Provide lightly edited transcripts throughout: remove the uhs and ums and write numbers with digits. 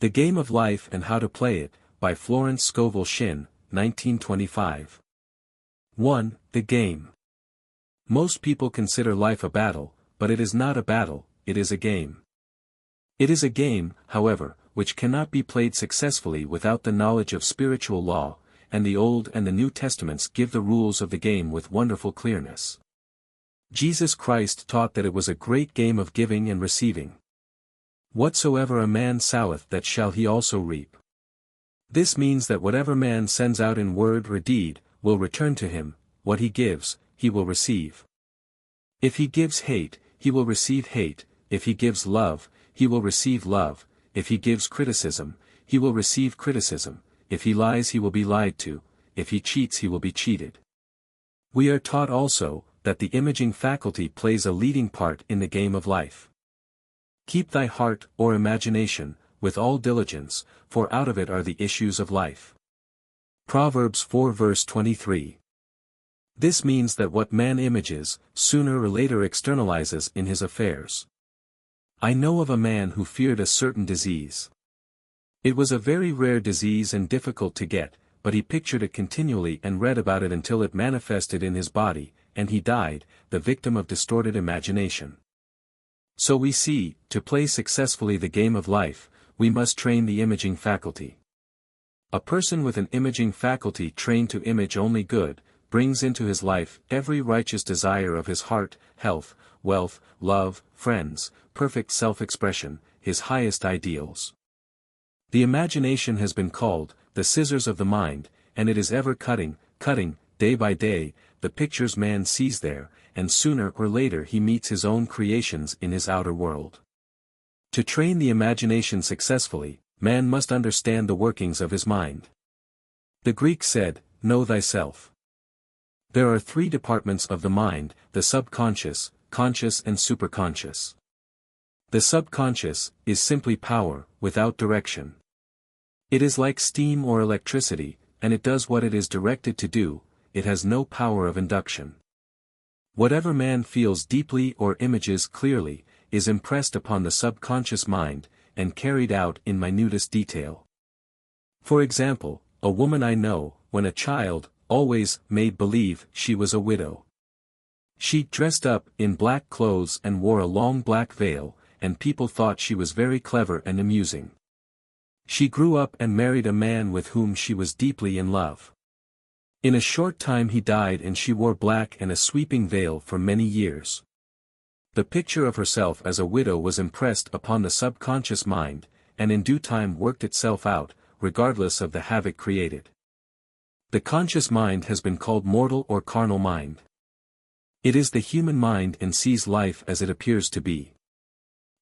The Game of Life and How to Play It, by Florence Scovel Shinn, 1925. 1. The Game. Most people consider life a battle, but it is not a battle, it is a game. It is a game, however, which cannot be played successfully without the knowledge of spiritual law, and the Old and the New Testaments give the rules of the game with wonderful clearness. Jesus Christ taught that it was a great game of giving and receiving. Whatsoever a man soweth that shall he also reap. This means that whatever man sends out in word or deed, will return to him; what he gives, he will receive. If he gives hate, he will receive hate; if he gives love, he will receive love; if he gives criticism, he will receive criticism; if he lies he will be lied to; if he cheats he will be cheated. We are taught also, that the imaging faculty plays a leading part in the game of life. Keep thy heart, or imagination, with all diligence, for out of it are the issues of life. Proverbs 4 verse 23. This means that what man images, sooner or later externalizes in his affairs. I know of a man who feared a certain disease. It was a very rare disease and difficult to get, but he pictured it continually and read about it until it manifested in his body, and he died, the victim of distorted imagination. So we see, to play successfully the game of life, we must train the imaging faculty. A person with an imaging faculty trained to image only good, brings into his life every righteous desire of his heart, health, wealth, love, friends, perfect self-expression, his highest ideals. The imagination has been called the scissors of the mind, and it is ever cutting, day by day, the pictures man sees there, and sooner or later he meets his own creations in his outer world. To train the imagination successfully, man must understand the workings of his mind. The Greeks said, "Know thyself." There are three departments of the mind: the subconscious, conscious and superconscious. The subconscious is simply power, without direction. It is like steam or electricity, and it does what it is directed to do, it has no power of induction. Whatever man feels deeply or images clearly, is impressed upon the subconscious mind, and carried out in minutest detail. For example, a woman I know, when a child, always made believe she was a widow. She dressed up in black clothes and wore a long black veil, and people thought she was very clever and amusing. She grew up and married a man with whom she was deeply in love. In a short time he died and she wore black and a sweeping veil for many years. The picture of herself as a widow was impressed upon the subconscious mind, and in due time worked itself out, regardless of the havoc created. The conscious mind has been called mortal or carnal mind. It is the human mind and sees life as it appears to be.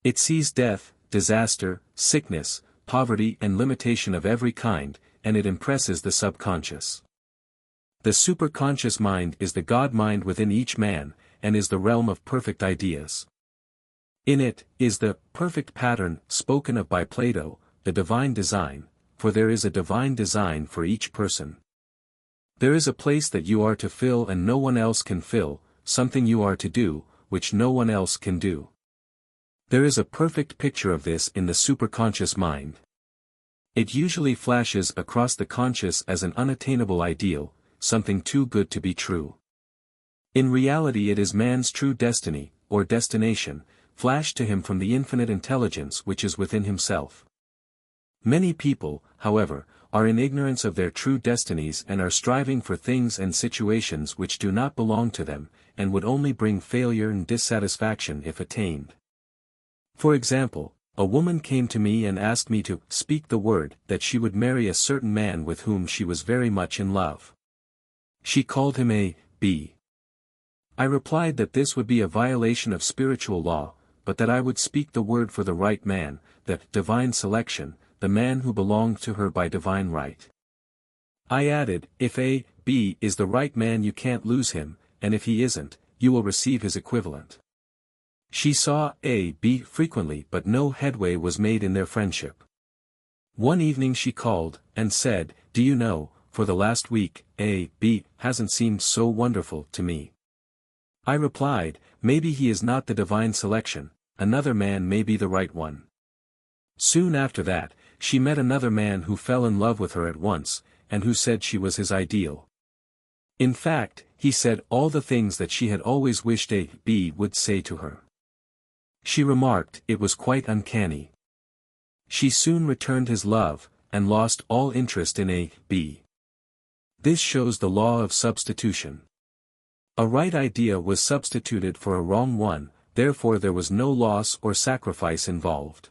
It sees death, disaster, sickness, poverty and limitation of every kind, and it impresses the subconscious. The superconscious mind is the God mind within each man, and is the realm of perfect ideas. In it is the perfect pattern spoken of by Plato, the divine design, for there is a divine design for each person. There is a place that you are to fill and no one else can fill, something you are to do, which no one else can do. There is a perfect picture of this in the superconscious mind. It usually flashes across the conscious as an unattainable ideal, something too good to be true. In reality it is man's true destiny, or destination, flashed to him from the infinite intelligence which is within himself. Many people, however, are in ignorance of their true destinies and are striving for things and situations which do not belong to them, and would only bring failure and dissatisfaction if attained. For example, a woman came to me and asked me to speak the word that she would marry a certain man with whom she was very much in love. She called him a B. I replied that this would be a violation of spiritual law, but that I would speak the word for the right man, that divine selection, the man who belonged to her by divine right. I added, if A, B is the right man you can't lose him, and if he isn't, you will receive his equivalent. She saw A, B frequently but no headway was made in their friendship. One evening she called, and said, "Do you know, for the last week, A, B hasn't seemed so wonderful to me." I replied, "Maybe he is not the divine selection, another man may be the right one." Soon after that, she met another man who fell in love with her at once, and who said she was his ideal. In fact, he said all the things that she had always wished a B would say to her. She remarked it was quite uncanny. She soon returned his love, and lost all interest in a B. This shows the law of substitution. A right idea was substituted for a wrong one, therefore there was no loss or sacrifice involved.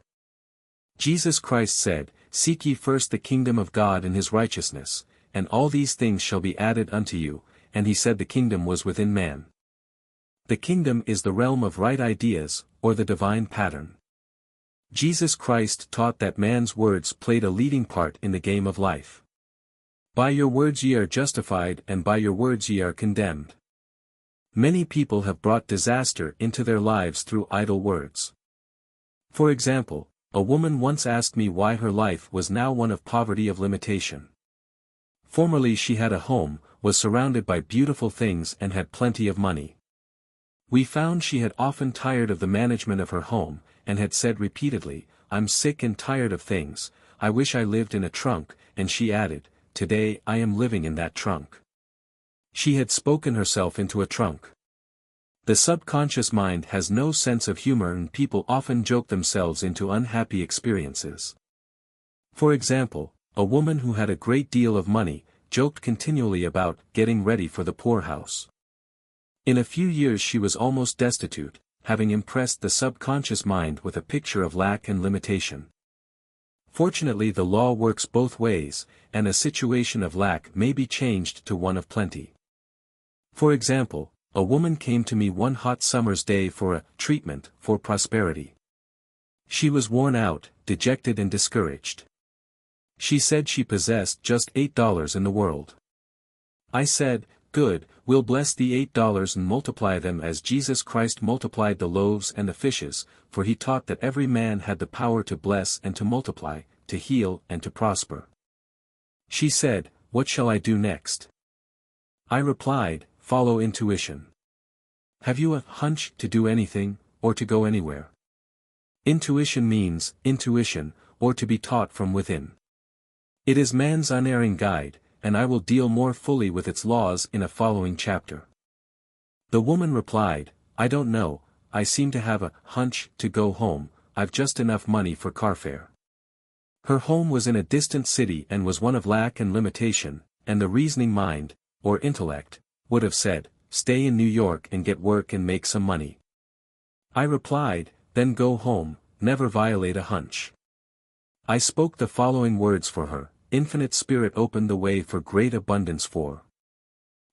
Jesus Christ said, "Seek ye first the kingdom of God and his righteousness, and all these things shall be added unto you," and he said the kingdom was within man. The kingdom is the realm of right ideas, or the divine pattern. Jesus Christ taught that man's words played a leading part in the game of life. By your words ye are justified and by your words ye are condemned. Many people have brought disaster into their lives through idle words. For example, a woman once asked me why her life was now one of poverty of limitation. Formerly she had a home, was surrounded by beautiful things and had plenty of money. We found she had often tired of the management of her home, and had said repeatedly, "I'm sick and tired of things, I wish I lived in a trunk," and she added, "Today I am living in that trunk." She had spoken herself into a trunk. The subconscious mind has no sense of humor and people often joke themselves into unhappy experiences. For example, a woman who had a great deal of money, joked continually about getting ready for the poorhouse. In a few years she was almost destitute, having impressed the subconscious mind with a picture of lack and limitation. Fortunately the law works both ways, and a situation of lack may be changed to one of plenty. For example, a woman came to me one hot summer's day for a treatment for prosperity. She was worn out, dejected and discouraged. She said she possessed just $8 in the world. I said, "Good, we'll bless the $8 and multiply them as Jesus Christ multiplied the loaves and the fishes, for he taught that every man had the power to bless and to multiply, to heal and to prosper." She said, "What shall I do next?" I replied, "Follow intuition. Have you a hunch to do anything, or to go anywhere?" Intuition means intuition, or to be taught from within. It is man's unerring guide, and I will deal more fully with its laws in a following chapter. The woman replied, "I don't know, I seem to have a hunch to go home, I've just enough money for car fare." Her home was in a distant city and was one of lack and limitation, and the reasoning mind, or intellect, would have said, "Stay in New York and get work and make some money." I replied, "Then go home, never violate a hunch." I spoke the following words for her: "Infinite Spirit opened the way for great abundance for."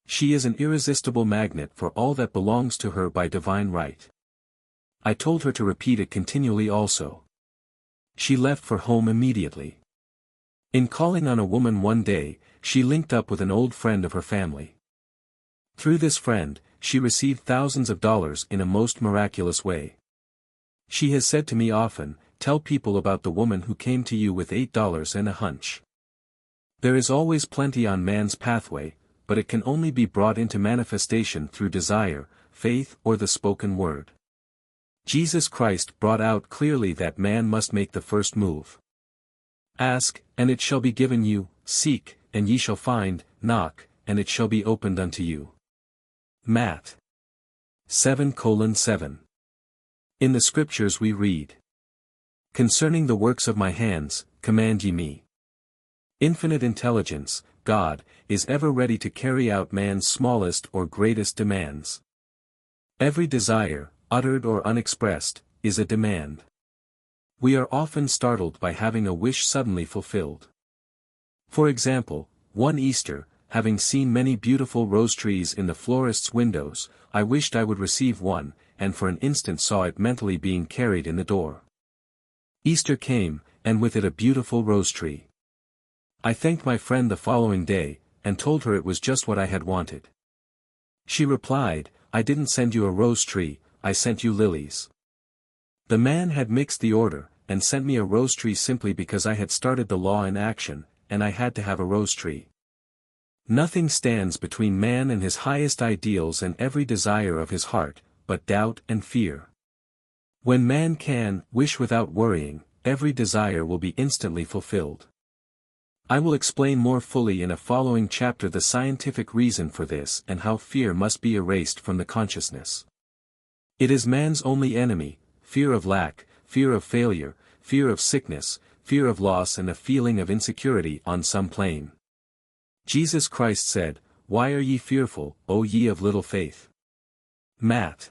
She is an irresistible magnet for all that belongs to her by divine right. I told her to repeat it continually also. She left for home immediately. In calling on a woman one day, she linked up with an old friend of her family. Through this friend, she received thousands of dollars in a most miraculous way. She has said to me often, "Tell people about the woman who came to you with $8 and a hunch." There is always plenty on man's pathway, but it can only be brought into manifestation through desire, faith or the spoken word. Jesus Christ brought out clearly that man must make the first move. "Ask, and it shall be given you, seek, and ye shall find, knock, and it shall be opened unto you." Matt. 7:7. In the scriptures we read, "Concerning the works of my hands, command ye me." Infinite intelligence, God, is ever ready to carry out man's smallest or greatest demands. Every desire, uttered or unexpressed, is a demand. We are often startled by having a wish suddenly fulfilled. For example, one Easter, having seen many beautiful rose trees in the florist's windows, I wished I would receive one, and for an instant saw it mentally being carried in the door. Easter came, and with it a beautiful rose tree. I thanked my friend the following day, and told her it was just what I had wanted. She replied, "I didn't send you a rose tree, I sent you lilies." The man had mixed the order, and sent me a rose tree simply because I had started the law in action, and I had to have a rose tree. Nothing stands between man and his highest ideals and every desire of his heart, but doubt and fear. When man can wish without worrying, every desire will be instantly fulfilled. I will explain more fully in a following chapter the scientific reason for this and how fear must be erased from the consciousness. It is man's only enemy: fear of lack, fear of failure, fear of sickness, fear of loss, and a feeling of insecurity on some plane. Jesus Christ said, "Why are ye fearful, O ye of little faith?" Matt.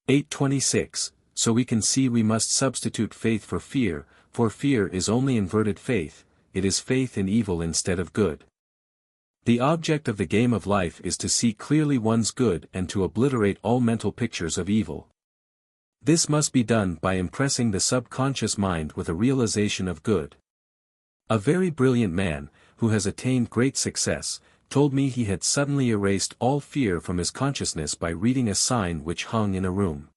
8:26. So we can see we must substitute faith for fear is only inverted faith, it is faith in evil instead of good. The object of the game of life is to see clearly one's good and to obliterate all mental pictures of evil. This must be done by impressing the subconscious mind with a realization of good. A very brilliant man, who has attained great success, told me he had suddenly erased all fear from his consciousness by reading a sign which hung in a room.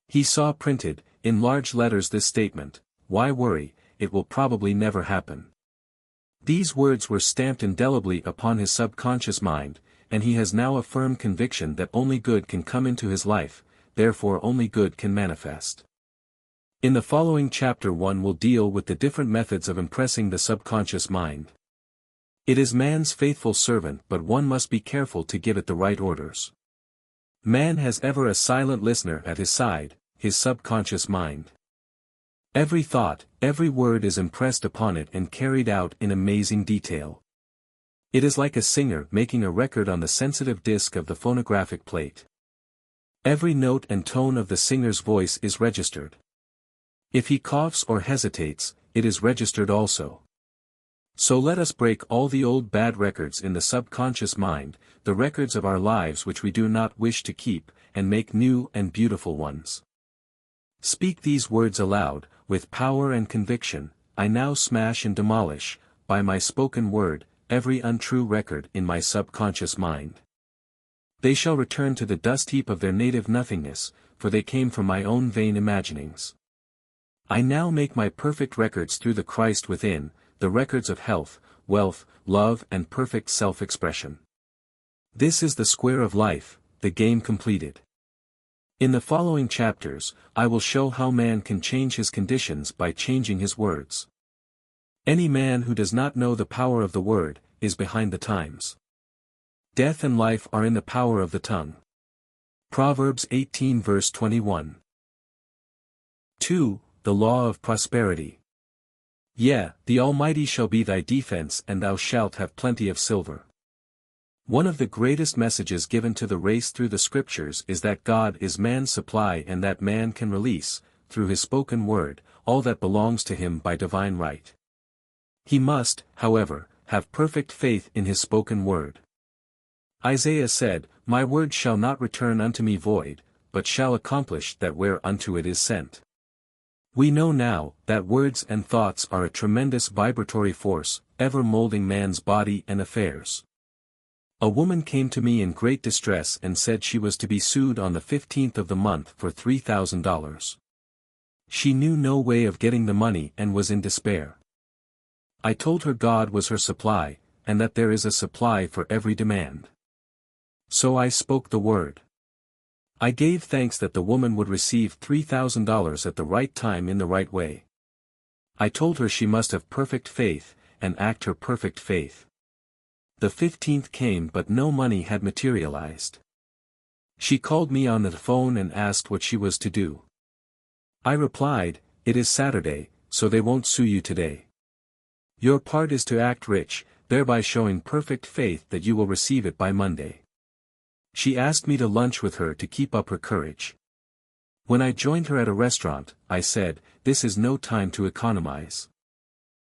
He saw printed, in large letters, this statement: "Why worry, it will probably never happen." These words were stamped indelibly upon his subconscious mind, and he has now a firm conviction that only good can come into his life, therefore only good can manifest. In the following chapter one will deal with the different methods of impressing the subconscious mind. It is man's faithful servant, but one must be careful to give it the right orders. Man has ever a silent listener at his side, his subconscious mind. Every thought, every word is impressed upon it and carried out in amazing detail. It is like a singer making a record on the sensitive disc of the phonographic plate. Every note and tone of the singer's voice is registered. If he coughs or hesitates, it is registered also. So let us break all the old bad records in the subconscious mind, the records of our lives which we do not wish to keep, and make new and beautiful ones. Speak these words aloud, with power and conviction: "I now smash and demolish, by my spoken word, every untrue record in my subconscious mind. They shall return to the dust heap of their native nothingness, for they came from my own vain imaginings. I now make my perfect records through the Christ within, the records of health, wealth, love, and perfect self-expression. This is the square of life, the game completed." In the following chapters, I will show how man can change his conditions by changing his words. Any man who does not know the power of the word, is behind the times. Death and life are in the power of the tongue. Proverbs 18 verse 21. 2. The law of prosperity. Yea, the Almighty shall be thy defense, and thou shalt have plenty of silver. One of the greatest messages given to the race through the scriptures is that God is man's supply and that man can release, through his spoken word, all that belongs to him by divine right. He must, however, have perfect faith in his spoken word. Isaiah said, "My word shall not return unto me void, but shall accomplish that whereunto it is sent." We know now, that words and thoughts are a tremendous vibratory force, ever molding man's body and affairs. A woman came to me in great distress and said she was to be sued on the 15th of the month for $3,000. She knew no way of getting the money and was in despair. I told her God was her supply, and that there is a supply for every demand. So I spoke the word. I gave thanks that the woman would receive $3,000 at the right time in the right way. I told her she must have perfect faith, and act her perfect faith. The 15th came but no money had materialized. She called me on the phone and asked what she was to do. I replied, "It is Saturday, so they won't sue you today. Your part is to act rich, thereby showing perfect faith that you will receive it by Monday." She asked me to lunch with her to keep up her courage. When I joined her at a restaurant, I said, "This is no time to economize.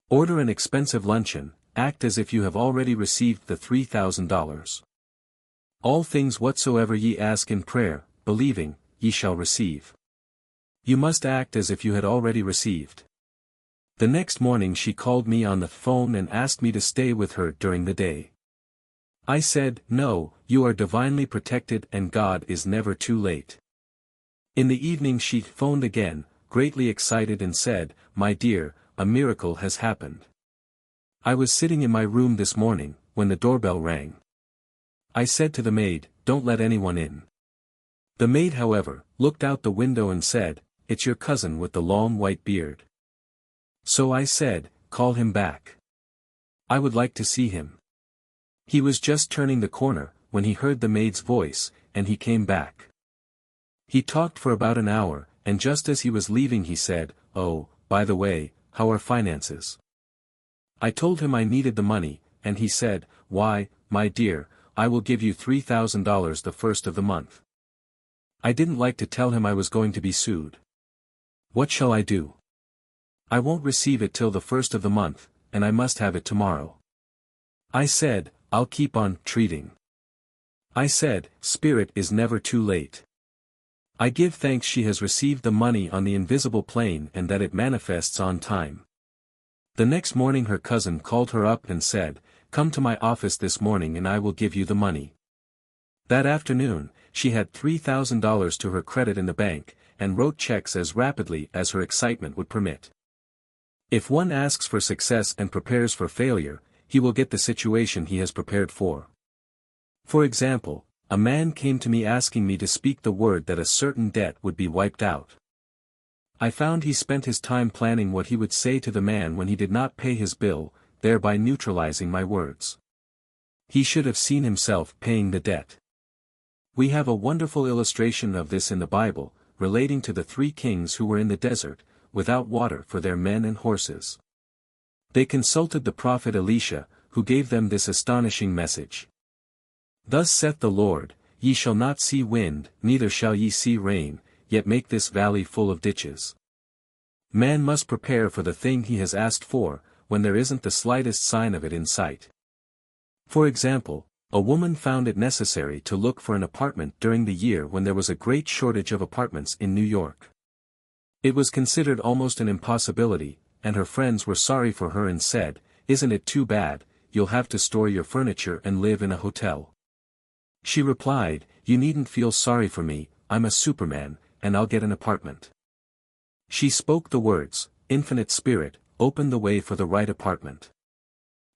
Order an expensive luncheon, act as if you have already received the $3,000. All things whatsoever ye ask in prayer, believing, ye shall receive." You must act as if you had already received. The next morning she called me on the phone and asked me to stay with her during the day. I said, "No, you are divinely protected and God is never too late." In the evening she phoned again, greatly excited, and said, "My dear, a miracle has happened. I was sitting in my room this morning, when the doorbell rang. I said to the maid, 'Don't let anyone in.' The maid, however, looked out the window and said, 'It's your cousin with the long white beard. So I said, "Call him back. I would like to see him." He was just turning the corner, when he heard the maid's voice, and he came back. He talked for about an hour, and just as he was leaving he said, "Oh, by the way, how are finances?" I told him I needed the money, and he said, "Why, my dear, I will give you $3,000 the first of the month." I didn't like to tell him I was going to be sued. What shall I do? I won't receive it till the first of the month, and I must have it tomorrow. I said, "I'll keep on treating." I said, "Spirit is never too late. I give thanks she has received the money on the invisible plane and that it manifests on time." The next morning her cousin called her up and said, "Come to my office this morning and I will give you the money." That afternoon, she had $3,000 to her credit in the bank, and wrote checks as rapidly as her excitement would permit. If one asks for success and prepares for failure, he will get the situation he has prepared for. For example, a man came to me asking me to speak the word that a certain debt would be wiped out. I found he spent his time planning what he would say to the man when he did not pay his bill, thereby neutralizing my words. He should have seen himself paying the debt. We have a wonderful illustration of this in the Bible, relating to the 3 kings who were in the desert, without water for their men and horses. They consulted the prophet Elisha, who gave them this astonishing message. "Thus saith the Lord, Ye shall not see wind, neither shall ye see rain, yet make this valley full of ditches." Man must prepare for the thing he has asked for, when there isn't the slightest sign of it in sight. For example, a woman found it necessary to look for an apartment during the year when there was a great shortage of apartments in New York. It was considered almost an impossibility, and her friends were sorry for her and said, "Isn't it too bad, you'll have to store your furniture and live in a hotel." She replied, "You needn't feel sorry for me, I'm a Superman, and I'll get an apartment." She spoke the words, "Infinite Spirit, open the way for the right apartment."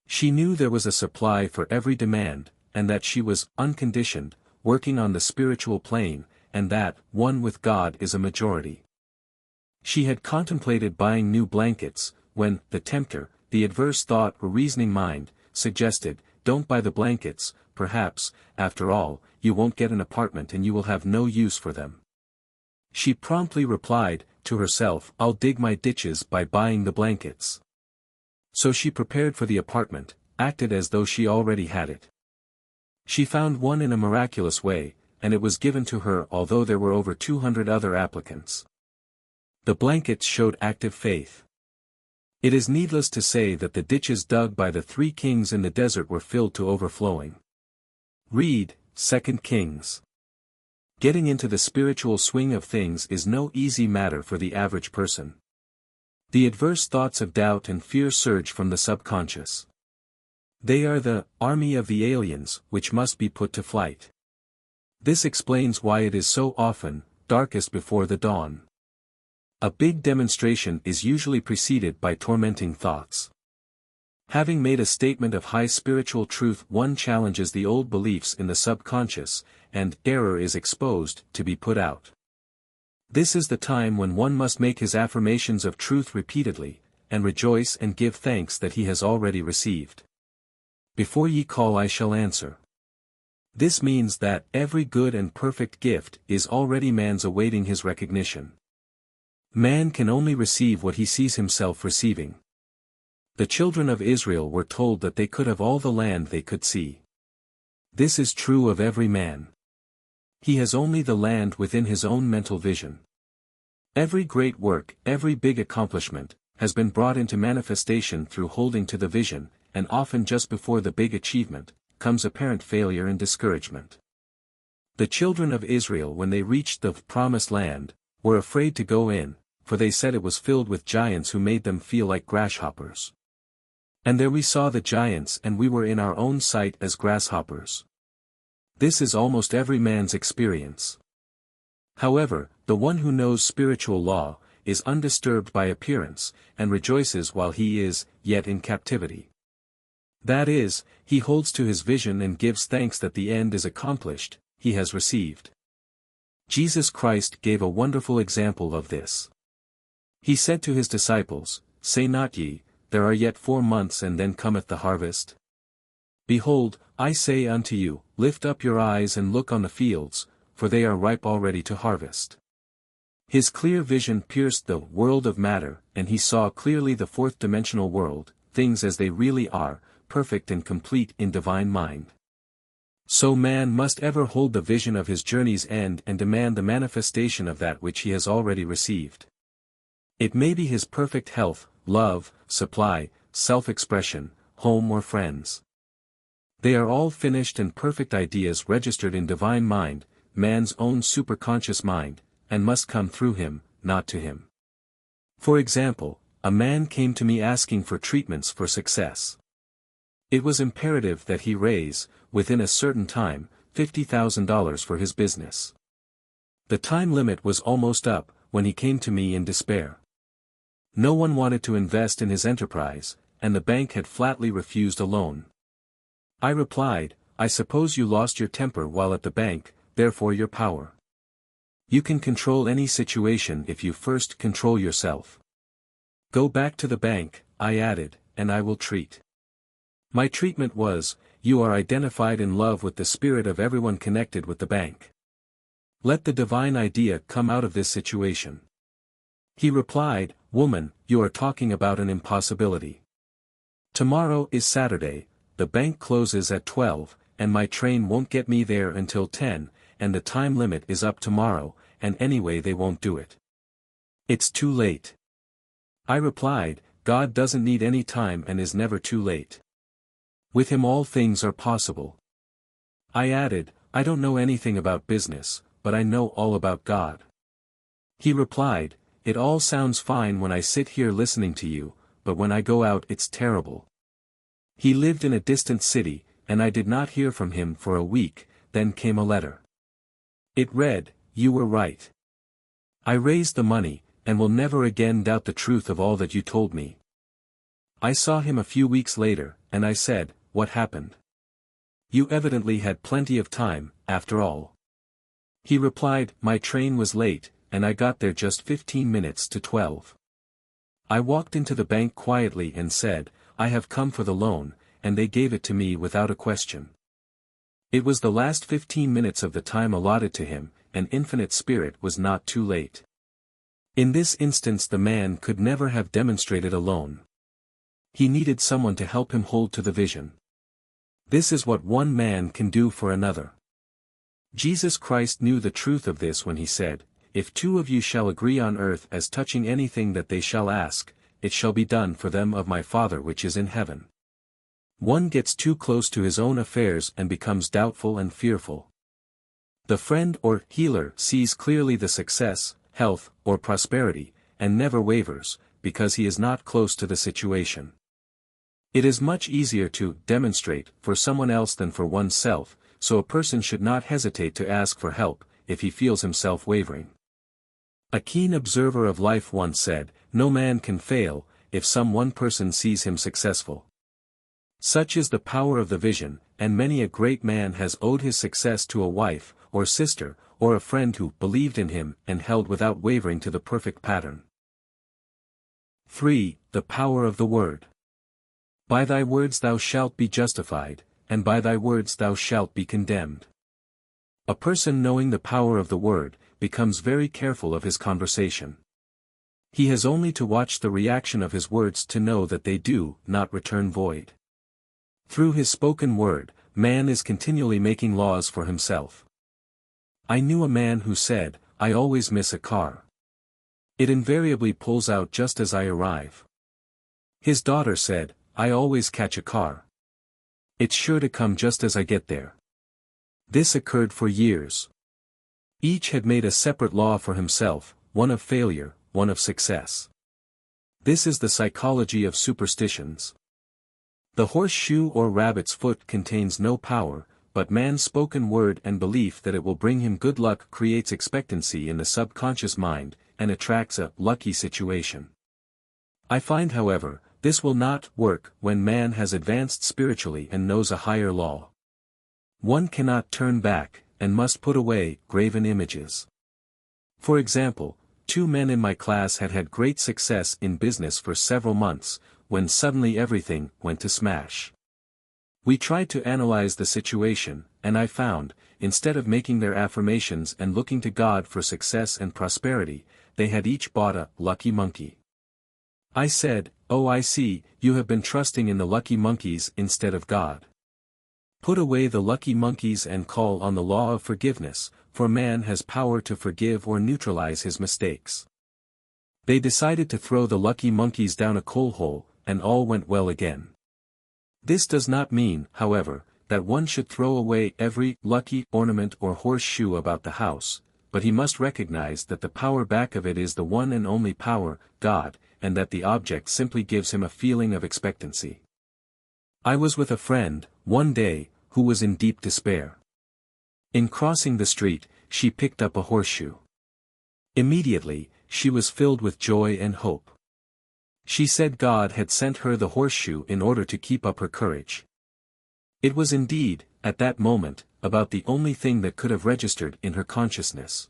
She knew there was a supply for every demand, and that she was, unconditioned, working on the spiritual plane, and that, one with God is a majority. She had contemplated buying new blankets, when, the tempter, the adverse thought or reasoning mind, suggested, "Don't buy the blankets, perhaps, after all, you won't get an apartment and you will have no use for them." She promptly replied, to herself, "I'll dig my ditches by buying the blankets." So she prepared for the apartment, acted as though she already had it. She found one in a miraculous way, and it was given to her although there were over 200 other applicants. The blankets showed active faith. It is needless to say that the ditches dug by the 3 kings in the desert were filled to overflowing. Read 2 Kings. Getting into the spiritual swing of things is no easy matter for the average person. The adverse thoughts of doubt and fear surge from the subconscious. They are the army of the aliens, which must be put to flight. This explains why it is so often darkest before the dawn. A big demonstration is usually preceded by tormenting thoughts. Having made a statement of high spiritual truth, one challenges the old beliefs in the subconscious, and error is exposed to be put out. This is the time when one must make his affirmations of truth repeatedly, and rejoice and give thanks that he has already received. "Before ye call I shall answer." This means that every good and perfect gift is already man's awaiting his recognition. Man can only receive what he sees himself receiving. The children of Israel were told that they could have all the land they could see. This is true of every man. He has only the land within his own mental vision. Every great work, every big accomplishment, has been brought into manifestation through holding to the vision, and often just before the big achievement, comes apparent failure and discouragement. The children of Israel, when they reached the promised land, were afraid to go in, for they said it was filled with giants who made them feel like grasshoppers. "And there we saw the giants and we were in our own sight as grasshoppers." This is almost every man's experience. However, the one who knows spiritual law, is undisturbed by appearance, and rejoices while he is, yet in captivity. That is, he holds to his vision and gives thanks that the end is accomplished, he has received. Jesus Christ gave a wonderful example of this. He said to his disciples, say not ye, there are yet 4 months and then cometh the harvest? Behold, I say unto you, lift up your eyes and look on the fields, for they are ripe already to harvest. His clear vision pierced the world of matter, and he saw clearly the fourth-dimensional world, things as they really are, perfect and complete in divine mind. So man must ever hold the vision of his journey's end and demand the manifestation of that which he has already received. It may be his perfect health, love, supply, self-expression, home or friends. They are all finished and perfect ideas registered in divine mind, man's own superconscious mind, and must come through him, not to him. For example, a man came to me asking for treatments for success. It was imperative that he raise, within a certain time, $50,000 for his business. The time limit was almost up, when he came to me in despair. No one wanted to invest in his enterprise, and the bank had flatly refused a loan. I replied, I suppose you lost your temper while at the bank, therefore your power. You can control any situation if you first control yourself. Go back to the bank, I added, and I will treat. My treatment was, you are identified in love with the spirit of everyone connected with the bank. Let the divine idea come out of this situation. He replied, woman, you are talking about an impossibility. Tomorrow is Saturday, the bank closes at 12, and my train won't get me there until 10, and the time limit is up tomorrow, and anyway they won't do it. It's too late. I replied, God doesn't need any time and is never too late. With him all things are possible. I added, I don't know anything about business, but I know all about God. He replied, it all sounds fine when I sit here listening to you, but when I go out it's terrible. He lived in a distant city, and I did not hear from him for a week, then came a letter. It read, you were right. I raised the money, and will never again doubt the truth of all that you told me. I saw him a few weeks later, and I said, what happened? You evidently had plenty of time, after all. He replied, my train was late, and I got there just 15 minutes to 12. I walked into the bank quietly and said, I have come for the loan, and they gave it to me without a question. It was the last 15 minutes of the time allotted to him, and Infinite Spirit was not too late. In this instance the man could never have demonstrated alone. He needed someone to help him hold to the vision. This is what one man can do for another. Jesus Christ knew the truth of this when he said, if 2 of you shall agree on earth as touching anything that they shall ask, it shall be done for them of my Father which is in heaven. One gets too close to his own affairs and becomes doubtful and fearful. The friend or healer sees clearly the success, health, or prosperity, and never wavers, because he is not close to the situation. It is much easier to demonstrate for someone else than for oneself, so a person should not hesitate to ask for help, if he feels himself wavering. A keen observer of life once said, no man can fail, if some one person sees him successful. Such is the power of the vision, and many a great man has owed his success to a wife, or sister, or a friend who believed in him and held without wavering to the perfect pattern. 3. The power of the word. By thy words thou shalt be justified, and by thy words thou shalt be condemned. A person knowing the power of the word, becomes very careful of his conversation. He has only to watch the reaction of his words to know that they do not return void. Through his spoken word, man is continually making laws for himself. I knew a man who said, I always miss a car. It invariably pulls out just as I arrive. His daughter said, I always catch a car. It's sure to come just as I get there. This occurred for years. Each had made a separate law for himself, one of failure, one of success. This is the psychology of superstitions. The horseshoe or rabbit's foot contains no power, but man's spoken word and belief that it will bring him good luck creates expectancy in the subconscious mind, and attracts a lucky situation. I find, however, this will not work when man has advanced spiritually and knows a higher law. One cannot turn back, and must put away graven images. For example, Two men in my class had had great success in business for several months, when suddenly everything went to smash. We tried to analyze the situation, and I found, instead of making their affirmations and looking to God for success and prosperity, they had each bought a lucky monkey. I said, "Oh, I see, you have been trusting in the lucky monkeys instead of God. Put away the lucky monkeys and call on the law of forgiveness, for man has power to forgive or neutralize his mistakes." They decided to throw the lucky monkeys down a coal hole, and all went well again. This does not mean, however, that one should throw away every lucky ornament or horseshoe about the house, but he must recognize that the power back of it is the one and only power, God, and that the object simply gives him a feeling of expectancy. I was with a friend, one day, who was in deep despair. In crossing the street, she picked up a horseshoe. Immediately, she was filled with joy and hope. She said God had sent her the horseshoe in order to keep up her courage. It was indeed, at that moment, about the only thing that could have registered in her consciousness.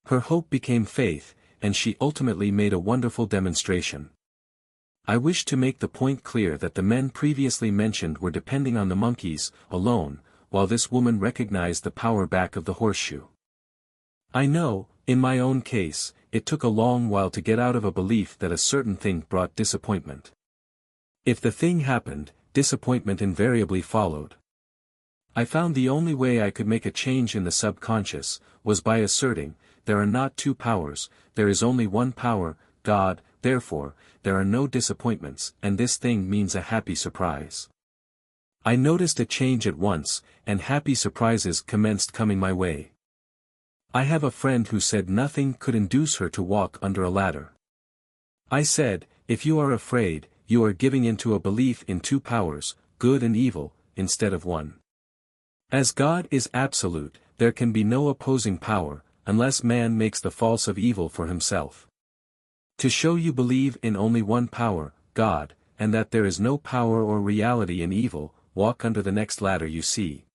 Her hope became faith, and she ultimately made a wonderful demonstration. I wish to make the point clear that the men previously mentioned were depending on the monkeys alone, while this woman recognized the power back of the horseshoe. I know, in my own case, it took a long while to get out of a belief that a certain thing brought disappointment. If the thing happened, disappointment invariably followed. I found the only way I could make a change in the subconscious was by asserting, there are not two powers, there is only one power, God, therefore, there are no disappointments, and this thing means a happy surprise. I noticed a change at once, and happy surprises commenced coming my way. I have a friend who said nothing could induce her to walk under a ladder. I said, if you are afraid, you are giving into a belief in two powers, good and evil, instead of one. As God is absolute, there can be no opposing power, unless man makes the false of evil for himself. To show you believe in only one power, God, and that there is no power or reality in evil, walk under the next ladder you see.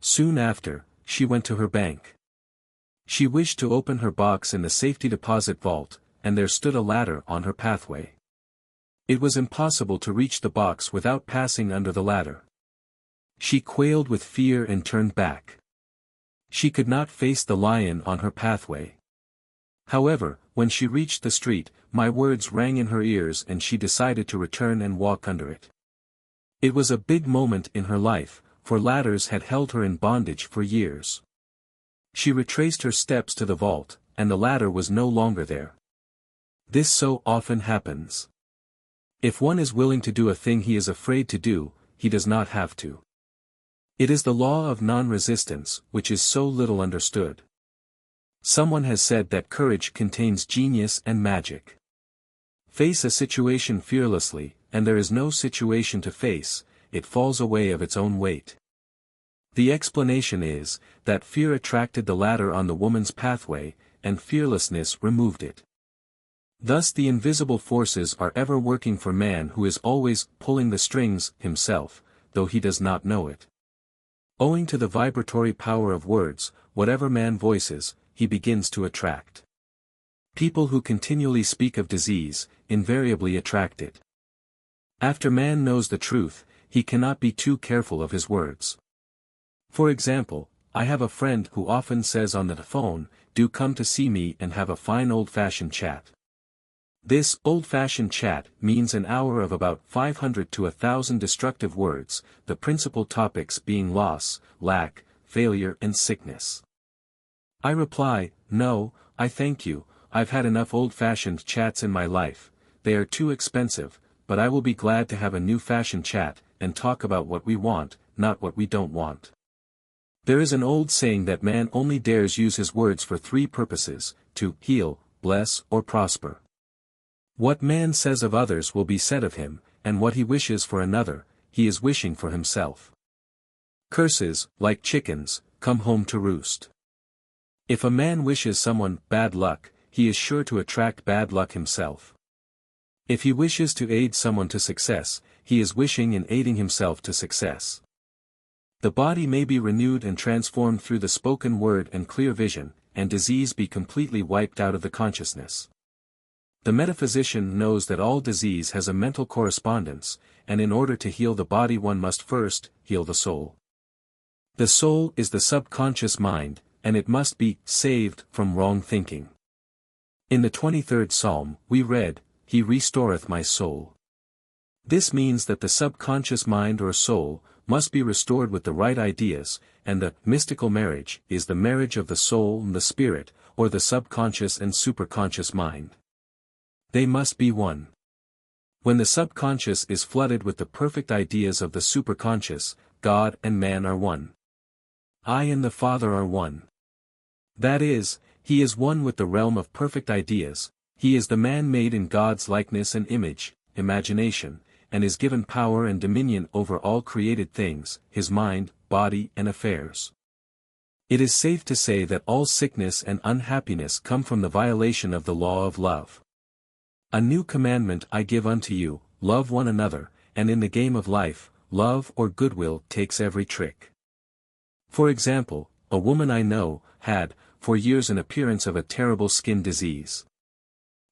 Soon after, she went to her bank. She wished to open her box in the safety deposit vault, and there stood a ladder on her pathway. It was impossible to reach the box without passing under the ladder. She quailed with fear and turned back. She could not face the lion on her pathway. However, when she reached the street, my words rang in her ears and she decided to return and walk under it. It was a big moment in her life, for ladders had held her in bondage for years. She retraced her steps to the vault, and the ladder was no longer there. This so often happens. If one is willing to do a thing he is afraid to do, he does not have to. It is the law of non-resistance, which is so little understood. Someone has said that courage contains genius and magic. Face a situation fearlessly, and there is no situation to face, it falls away of its own weight. The explanation is, that fear attracted the ladder on the woman's pathway, and fearlessness removed it. Thus the invisible forces are ever working for man who is always pulling the strings himself, though he does not know it. Owing to the vibratory power of words, whatever man voices, he begins to attract. People who continually speak of disease, invariably attract it. After man knows the truth, he cannot be too careful of his words. For example, I have a friend who often says on the phone, "Do come to see me and have a fine old-fashioned chat." This old-fashioned chat means an hour of about 500 to 1,000 destructive words, the principal topics being loss, lack, failure and sickness. I reply, "No, I thank you, I've had enough old-fashioned chats in my life, they are too expensive, but I will be glad to have a new-fashioned chat, and talk about what we want, not what we don't want." There is an old saying that man only dares use his words for three purposes, to heal, bless or prosper. What man says of others will be said of him, and what he wishes for another, he is wishing for himself. Curses, like chickens, come home to roost. If a man wishes someone bad luck, he is sure to attract bad luck himself. If he wishes to aid someone to success, he is wishing and aiding himself to success. The body may be renewed and transformed through the spoken word and clear vision, and disease be completely wiped out of the consciousness. The metaphysician knows that all disease has a mental correspondence, and in order to heal the body one must first heal the soul. The soul is the subconscious mind, and it must be saved from wrong thinking. In the 23rd Psalm, we read, "He restoreth my soul." This means that the subconscious mind or soul must be restored with the right ideas, and the mystical marriage is the marriage of the soul and the spirit, or the subconscious and superconscious mind. They must be one. When the subconscious is flooded with the perfect ideas of the superconscious, God and man are one. I and the Father are one. That is, he is one with the realm of perfect ideas, he is the man made in God's likeness and image, imagination, and is given power and dominion over all created things, his mind, body and affairs. It is safe to say that all sickness and unhappiness come from the violation of the law of love. A new commandment I give unto you, love one another, and in the game of life, love or goodwill takes every trick. For example, a woman I know, had, for years an appearance of a terrible skin disease.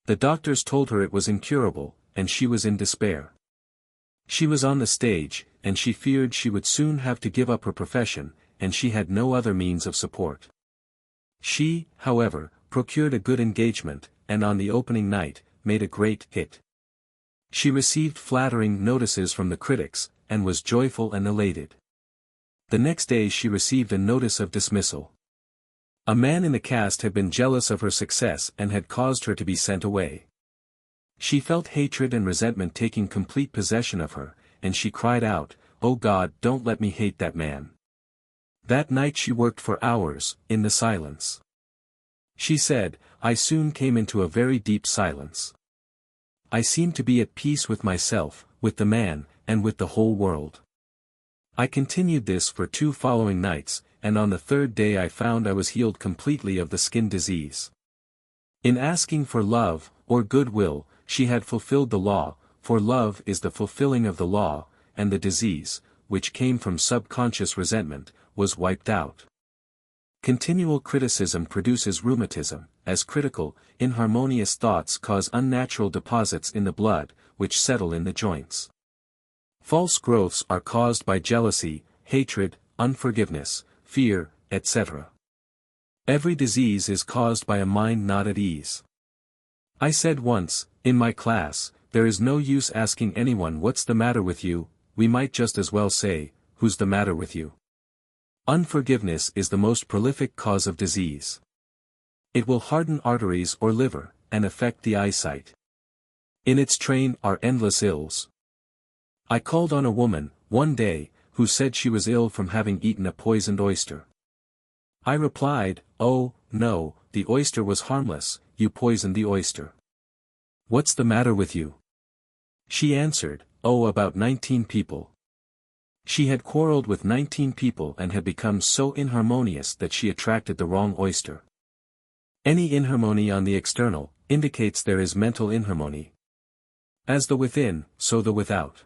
The doctors told her it was incurable, and she was in despair. She was on the stage, and she feared she would soon have to give up her profession, and she had no other means of support. She, however, procured a good engagement, and on the opening night, made a great hit. She received flattering notices from the critics, and was joyful and elated. The next day she received a notice of dismissal. A man in the cast had been jealous of her success and had caused her to be sent away. She felt hatred and resentment taking complete possession of her, and she cried out, "Oh God, don't let me hate that man." That night she worked for hours, in the silence. She said, "I soon came into a very deep silence. I seemed to be at peace with myself, with the man, and with the whole world. I continued this for 2 following nights, and on the 3rd day I found I was healed completely of the skin disease." In asking for love, or goodwill, she had fulfilled the law, for love is the fulfilling of the law, and the disease, which came from subconscious resentment, was wiped out. Continual criticism produces rheumatism, as critical, inharmonious thoughts cause unnatural deposits in the blood, which settle in the joints. False growths are caused by jealousy, hatred, unforgiveness, fear, etc. Every disease is caused by a mind not at ease. I said once, in my class, there is no use asking anyone what's the matter with you, we might just as well say, who's the matter with you? Unforgiveness is the most prolific cause of disease. It will harden arteries or liver, and affect the eyesight. In its train are endless ills. I called on a woman, one day, who said she was ill from having eaten a poisoned oyster. I replied, "Oh, no, the oyster was harmless, you poisoned the oyster. What's the matter with you?" She answered, "Oh, about 19 people." She had quarreled with 19 people and had become so inharmonious that she attracted the wrong oyster. Any inharmony on the external indicates there is mental inharmony. As the within, so the without.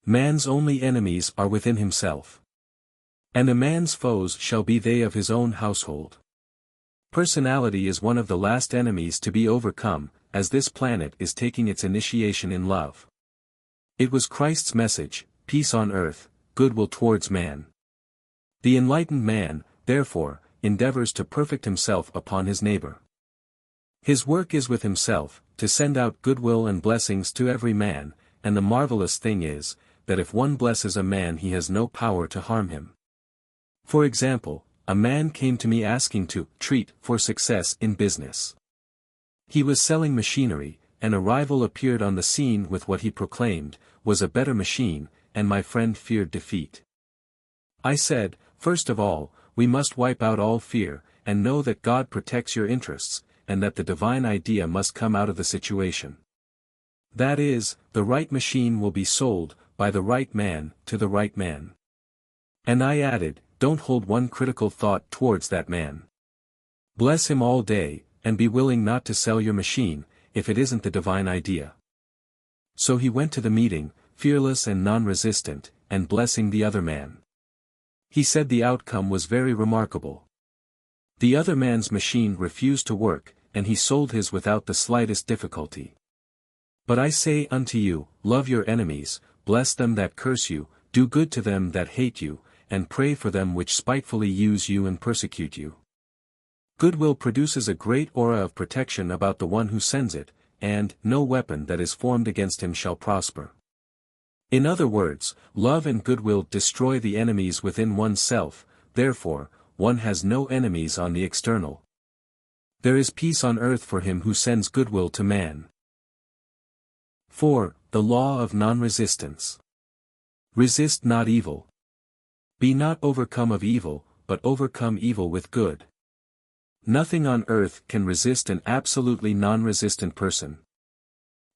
Man's only enemies are within himself. And a man's foes shall be they of his own household. Personality is one of the last enemies to be overcome, as this planet is taking its initiation in love. It was Christ's message, peace on earth, goodwill towards man. The enlightened man, therefore, endeavors to perfect himself upon his neighbor. His work is with himself, to send out goodwill and blessings to every man, and the marvelous thing is, that if one blesses a man he has no power to harm him. For example, a man came to me asking to treat for success in business. He was selling machinery, and a rival appeared on the scene with what he proclaimed was a better machine, and my friend feared defeat. I said, "First of all, we must wipe out all fear, and know that God protects your interests, and that the divine idea must come out of the situation. That is, the right machine will be sold, by the right man, to the right man." And I added, "Don't hold one critical thought towards that man. Bless him all day, and be willing not to sell your machine, if it isn't the divine idea." So he went to the meeting, fearless and non-resistant, and blessing the other man. He said the outcome was very remarkable. The other man's machine refused to work, and he sold his without the slightest difficulty. But I say unto you, love your enemies, bless them that curse you, do good to them that hate you, and pray for them which spitefully use you and persecute you. Goodwill produces a great aura of protection about the one who sends it, and no weapon that is formed against him shall prosper. In other words, love and goodwill destroy the enemies within oneself, therefore, one has no enemies on the external. There is peace on earth for him who sends goodwill to man. 4. The law of non-resistance. Resist not evil. Be not overcome of evil, but overcome evil with good. Nothing on earth can resist an absolutely non-resistant person.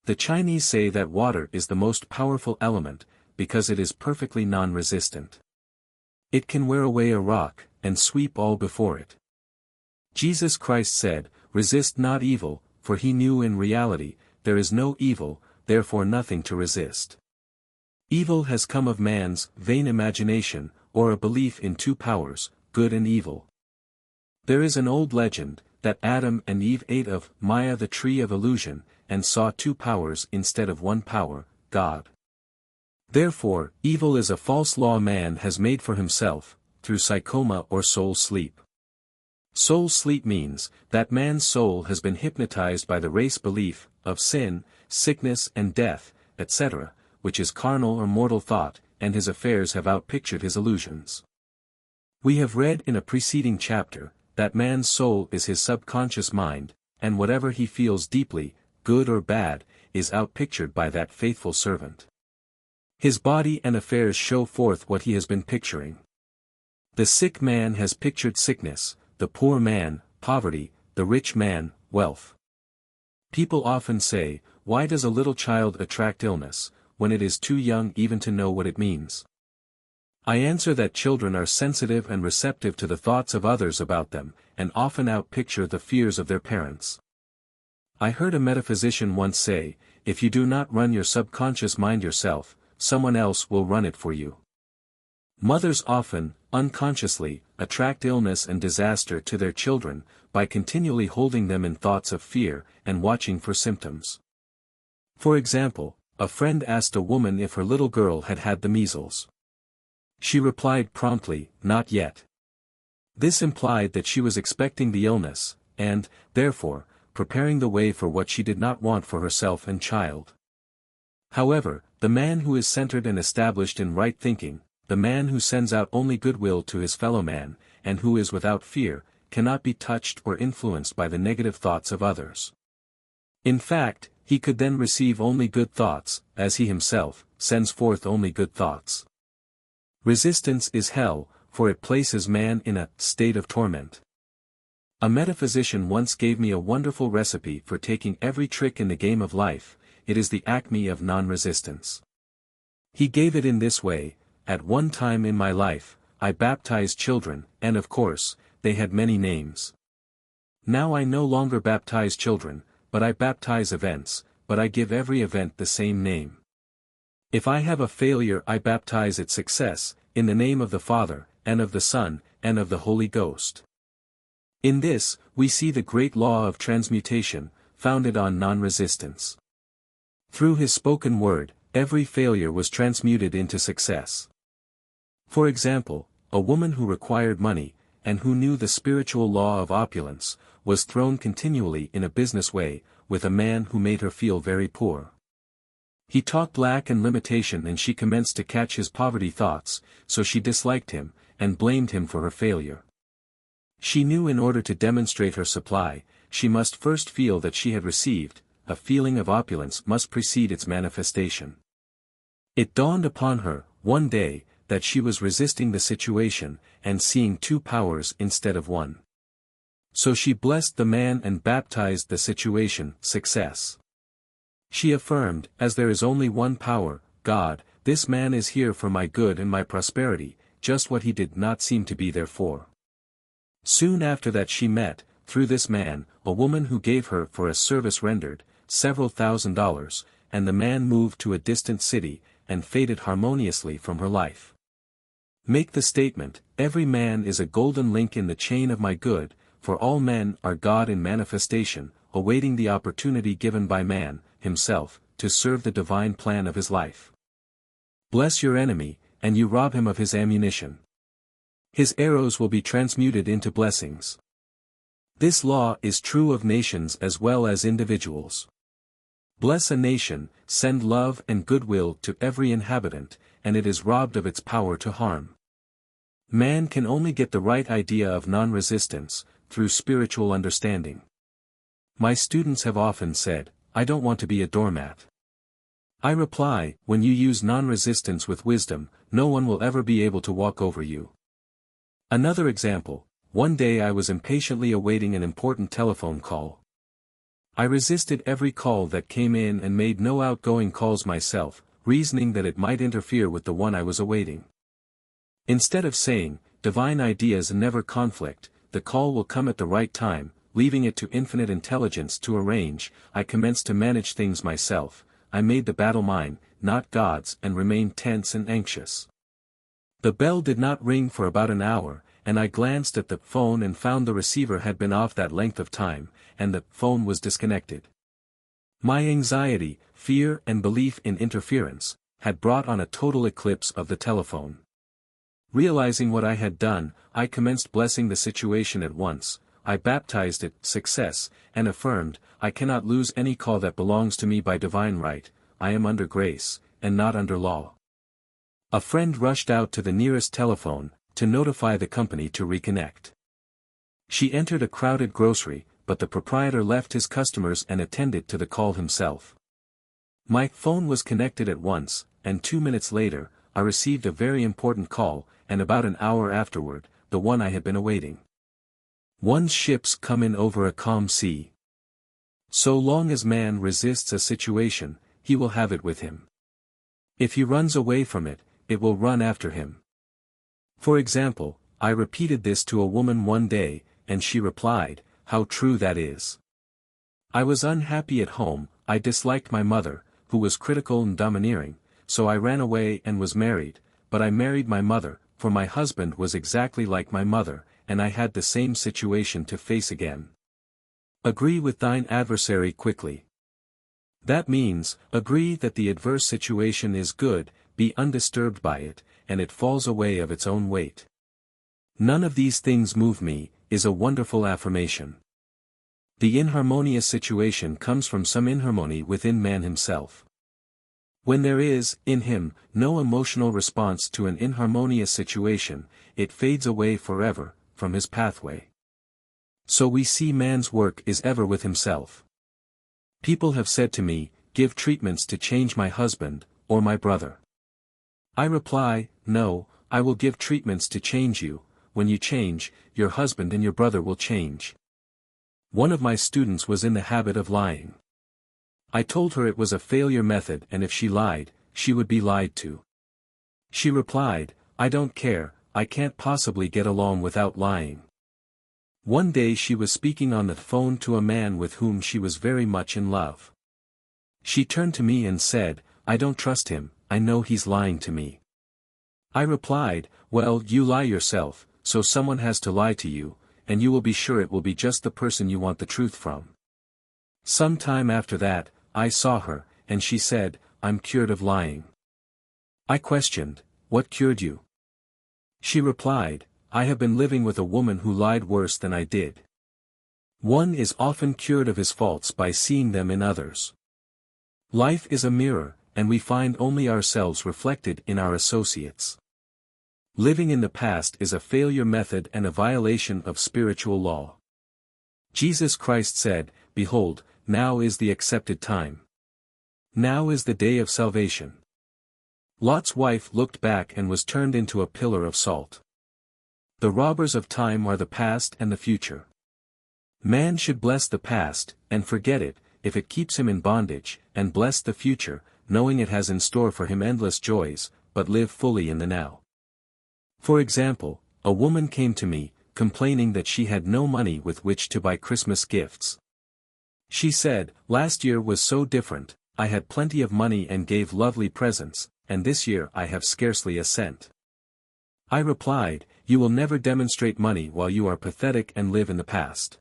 The Chinese say that water is the most powerful element, because it is perfectly non-resistant. It can wear away a rock, and sweep all before it. Jesus Christ said, resist not evil, for he knew in reality, there is no evil, therefore nothing to resist. Evil has come of man's vain imagination, or a belief in two powers, good and evil. There is an old legend, that Adam and Eve ate of Maya, the tree of illusion, and saw two powers instead of one power, God. Therefore, evil is a false law man has made for himself, through psychoma or soul sleep. Soul sleep means, that man's soul has been hypnotized by the race belief, of sin, sickness and death, etc., which is carnal or mortal thought, and his affairs have outpictured his illusions. We have read in a preceding chapter, that man's soul is his subconscious mind, and whatever he feels deeply, good or bad, is outpictured by that faithful servant. His body and affairs show forth what he has been picturing. The sick man has pictured sickness, the poor man, poverty, the rich man, wealth. People often say, why does a little child attract illness, when it is too young even to know what it means? I answer that children are sensitive and receptive to the thoughts of others about them, and often outpicture the fears of their parents. I heard a metaphysician once say, if you do not run your subconscious mind yourself, someone else will run it for you. Mothers often, unconsciously, attract illness and disaster to their children, by continually holding them in thoughts of fear, and watching for symptoms. For example, a friend asked a woman if her little girl had had the measles. She replied promptly, not yet. This implied that she was expecting the illness, and, therefore, preparing the way for what she did not want for herself and child. However, the man who is centered and established in right thinking, the man who sends out only goodwill to his fellow man, and who is without fear, cannot be touched or influenced by the negative thoughts of others. In fact, he could then receive only good thoughts, as he himself sends forth only good thoughts. Resistance is hell, for it places man in a state of torment. A metaphysician once gave me a wonderful recipe for taking every trick in the game of life. It is the acme of non-resistance. He gave it in this way: at one time in my life, I baptized children, and of course, they had many names. Now I no longer baptize children, but I baptize events, but I give every event the same name. If I have a failure, I baptize it success, in the name of the Father, and of the Son, and of the Holy Ghost. In this, we see the great law of transmutation, founded on non-resistance. Through his spoken word, every failure was transmuted into success. For example, a woman who required money, and who knew the spiritual law of opulence, was thrown continually in a business way, with a man who made her feel very poor. He talked lack and limitation, and she commenced to catch his poverty thoughts, so she disliked him, and blamed him for her failure. She knew in order to demonstrate her supply, she must first feel that she had received. A feeling of opulence must precede its manifestation. It dawned upon her, one day, that she was resisting the situation, and seeing two powers instead of one. So she blessed the man and baptized the situation success. She affirmed, as there is only one power, God, this man is here for my good and my prosperity, just what he did not seem to be there for. Soon after that she met, through this man, a woman who gave her for a service rendered, several $1,000s, and the man moved to a distant city, and faded harmoniously from her life. Make the statement, every man is a golden link in the chain of my good, for all men are God in manifestation, awaiting the opportunity given by man, himself, to serve the divine plan of his life. Bless your enemy, and you rob him of his ammunition. His arrows will be transmuted into blessings. This law is true of nations as well as individuals. Bless a nation, send love and goodwill to every inhabitant, and it is robbed of its power to harm. Man can only get the right idea of non-resistance, through spiritual understanding. My students have often said, "I don't want to be a doormat." I reply, when you use non-resistance with wisdom, no one will ever be able to walk over you. Another example, one day I was impatiently awaiting an important telephone call. I resisted every call that came in and made no outgoing calls myself, reasoning that it might interfere with the one I was awaiting. Instead of saying, "Divine ideas never conflict, the call will come at the right time," leaving it to infinite intelligence to arrange, I commenced to manage things myself. I made the battle mine, not God's, and remained tense and anxious. The bell did not ring for about an hour, and I glanced at the phone and found the receiver had been off that length of time, and the phone was disconnected. My anxiety, fear and belief in interference, had brought on a total eclipse of the telephone. Realizing what I had done, I commenced blessing the situation at once. I baptized it success, and affirmed, "I cannot lose any call that belongs to me by divine right. I am under grace, and not under law." A friend rushed out to the nearest telephone, to notify the company to reconnect. She entered a crowded grocery, but the proprietor left his customers and attended to the call himself. My phone was connected at once, and 2 minutes later, I received a very important call, and about an hour afterward, the one I had been awaiting. One's ships come in over a calm sea. So long as man resists a situation, he will have it with him. If he runs away from it, it will run after him. For example, I repeated this to a woman one day, and she replied, "How true that is." I was unhappy at home, I disliked my mother, who was critical and domineering, so I ran away and was married, but I married my mother, for my husband was exactly like my mother, and I had the same situation to face again. Agree with thine adversary quickly. That means, agree that the adverse situation is good, be undisturbed by it, and it falls away of its own weight. "None of these things move me," is a wonderful affirmation. The inharmonious situation comes from some inharmony within man himself. When there is, in him, no emotional response to an inharmonious situation, it fades away forever, from his pathway. So we see man's work is ever with himself. People have said to me, "Give treatments to change my husband, or my brother." I reply, "No, I will give treatments to change you. When you change, your husband and your brother will change." One of my students was in the habit of lying. I told her it was a failure method and if she lied, she would be lied to. She replied, "I don't care, I can't possibly get along without lying." One day she was speaking on the phone to a man with whom she was very much in love. She turned to me and said, "I don't trust him, I know he's lying to me." I replied, "Well, you lie yourself, so someone has to lie to you, and you will be sure it will be just the person you want the truth from." Some time after that, I saw her, and she said, "I'm cured of lying." I questioned, "What cured you?" She replied, "I have been living with a woman who lied worse than I did." One is often cured of his faults by seeing them in others. Life is a mirror, and we find only ourselves reflected in our associates. Living in the past is a failure method and a violation of spiritual law. Jesus Christ said, "Behold, now is the accepted time. Now is the day of salvation." Lot's wife looked back and was turned into a pillar of salt. The robbers of time are the past and the future. Man should bless the past, and forget it, if it keeps him in bondage, and bless the future, knowing it has in store for him endless joys, but live fully in the now. For example, a woman came to me, complaining that she had no money with which to buy Christmas gifts. She said, "Last year was so different, I had plenty of money and gave lovely presents, and this year I have scarcely a cent." I replied, You will never demonstrate money while you are pathetic and live in the past.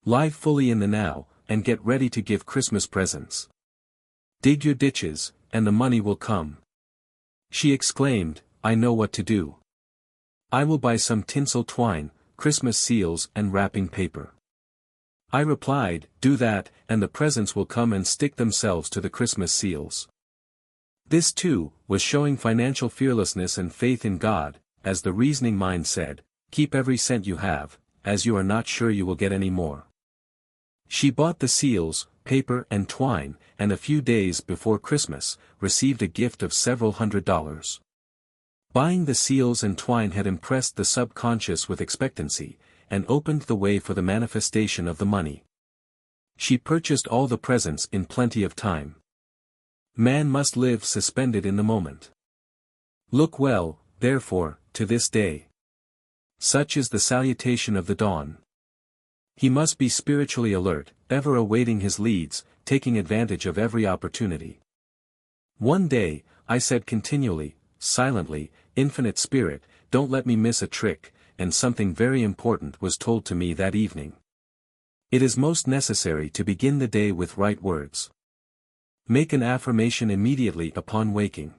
Live fully in the now, and get ready to give Christmas presents. Dig your ditches, and the money will come. She exclaimed, I know what to do. I will buy some tinsel twine, Christmas seals and wrapping paper. I replied, do that, and the presents will come and stick themselves to the Christmas seals. This too, was showing financial fearlessness and faith in God, as the reasoning mind said, keep every cent you have, as you are not sure you will get any more. She bought the seals, paper and twine, and a few days before Christmas, received a gift of several $100s. Buying the seals and twine had impressed the subconscious with expectancy, and opened the way for the manifestation of the money. She purchased all the presents in plenty of time. Man must live suspended in the moment. Look well, therefore, to this day. Such is the salutation of the dawn. He must be spiritually alert, ever awaiting his leads, taking advantage of every opportunity. One day, I said continually, silently, Infinite Spirit, don't let me miss a trick, and something very important was told to me that evening. It is most necessary to begin the day with right words. Make an affirmation immediately upon waking.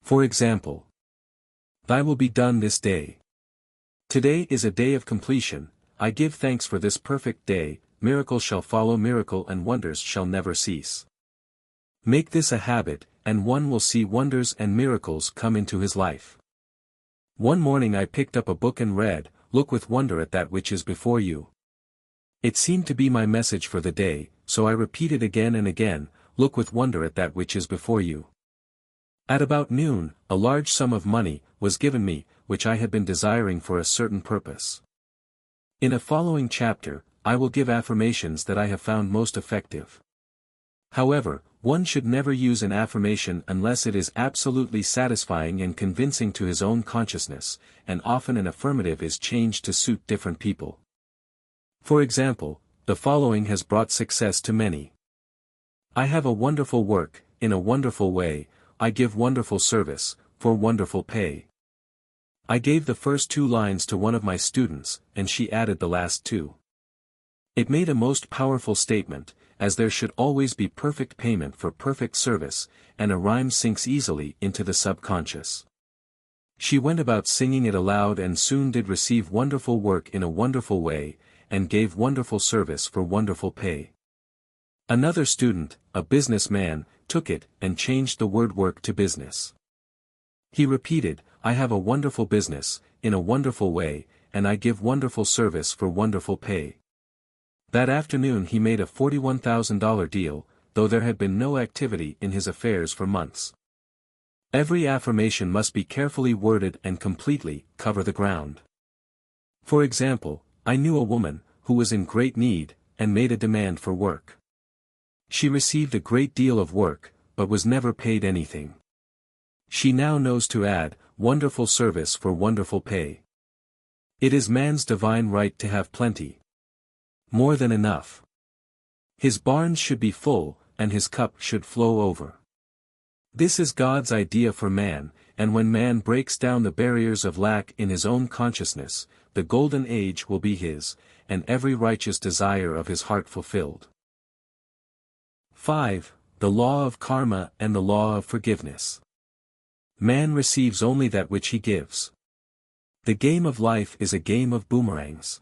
For example, Thy will be done this day. Today is a day of completion, I give thanks for this perfect day, miracle shall follow miracle and wonders shall never cease. Make this a habit, and one will see wonders and miracles come into his life. One morning I picked up a book and read, Look with wonder at that which is before you. It seemed to be my message for the day, so I repeated again and again, Look with wonder at that which is before you. At about noon, a large sum of money was given me, which I had been desiring for a certain purpose. In a following chapter, I will give affirmations that I have found most effective. However, one should never use an affirmation unless it is absolutely satisfying and convincing to his own consciousness, and often an affirmative is changed to suit different people. For example, the following has brought success to many. I have a wonderful work, in a wonderful way, I give wonderful service, for wonderful pay. I gave the first 2 lines to one of my students, and she added the last 2. It made a most powerful statement, as there should always be perfect payment for perfect service, and a rhyme sinks easily into the subconscious. She went about singing it aloud and soon did receive wonderful work in a wonderful way, and gave wonderful service for wonderful pay. Another student, a businessman, took it and changed the word work to business. He repeated, I have a wonderful business, in a wonderful way, and I give wonderful service for wonderful pay. That afternoon he made a $41,000 deal, though there had been no activity in his affairs for months. Every affirmation must be carefully worded and completely cover the ground. For example, I knew a woman, who was in great need, and made a demand for work. She received a great deal of work, but was never paid anything. She now knows to add, wonderful service for wonderful pay. It is man's divine right to have plenty. More than enough. His barns should be full, and his cup should flow over. This is God's idea for man, and when man breaks down the barriers of lack in his own consciousness, the golden age will be his, and every righteous desire of his heart fulfilled. 5. The law of karma and the law of forgiveness. Man receives only that which he gives. The game of life is a game of boomerangs.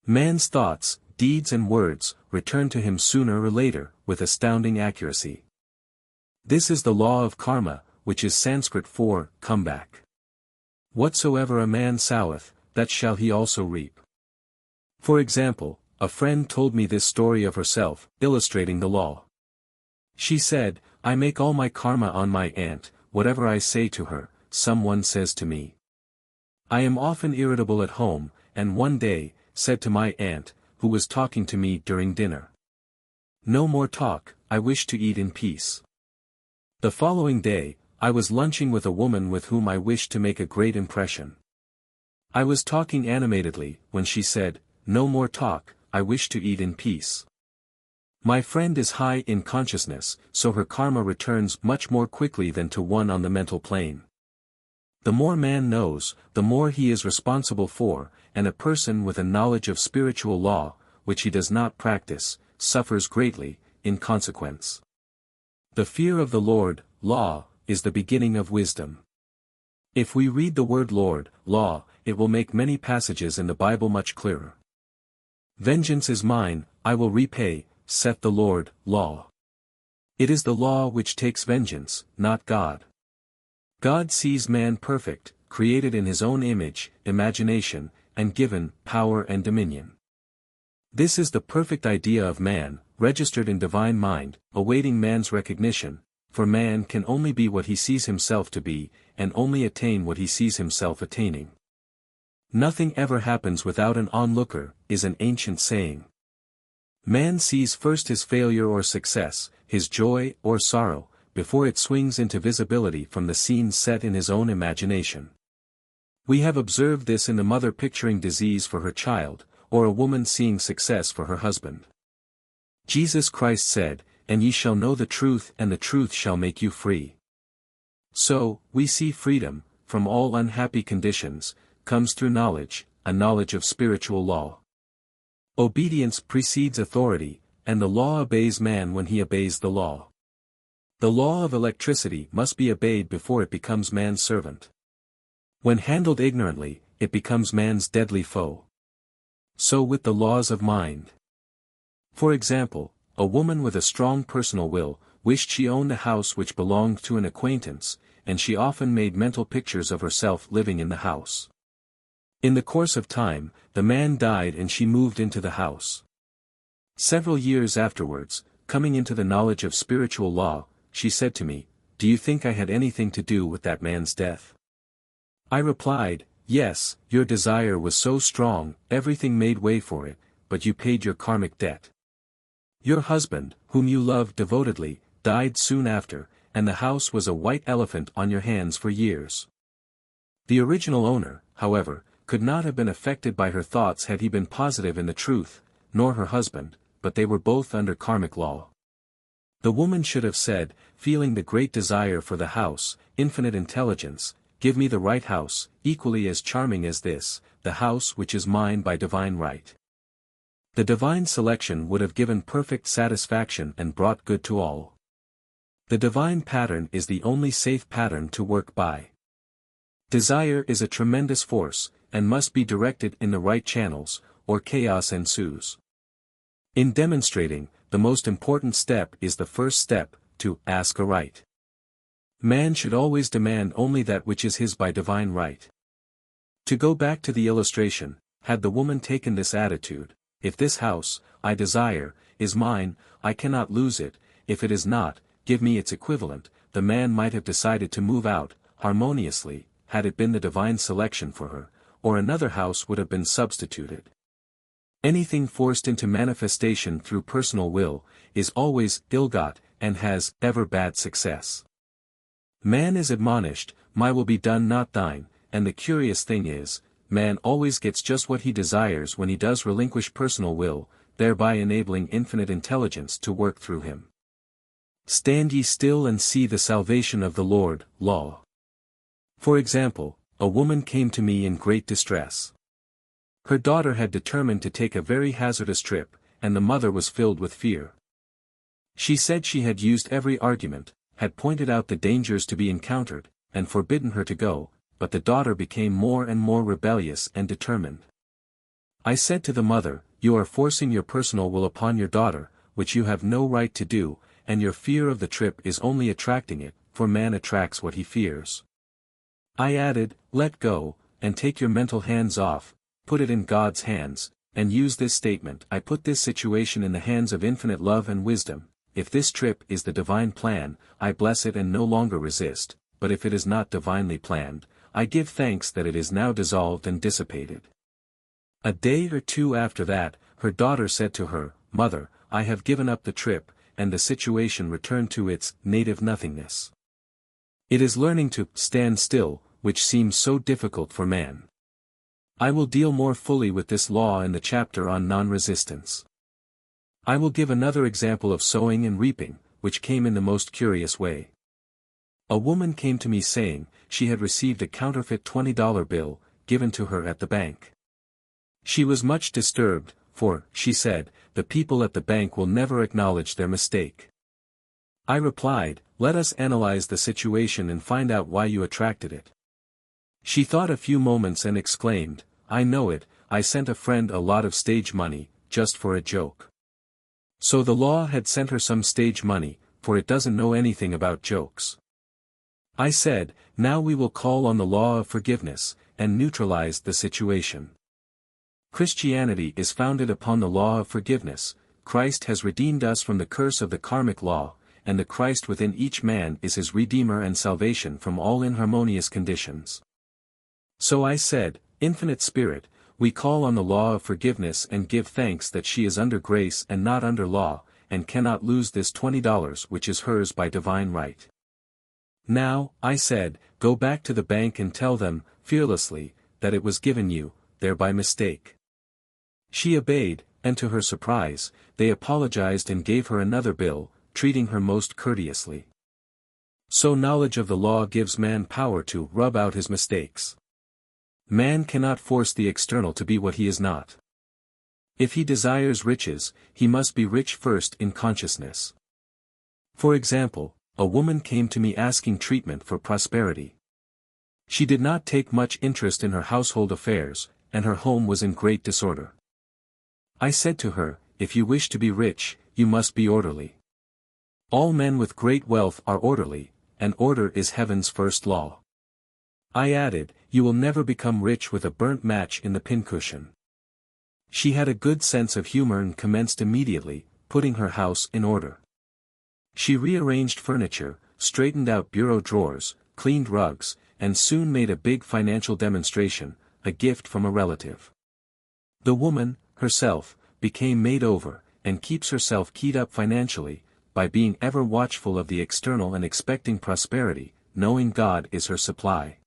Man's thoughts, deeds and words return to him sooner or later, with astounding accuracy. This is the law of karma, which is Sanskrit for comeback. Whatsoever a man soweth, that shall he also reap. For example, a friend told me this story of herself, illustrating the law. She said, I make all my karma on my aunt, whatever I say to her, someone says to me. I am often irritable at home, and one day, said to my aunt, who was talking to me during dinner. No more talk, I wish to eat in peace. The following day, I was lunching with a woman with whom I wished to make a great impression. I was talking animatedly, when she said, no more talk, I wish to eat in peace. My friend is high in consciousness, so her karma returns much more quickly than to one on the mental plane. The more man knows, the more he is responsible for, and a person with a knowledge of spiritual law, which he does not practice, suffers greatly, in consequence. The fear of the Lord, law, is the beginning of wisdom. If we read the word Lord, law, it will make many passages in the Bible much clearer. Vengeance is mine, I will repay, saith the Lord, law. It is the law which takes vengeance, not God. God sees man perfect, created in his own image, imagination, and given power and dominion. This is the perfect idea of man, registered in divine mind, awaiting man's recognition, for man can only be what he sees himself to be, and only attain what he sees himself attaining. Nothing ever happens without an onlooker, is an ancient saying. Man sees first his failure or success, his joy or sorrow, before it swings into visibility from the scene set in his own imagination. We have observed this in the mother picturing disease for her child, or a woman seeing success for her husband. Jesus Christ said, "And ye shall know the truth, and the truth shall make you free." So, we see freedom, from all unhappy conditions, comes through knowledge, a knowledge of spiritual law. Obedience precedes authority, and the law obeys man when he obeys the law. The law of electricity must be obeyed before it becomes man's servant. When handled ignorantly, it becomes man's deadly foe. So with the laws of mind. For example, a woman with a strong personal will, wished she owned a house which belonged to an acquaintance, and she often made mental pictures of herself living in the house. In the course of time, the man died and she moved into the house. Several years afterwards, coming into the knowledge of spiritual law, she said to me, "Do you think I had anything to do with that man's death?" I replied, "Yes, your desire was so strong, everything made way for it, but you paid your karmic debt. Your husband, whom you loved devotedly, died soon after, and the house was a white elephant on your hands for years." The original owner, however, could not have been affected by her thoughts had he been positive in the truth, nor her husband, but they were both under karmic law. The woman should have said, feeling the great desire for the house, infinite intelligence, "Give me the right house, equally as charming as this, the house which is mine by divine right." The divine selection would have given perfect satisfaction and brought good to all. The divine pattern is the only safe pattern to work by. Desire is a tremendous force, and must be directed in the right channels, or chaos ensues. In demonstrating, the most important step is the first step, to ask aright. Man should always demand only that which is his by divine right. To go back to the illustration, had the woman taken this attitude, "If this house, I desire, is mine, I cannot lose it, if it is not, give me its equivalent," the man might have decided to move out, harmoniously, had it been the divine selection for her, or another house would have been substituted. Anything forced into manifestation through personal will, is always ill-got, and has ever bad success. Man is admonished, "My will be done not thine," and the curious thing is, man always gets just what he desires when he does relinquish personal will, thereby enabling infinite intelligence to work through him. "Stand ye still and see the salvation of the Lord," law. For example, a woman came to me in great distress. Her daughter had determined to take a very hazardous trip, and the mother was filled with fear. She said she had used every argument, had pointed out the dangers to be encountered, and forbidden her to go, but the daughter became more and more rebellious and determined. I said to the mother, "You are forcing your personal will upon your daughter, which you have no right to do, and your fear of the trip is only attracting it, for man attracts what he fears." I added, "Let go, and take your mental hands off, put it in God's hands, and use this statement, 'I put this situation in the hands of infinite love and wisdom. If this trip is the divine plan, I bless it and no longer resist, but if it is not divinely planned, I give thanks that it is now dissolved and dissipated." A day or two after that, her daughter said to her, "Mother, I have given up the trip," and the situation returned to its native nothingness. It is learning to stand still, which seems so difficult for man. I will deal more fully with this law in the chapter on non-resistance. I will give another example of sowing and reaping, which came in the most curious way. A woman came to me saying, she had received a counterfeit $20 bill, given to her at the bank. She was much disturbed, for, she said, the people at the bank will never acknowledge their mistake. I replied, let us analyze the situation and find out why you attracted it. She thought a few moments and exclaimed, I know it, I sent a friend a lot of stage money, just for a joke. So the law had sent her some stage money, for it doesn't know anything about jokes. I said, now we will call on the law of forgiveness, and neutralize the situation. Christianity is founded upon the law of forgiveness. Christ has redeemed us from the curse of the karmic law, and the Christ within each man is his Redeemer and salvation from all inharmonious conditions. So I said, Infinite Spirit, we call on the law of forgiveness and give thanks that she is under grace and not under law, and cannot lose this $20 which is hers by divine right. Now, I said, go back to the bank and tell them, fearlessly, that it was given you, there by mistake. She obeyed, and to her surprise, they apologized and gave her another bill, treating her most courteously. So knowledge of the law gives man power to rub out his mistakes. Man cannot force the external to be what he is not. If he desires riches, he must be rich first in consciousness. For example, a woman came to me asking treatment for prosperity. She did not take much interest in her household affairs, and her home was in great disorder. I said to her, if you wish to be rich, you must be orderly. All men with great wealth are orderly, and order is heaven's first law. I added, you will never become rich with a burnt match in the pincushion. She had a good sense of humor and commenced immediately, putting her house in order. She rearranged furniture, straightened out bureau drawers, cleaned rugs, and soon made a big financial demonstration, a gift from a relative. The woman, herself, became made over, and keeps herself keyed up financially, by being ever watchful of the external and expecting prosperity, knowing God is her supply.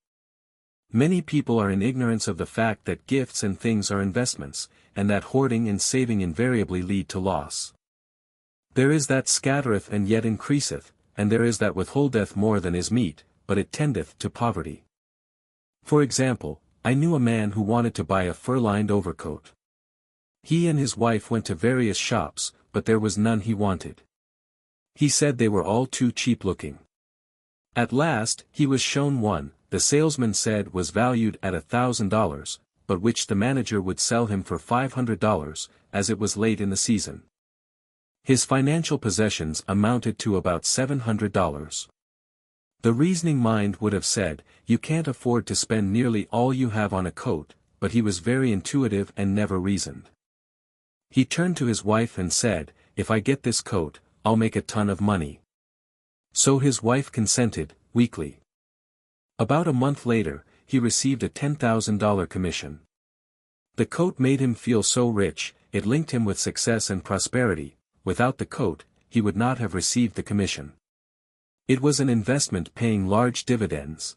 Many people are in ignorance of the fact that gifts and things are investments, and that hoarding and saving invariably lead to loss. There is that scattereth and yet increaseth, and there is that withholdeth more than is meet, but it tendeth to poverty. For example, I knew a man who wanted to buy a fur-lined overcoat. He and his wife went to various shops, but there was none he wanted. He said they were all too cheap-looking. At last, he was shown one, the salesman said was valued at $1,000, but which the manager would sell him for $500, as it was late in the season. His financial possessions amounted to about $700. The reasoning mind would have said, you can't afford to spend nearly all you have on a coat, but he was very intuitive and never reasoned. He turned to his wife and said, if I get this coat, I'll make a ton of money. So his wife consented, weakly. About a month later, he received a $10,000 commission. The coat made him feel so rich, it linked him with success and prosperity. Without the coat, he would not have received the commission. It was an investment paying large dividends.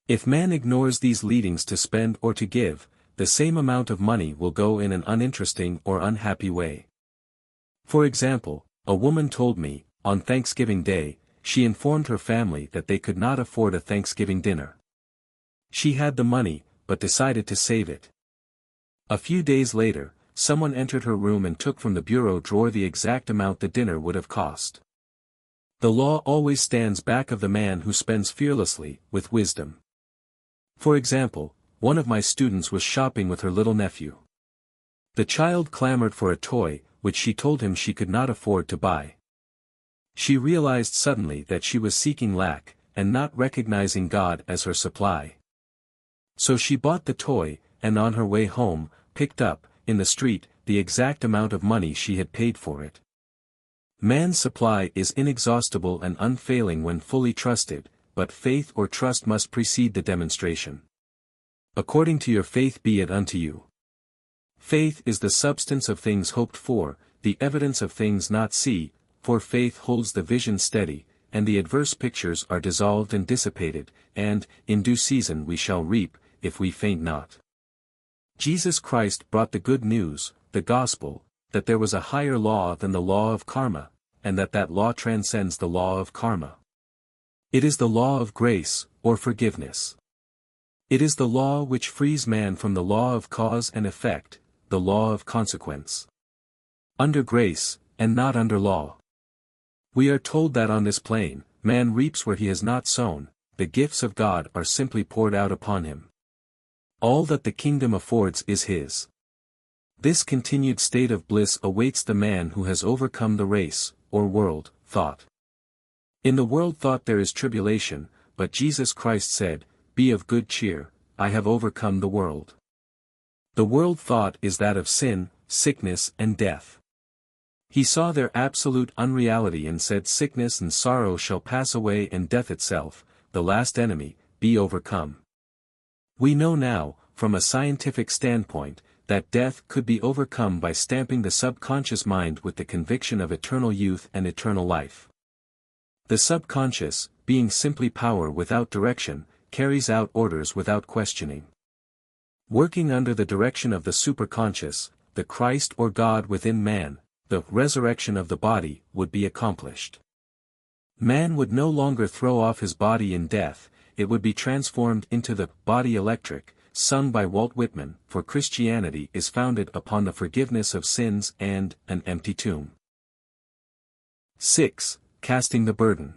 If man ignores these leadings to spend or to give, the same amount of money will go in an uninteresting or unhappy way. For example, a woman told me, on Thanksgiving Day, she informed her family that they could not afford a Thanksgiving dinner. She had the money, but decided to save it. A few days later, someone entered her room and took from the bureau drawer the exact amount the dinner would have cost. The law always stands back of the man who spends fearlessly, with wisdom. For example, one of my students was shopping with her little nephew. The child clamored for a toy, which she told him she could not afford to buy. She realized suddenly that she was seeking lack, and not recognizing God as her supply. So she bought the toy, and on her way home, picked up, in the street, the exact amount of money she had paid for it. Man's supply is inexhaustible and unfailing when fully trusted, but faith or trust must precede the demonstration. According to your faith be it unto you. Faith is the substance of things hoped for, the evidence of things not seen, for faith holds the vision steady, and the adverse pictures are dissolved and dissipated, and, in due season we shall reap, if we faint not. Jesus Christ brought the good news, the gospel, that there was a higher law than the law of karma, and that law transcends the law of karma. It is the law of grace, or forgiveness. It is the law which frees man from the law of cause and effect, the law of consequence. Under grace, and not under law. We are told that on this plane, man reaps where he has not sown, the gifts of God are simply poured out upon him. All that the kingdom affords is his. This continued state of bliss awaits the man who has overcome the race, or world, thought. In the world thought there is tribulation, but Jesus Christ said, "Be of good cheer, I have overcome the world." The world thought is that of sin, sickness and death. He saw their absolute unreality and said sickness and sorrow shall pass away and death itself, the last enemy, be overcome. We know now, from a scientific standpoint, that death could be overcome by stamping the subconscious mind with the conviction of eternal youth and eternal life. The subconscious, being simply power without direction, carries out orders without questioning. Working under the direction of the superconscious, the Christ or God within man, the resurrection of the body would be accomplished. Man would no longer throw off his body in death, it would be transformed into the body electric, sung by Walt Whitman, for Christianity is founded upon the forgiveness of sins and an empty tomb. 6. Casting the burden.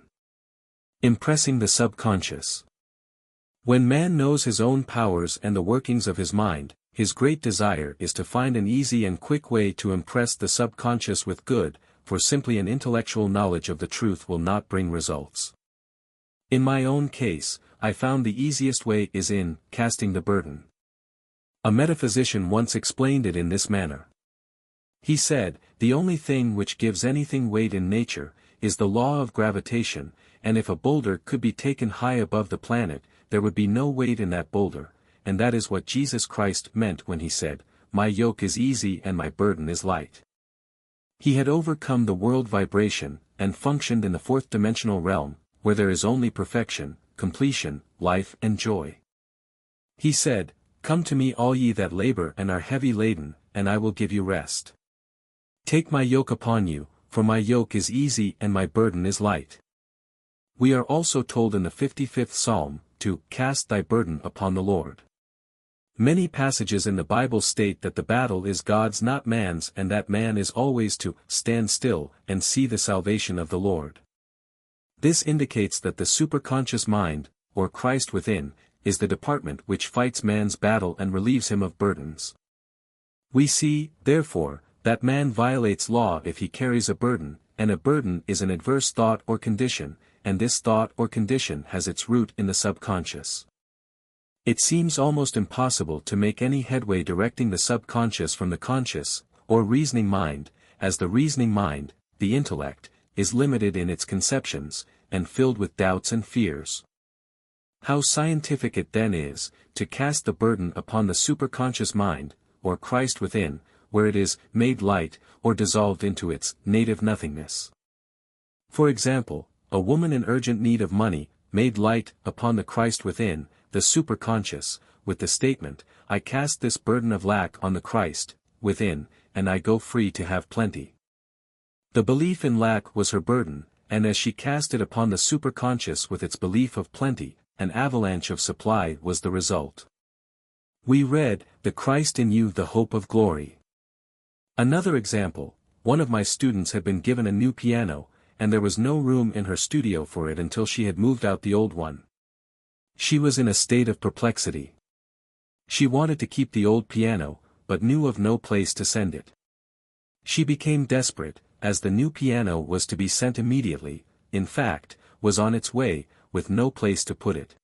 Impressing the subconscious. When man knows his own powers and the workings of his mind, his great desire is to find an easy and quick way to impress the subconscious with good, for simply an intellectual knowledge of the truth will not bring results. In my own case, I found the easiest way is in casting the burden. A metaphysician once explained it in this manner. He said, the only thing which gives anything weight in nature, is the law of gravitation, and if a boulder could be taken high above the planet, there would be no weight in that boulder, and that is what Jesus Christ meant when he said, "My yoke is easy and my burden is light." He had overcome the world vibration, and functioned in the fourth-dimensional realm, where there is only perfection, completion, life and joy. He said, "Come to me all ye that labor and are heavy laden, and I will give you rest. Take my yoke upon you, for my yoke is easy and my burden is light." We are also told in the 55th Psalm, to cast thy burden upon the Lord. Many passages in the Bible state that the battle is God's not man's and that man is always to stand still and see the salvation of the Lord. This indicates that the superconscious mind, or Christ within, is the department which fights man's battle and relieves him of burdens. We see, therefore, that man violates law if he carries a burden, and a burden is an adverse thought or condition, and this thought or condition has its root in the subconscious. It seems almost impossible to make any headway directing the subconscious from the conscious, or reasoning mind, as the reasoning mind, the intellect, is limited in its conceptions, and filled with doubts and fears. How scientific it then is, to cast the burden upon the superconscious mind, or Christ within, where it is made light, or dissolved into its native nothingness. For example, a woman in urgent need of money, made light upon the Christ within, the superconscious, with the statement, "I cast this burden of lack on the Christ within, and I go free to have plenty." The belief in lack was her burden, and as she cast it upon the superconscious with its belief of plenty, an avalanche of supply was the result. We read, "The Christ in you, the hope of glory." Another example, one of my students had been given a new piano, and there was no room in her studio for it until she had moved out the old one. She was in a state of perplexity. She wanted to keep the old piano, but knew of no place to send it. She became desperate, as the new piano was to be sent immediately, in fact, was on its way, with no place to put it.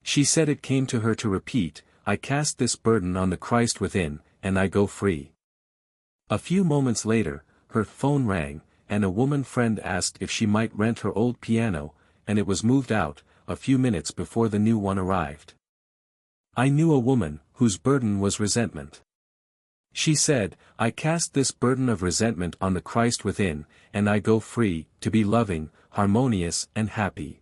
She said it came to her to repeat, "I cast this burden on the Christ within, and I go free." A few moments later, her phone rang, and a woman friend asked if she might rent her old piano, and it was moved out, a few minutes before the new one arrived. I knew a woman, whose burden was resentment. She said, "I cast this burden of resentment on the Christ within, and I go free, to be loving, harmonious and happy."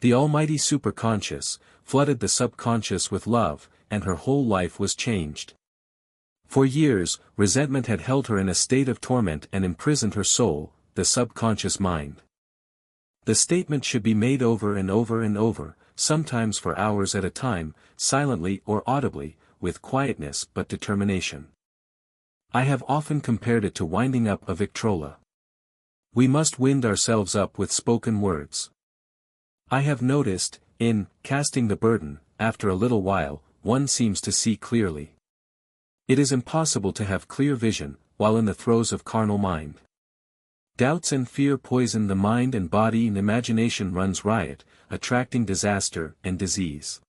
The almighty superconscious, flooded the subconscious with love, and her whole life was changed. For years, resentment had held her in a state of torment and imprisoned her soul, the subconscious mind. The statement should be made over and over and over, sometimes for hours at a time, silently or audibly, with quietness but determination. I have often compared it to winding up a Victrola. We must wind ourselves up with spoken words. I have noticed, in casting the burden, after a little while, one seems to see clearly. It is impossible to have clear vision, while in the throes of carnal mind. Doubts and fear poison the mind and body, and imagination runs riot, attracting disaster and disease.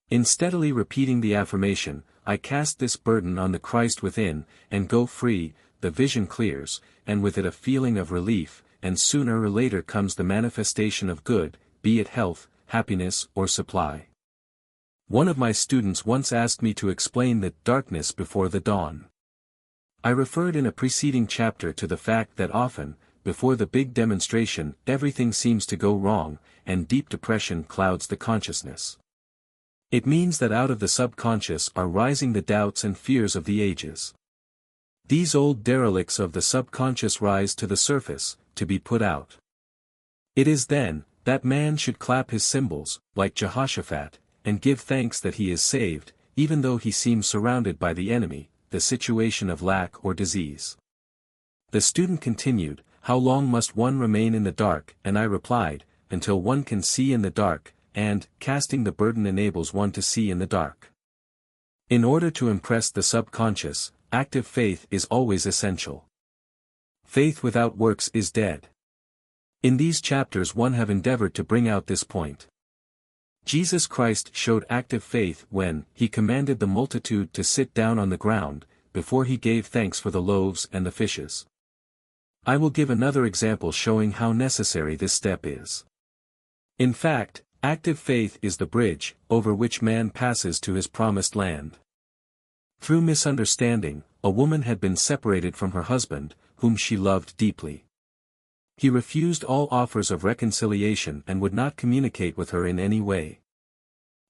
In steadily repeating the affirmation, I cast this burden on the Christ within, and go free, the vision clears, and with it a feeling of relief, and sooner or later comes the manifestation of good, be it health, happiness or supply. One of my students once asked me to explain the darkness before the dawn. I referred in a preceding chapter to the fact that often, before the big demonstration, everything seems to go wrong, and deep depression clouds the consciousness. It means that out of the subconscious are rising the doubts and fears of the ages. These old derelicts of the subconscious rise to the surface, to be put out. It is then, that man should clap his cymbals, like Jehoshaphat, and give thanks that he is saved, even though he seems surrounded by the enemy, the situation of lack or disease. The student continued, "How long must one remain in the dark?" And I replied, "Until one can see in the dark, and, casting the burden enables one to see in the dark." In order to impress the subconscious, active faith is always essential. Faith without works is dead. In these chapters one have endeavored to bring out this point. Jesus Christ showed active faith when he commanded the multitude to sit down on the ground, before he gave thanks for the loaves and the fishes. I will give another example showing how necessary this step is. In fact, active faith is the bridge, over which man passes to his promised land. Through misunderstanding, a woman had been separated from her husband, whom she loved deeply. He refused all offers of reconciliation and would not communicate with her in any way.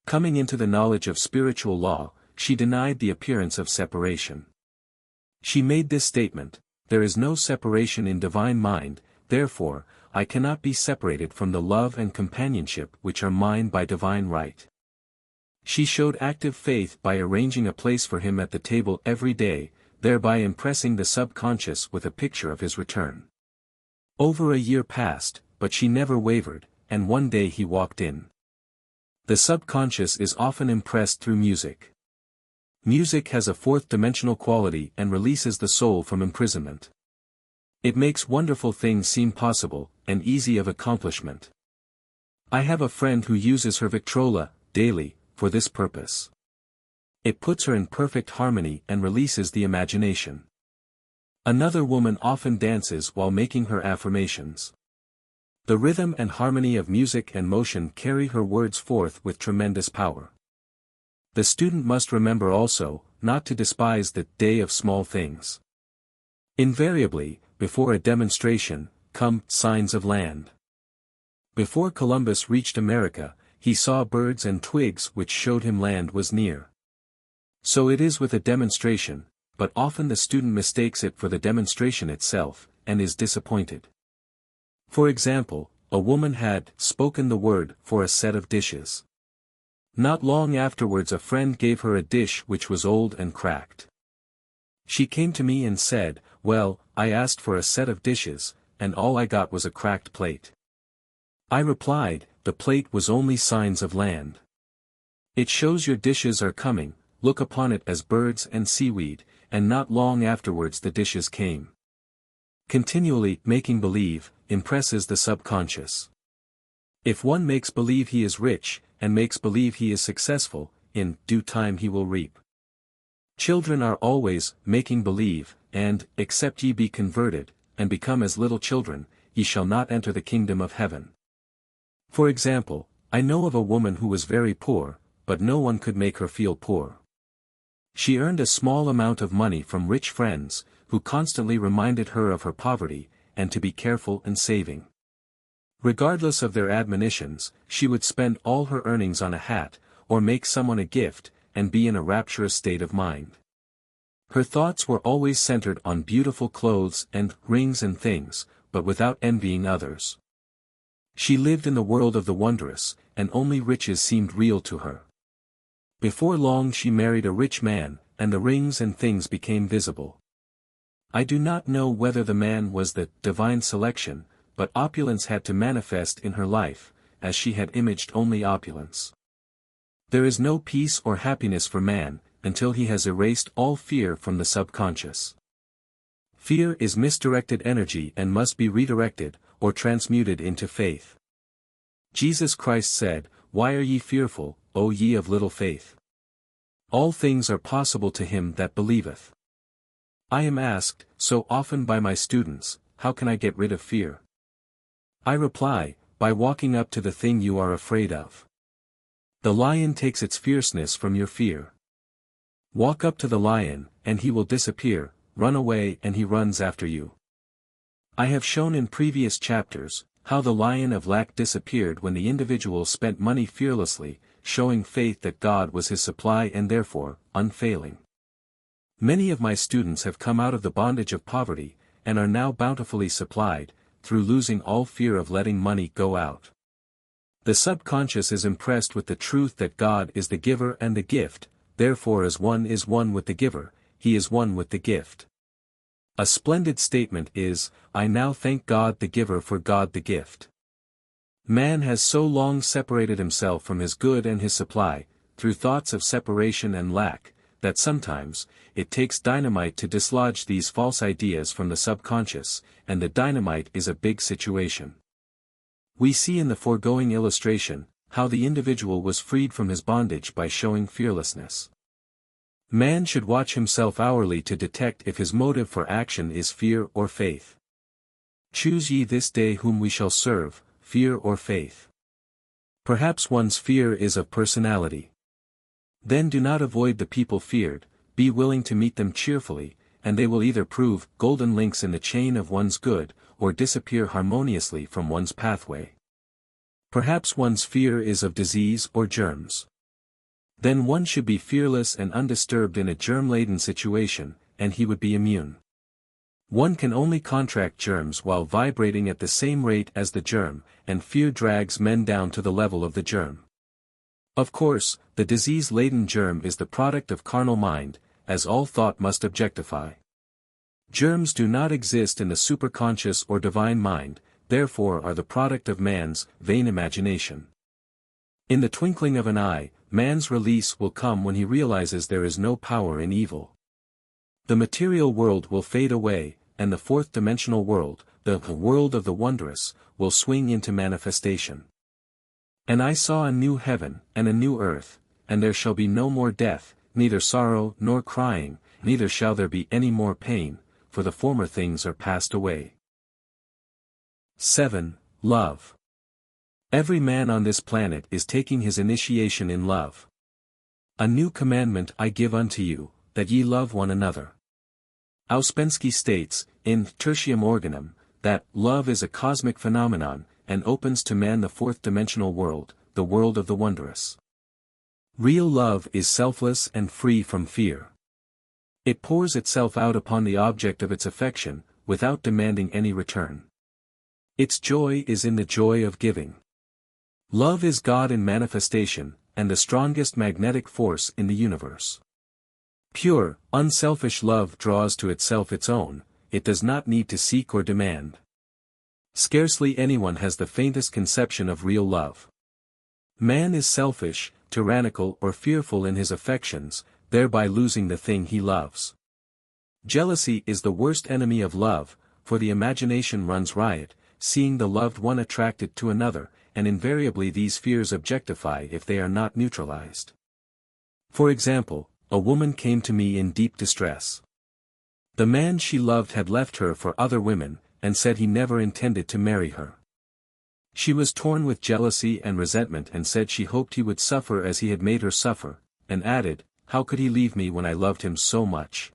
Coming into the knowledge of spiritual law, she denied the appearance of separation. She made this statement, "There is no separation in divine mind, therefore, I cannot be separated from the love and companionship which are mine by divine right." She showed active faith by arranging a place for him at the table every day, thereby impressing the subconscious with a picture of his return. Over a year passed, but she never wavered, and one day he walked in. The subconscious is often impressed through music. Music has a fourth-dimensional quality and releases the soul from imprisonment. It makes wonderful things seem possible, and easy of accomplishment. I have a friend who uses her Victrola, daily, for this purpose. It puts her in perfect harmony and releases the imagination. Another woman often dances while making her affirmations. The rhythm and harmony of music and motion carry her words forth with tremendous power. The student must remember also, not to despise the day of small things. Invariably, before a demonstration, come signs of land. Before Columbus reached America, he saw birds and twigs which showed him land was near. So it is with a demonstration, but often the student mistakes it for the demonstration itself, and is disappointed. For example, a woman had spoken the word for a set of dishes. Not long afterwards a friend gave her a dish which was old and cracked. She came to me and said, "Well, I asked for a set of dishes, and all I got was a cracked plate." I replied, "The plate was only signs of land. It shows your dishes are coming, look upon it as birds and seaweed," and not long afterwards the dishes came. Continually making believe impresses the subconscious. If one makes believe he is rich, and makes believe he is successful, in due time he will reap. Children are always making believe, and, except ye be converted, and become as little children, ye shall not enter the kingdom of heaven. For example, I know of a woman who was very poor, but no one could make her feel poor. She earned a small amount of money from rich friends, who constantly reminded her of her poverty, and to be careful in saving. Regardless of their admonitions, she would spend all her earnings on a hat, or make someone a gift, and be in a rapturous state of mind. Her thoughts were always centered on beautiful clothes and rings and things, but without envying others. She lived in the world of the wondrous, and only riches seemed real to her. Before long she married a rich man, and the rings and things became visible. I do not know whether the man was the divine selection, but opulence had to manifest in her life, as she had imaged only opulence. There is no peace or happiness for man, until he has erased all fear from the subconscious. Fear is misdirected energy and must be redirected, or transmuted into faith. Jesus Christ said, "Why are ye fearful, O ye of little faith? All things are possible to him that believeth." I am asked, so often by my students, how can I get rid of fear? I reply, by walking up to the thing you are afraid of. The lion takes its fierceness from your fear. Walk up to the lion, and he will disappear, run away and he runs after you. I have shown in previous chapters, how the lion of lack disappeared when the individual spent money fearlessly, showing faith that God was his supply and therefore, unfailing. Many of my students have come out of the bondage of poverty, and are now bountifully supplied, through losing all fear of letting money go out. The subconscious is impressed with the truth that God is the giver and the gift, therefore as one is one with the giver, he is one with the gift. A splendid statement is, I now thank God the giver for God the gift. Man has so long separated himself from his good and his supply, through thoughts of separation and lack, that sometimes, it takes dynamite to dislodge these false ideas from the subconscious, and the dynamite is a big situation. We see in the foregoing illustration, how the individual was freed from his bondage by showing fearlessness. Man should watch himself hourly to detect if his motive for action is fear or faith. Choose ye this day whom we shall serve, fear or faith. Perhaps one's fear is of personality. Then do not avoid the people feared, be willing to meet them cheerfully, and they will either prove golden links in the chain of one's good, or disappear harmoniously from one's pathway. Perhaps one's fear is of disease or germs. Then one should be fearless and undisturbed in a germ-laden situation, and he would be immune. One can only contract germs while vibrating at the same rate as the germ, and fear drags men down to the level of the germ. Of course, the disease-laden germ is the product of carnal mind, as all thought must objectify. Germs do not exist in the superconscious or divine mind, therefore are the product of man's vain imagination. In the twinkling of an eye, man's release will come when he realizes there is no power in evil. The material world will fade away, and the fourth-dimensional world, the world of the wondrous, will swing into manifestation. And I saw a new heaven, and a new earth, and there shall be no more death, neither sorrow nor crying, neither shall there be any more pain, for the former things are passed away. 7. Love. Every man on this planet is taking his initiation in love. A new commandment I give unto you, that ye love one another. Ouspensky states, in Tertium Organum, that love is a cosmic phenomenon, and opens to man the fourth-dimensional world, the world of the wondrous. Real love is selfless and free from fear. It pours itself out upon the object of its affection, without demanding any return. Its joy is in the joy of giving. Love is God in manifestation, and the strongest magnetic force in the universe. Pure, unselfish love draws to itself its own, it does not need to seek or demand. Scarcely anyone has the faintest conception of real love. Man is selfish, tyrannical or fearful in his affections, thereby losing the thing he loves. Jealousy is the worst enemy of love, for the imagination runs riot, seeing the loved one attracted to another, and invariably these fears objectify if they are not neutralized. For example, a woman came to me in deep distress. The man she loved had left her for other women, and said he never intended to marry her. She was torn with jealousy and resentment and said she hoped he would suffer as he had made her suffer, and added, how could he leave me when I loved him so much?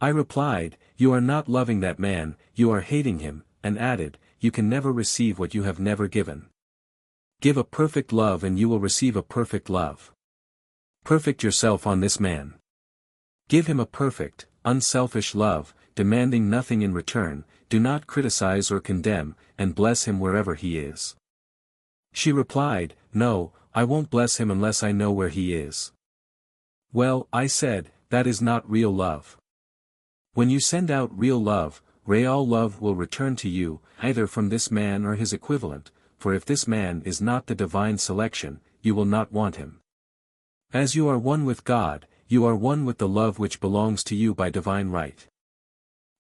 I replied, you are not loving that man, you are hating him, and added, you can never receive what you have never given. Give a perfect love and you will receive a perfect love. Perfect yourself on this man. Give him a perfect, unselfish love, demanding nothing in return, do not criticize or condemn, and bless him wherever he is. She replied, no, I won't bless him unless I know where he is. Well, I said, that is not real love. When you send out real love, real love will return to you, either from this man or his equivalent, for if this man is not the divine selection, you will not want him. As you are one with God, you are one with the love which belongs to you by divine right.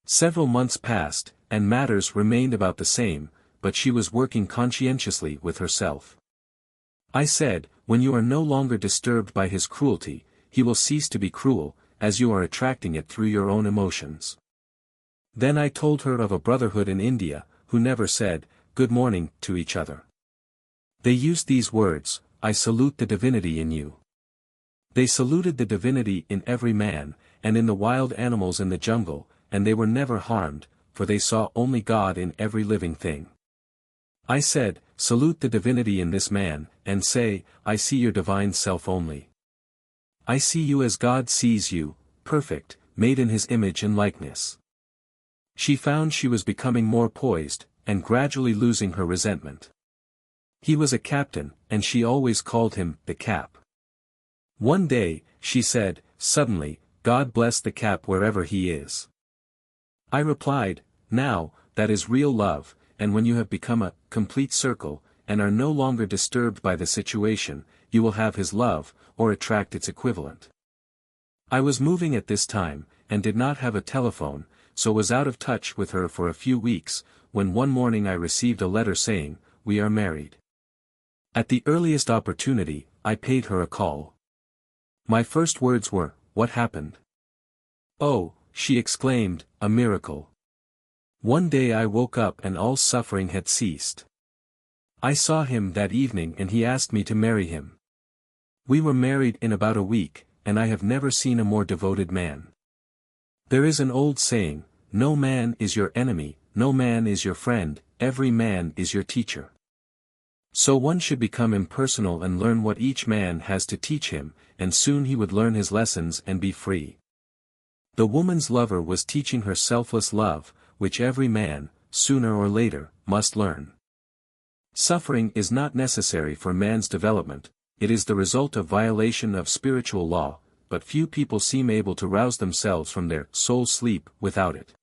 Several months passed, and matters remained about the same, but she was working conscientiously with herself. I said, when you are no longer disturbed by his cruelty, he will cease to be cruel, as you are attracting it through your own emotions. Then I told her of a brotherhood in India, who never said, good morning, to each other. They used these words, I salute the divinity in you. They saluted the divinity in every man, and in the wild animals in the jungle, and they were never harmed, for they saw only God in every living thing. I said, salute the divinity in this man, and say, I see your divine self only. I see you as God sees you, perfect, made in his image and likeness. She found she was becoming more poised, and gradually losing her resentment. He was a captain, and she always called him the Cap. One day, she said, suddenly, God bless the Cap wherever he is. I replied, now, that is real love, and when you have become a complete circle, and are no longer disturbed by the situation, you will have his love, or attract its equivalent. I was moving at this time, and did not have a telephone, so was out of touch with her for a few weeks, when one morning I received a letter saying, we are married. At the earliest opportunity, I paid her a call. My first words were, what happened? Oh, she exclaimed, a miracle. One day I woke up and all suffering had ceased. I saw him that evening and he asked me to marry him. We were married in about a week, and I have never seen a more devoted man. There is an old saying, no man is your enemy, no man is your friend, every man is your teacher. So one should become impersonal and learn what each man has to teach him, and soon he would learn his lessons and be free. The woman's lover was teaching her selfless love, which every man, sooner or later, must learn. Suffering is not necessary for man's development, it is the result of violation of spiritual law, but few people seem able to rouse themselves from their soul sleep without it.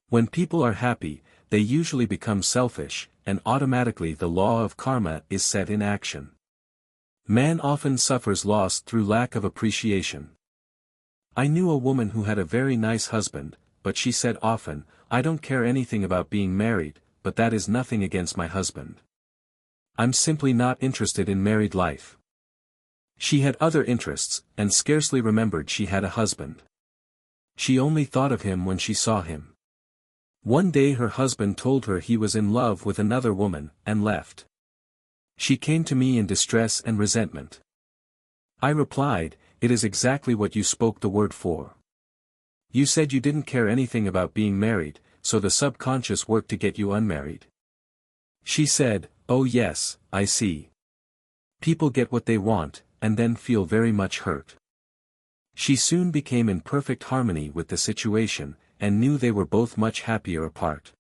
When people are happy, they usually become selfish, and automatically the law of karma is set in action. Man often suffers loss through lack of appreciation. I knew a woman who had a very nice husband, but she said often, I don't care anything about being married, but that is nothing against my husband. I'm simply not interested in married life. She had other interests, and scarcely remembered she had a husband. She only thought of him when she saw him. One day her husband told her he was in love with another woman, and left. She came to me in distress and resentment. I replied, it is exactly what you spoke the word for. You said you didn't care anything about being married, so the subconscious worked to get you unmarried. She said, oh yes, I see. People get what they want, and then feel very much hurt. She soon became in perfect harmony with the situation, and knew they were both much happier apart.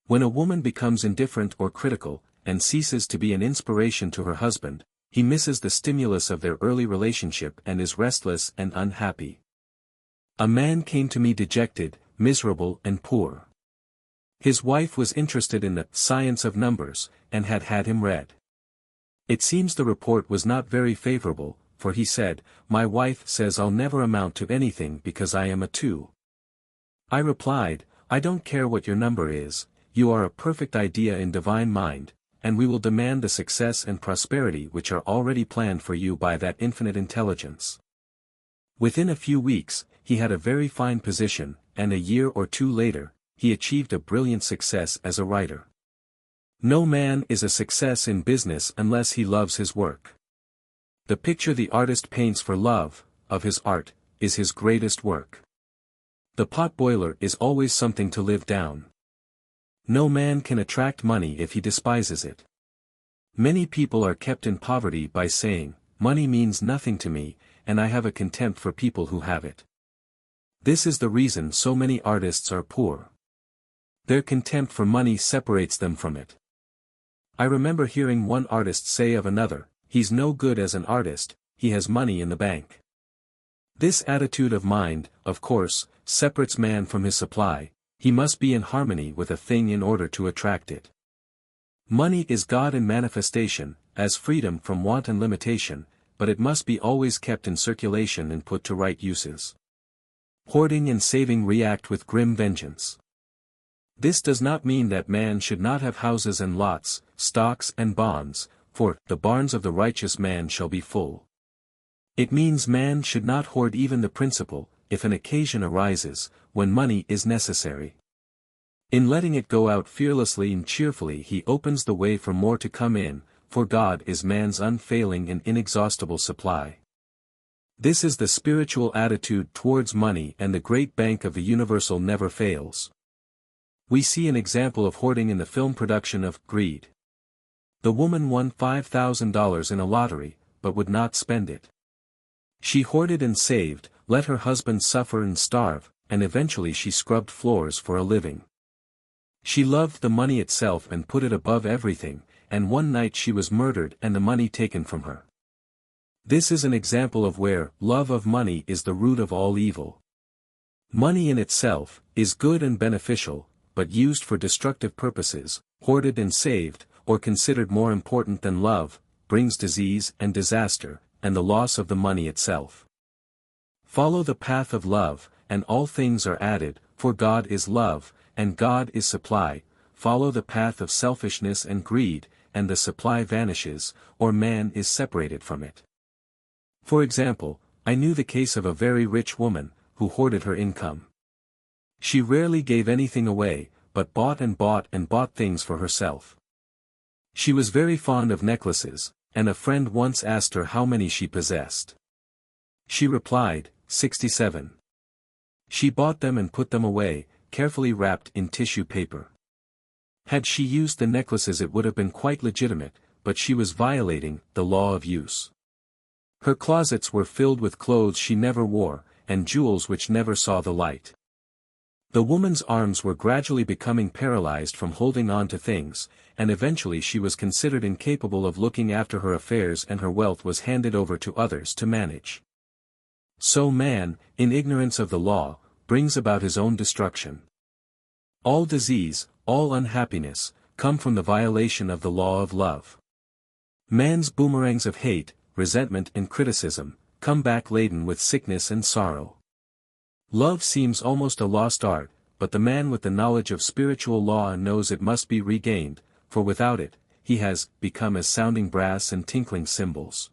When a woman becomes indifferent or critical, and ceases to be an inspiration to her husband, he misses the stimulus of their early relationship and is restless and unhappy. A man came to me dejected, miserable and poor. His wife was interested in the science of numbers, and had had him read. It seems the report was not very favorable, for he said, my wife says I'll never amount to anything because I am a 2. I replied, I don't care what your number is, you are a perfect idea in divine mind, and we will demand the success and prosperity which are already planned for you by that infinite intelligence. Within a few weeks, he had a very fine position, and a year or 2 later, he achieved a brilliant success as a writer. No man is a success in business unless he loves his work. The picture the artist paints for love, of his art, is his greatest work. The pot boiler is always something to live down. No man can attract money if he despises it. Many people are kept in poverty by saying, money means nothing to me, and I have a contempt for people who have it. This is the reason so many artists are poor. Their contempt for money separates them from it. I remember hearing one artist say of another, "He's no good as an artist, he has money in the bank." This attitude of mind, of course, separates man from his supply. He must be in harmony with a thing in order to attract it. Money is God in manifestation, as freedom from want and limitation, but it must be always kept in circulation and put to right uses. Hoarding and saving react with grim vengeance. This does not mean that man should not have houses and lots, stocks and bonds, for the barns of the righteous man shall be full. It means man should not hoard even the principal, if an occasion arises, when money is necessary. In letting it go out fearlessly and cheerfully he opens the way for more to come in, for God is man's unfailing and inexhaustible supply. This is the spiritual attitude towards money, and the great bank of the universal never fails. We see an example of hoarding in the film production of Greed. The woman won $5,000 in a lottery, but would not spend it. She hoarded and saved, let her husband suffer and starve, and eventually she scrubbed floors for a living. She loved the money itself and put it above everything, and one night she was murdered and the money taken from her. This is an example of where love of money is the root of all evil. Money in itself is good and beneficial, but used for destructive purposes, hoarded and saved, or considered more important than love, brings disease and disaster, and the loss of the money itself. Follow the path of love, and all things are added, for God is love, and God is supply. Follow the path of selfishness and greed, and the supply vanishes, or man is separated from it. For example, I knew the case of a very rich woman, who hoarded her income. She rarely gave anything away, but bought and bought and bought things for herself. She was very fond of necklaces, and a friend once asked her how many she possessed. She replied, 67. She bought them and put them away, carefully wrapped in tissue paper. Had she used the necklaces it would have been quite legitimate, but she was violating the law of use. Her closets were filled with clothes she never wore, and jewels which never saw the light. The woman's arms were gradually becoming paralyzed from holding on to things, and eventually she was considered incapable of looking after her affairs and her wealth was handed over to others to manage. So man, in ignorance of the law, brings about his own destruction. All disease, all unhappiness, come from the violation of the law of love. Man's boomerangs of hate, resentment and criticism, come back laden with sickness and sorrow. Love seems almost a lost art, but the man with the knowledge of spiritual law knows it must be regained, for without it, he has become as sounding brass and tinkling cymbals.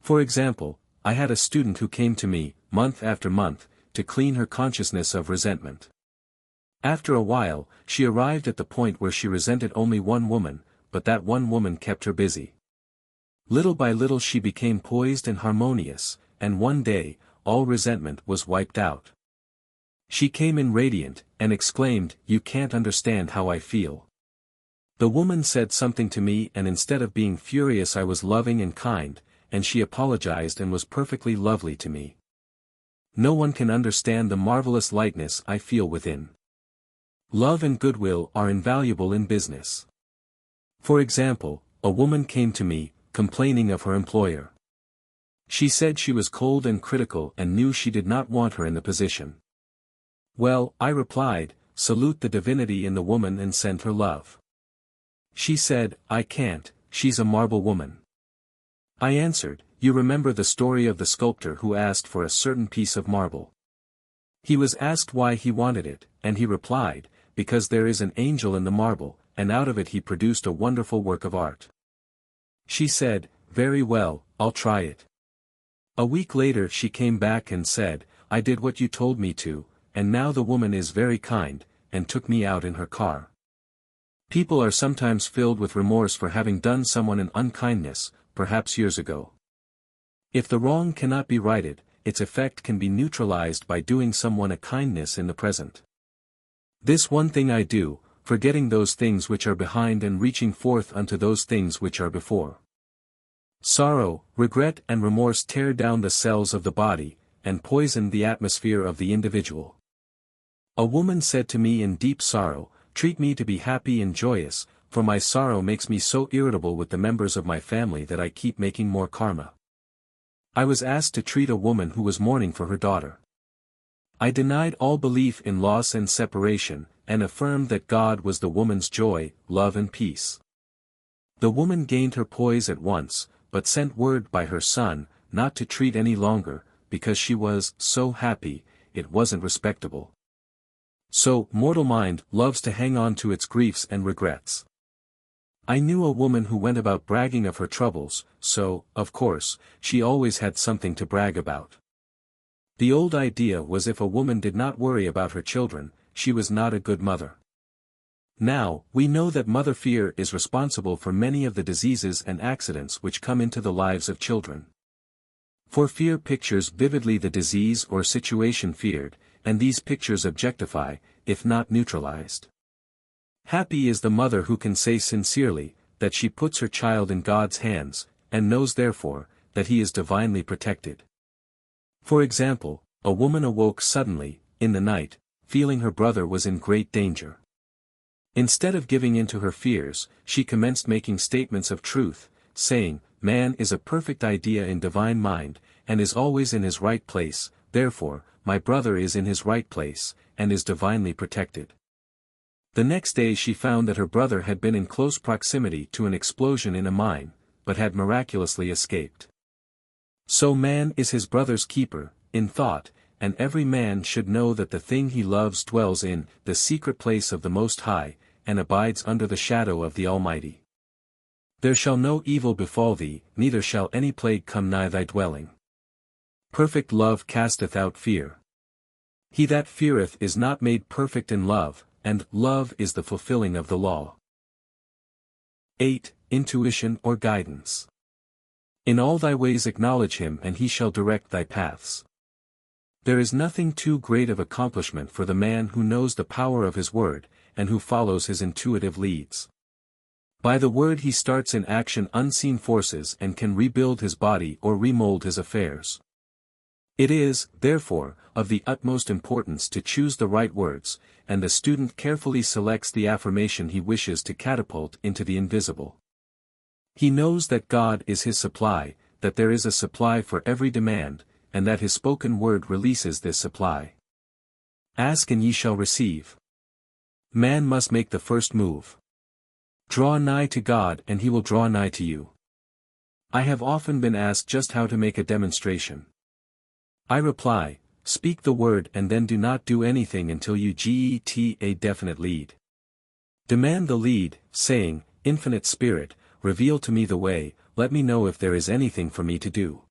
For example, I had a student who came to me, month after month, to clean her consciousness of resentment. After a while, she arrived at the point where she resented only one woman, but that one woman kept her busy. Little by little she became poised and harmonious, and one day, all resentment was wiped out. She came in radiant, and exclaimed, "You can't understand how I feel." The woman said something to me and instead of being furious I was loving and kind, and she apologized and was perfectly lovely to me. No one can understand the marvelous lightness I feel within. Love and goodwill are invaluable in business. For example, a woman came to me, complaining of her employer. She said she was cold and critical and knew she did not want her in the position. Well, I replied, salute the divinity in the woman and send her love. She said, I can't, she's a marble woman. I answered, you remember the story of the sculptor who asked for a certain piece of marble. He was asked why he wanted it, and he replied, because there is an angel in the marble, and out of it he produced a wonderful work of art. She said, very well, I'll try it. A week later she came back and said, I did what you told me to, and now the woman is very kind, and took me out in her car. People are sometimes filled with remorse for having done someone an unkindness, perhaps years ago. If the wrong cannot be righted, its effect can be neutralized by doing someone a kindness in the present. This one thing I do, forgetting those things which are behind and reaching forth unto those things which are before. Sorrow, regret and remorse tear down the cells of the body, and poison the atmosphere of the individual. A woman said to me in deep sorrow, "Treat me to be happy and joyous, for my sorrow makes me so irritable with the members of my family that I keep making more karma." I was asked to treat a woman who was mourning for her daughter. I denied all belief in loss and separation, and affirmed that God was the woman's joy, love and peace. The woman gained her poise at once, but sent word by her son, not to treat any longer, because she was so happy, it wasn't respectable. So, mortal mind loves to hang on to its griefs and regrets. I knew a woman who went about bragging of her troubles, so, of course, she always had something to brag about. The old idea was if a woman did not worry about her children, she was not a good mother. Now, we know that mother fear is responsible for many of the diseases and accidents which come into the lives of children. For fear pictures vividly the disease or situation feared, and these pictures objectify, if not neutralized. Happy is the mother who can say sincerely, that she puts her child in God's hands, and knows therefore, that he is divinely protected. For example, a woman awoke suddenly, in the night, feeling her brother was in great danger. Instead of giving in to her fears, she commenced making statements of truth, saying, "Man is a perfect idea in divine mind, and is always in his right place, therefore, my brother is in his right place, and is divinely protected." The next day she found that her brother had been in close proximity to an explosion in a mine, but had miraculously escaped. So man is his brother's keeper, in thought, and every man should know that the thing he loves dwells in the secret place of the Most High, and abides under the shadow of the Almighty. There shall no evil befall thee, neither shall any plague come nigh thy dwelling. Perfect love casteth out fear. He that feareth is not made perfect in love, and love is the fulfilling of the law. 8. Intuition or guidance. In all thy ways acknowledge him and he shall direct thy paths. There is nothing too great of accomplishment for the man who knows the power of his word, and who follows his intuitive leads. By the word he starts in action unseen forces and can rebuild his body or remold his affairs. It is, therefore, of the utmost importance to choose the right words, and the student carefully selects the affirmation he wishes to catapult into the invisible. He knows that God is his supply, that there is a supply for every demand, and that his spoken word releases this supply. Ask and ye shall receive. Man must make the first move. Draw nigh to God and he will draw nigh to you. I have often been asked just how to make a demonstration. I reply, speak the word and then do not do anything until you get a definite lead. Demand the lead, saying, Infinite Spirit, reveal to me the way, let me know if there is anything for me to do.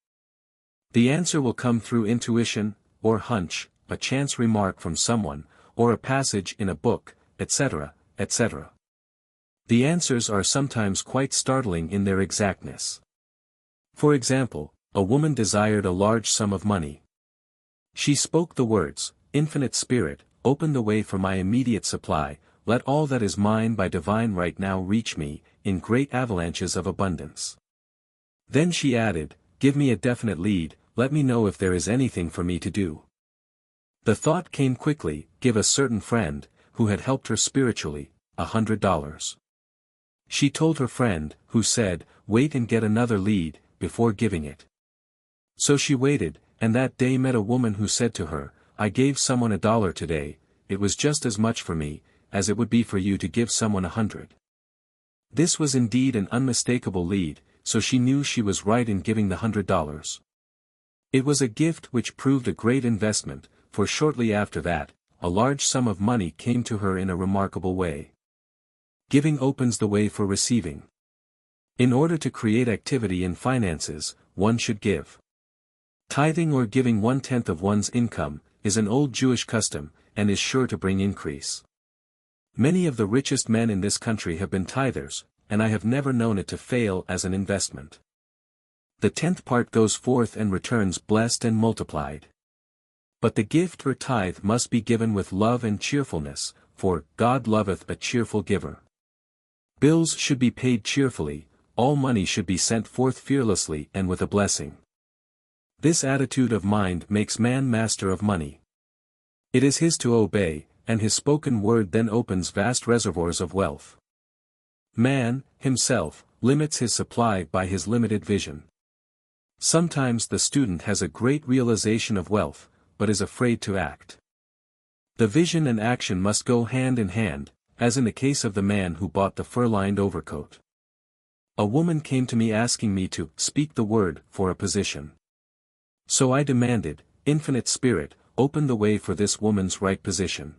The answer will come through intuition, or hunch, a chance remark from someone, or a passage in a book, etc., etc. The answers are sometimes quite startling in their exactness. For example, a woman desired a large sum of money. She spoke the words, Infinite Spirit, open the way for my immediate supply, let all that is mine by divine right now reach me, in great avalanches of abundance. Then she added, give me a definite lead, let me know if there is anything for me to do. The thought came quickly, give a certain friend, who had helped her spiritually, $100. She told her friend, who said, wait and get another lead, before giving it. So she waited, and that day met a woman who said to her, I gave someone $1 today, it was just as much for me, as it would be for you to give someone 100. This was indeed an unmistakable lead, so she knew she was right in giving the $100. It was a gift which proved a great investment, for shortly after that, a large sum of money came to her in a remarkable way. Giving opens the way for receiving. In order to create activity in finances, one should give. Tithing or giving 1/10 of one's income, is an old Jewish custom, and is sure to bring increase. Many of the richest men in this country have been tithers, and I have never known it to fail as an investment. The 10th part goes forth and returns blessed and multiplied. But the gift or tithe must be given with love and cheerfulness, for God loveth a cheerful giver. Bills should be paid cheerfully, all money should be sent forth fearlessly and with a blessing. This attitude of mind makes man master of money. It is his to obey, and his spoken word then opens vast reservoirs of wealth. Man, himself, limits his supply by his limited vision. Sometimes the student has a great realization of wealth, but is afraid to act. The vision and action must go hand in hand, as in the case of the man who bought the fur-lined overcoat. A woman came to me asking me to speak the word for a position. So I demanded, Infinite Spirit, open the way for this woman's right position.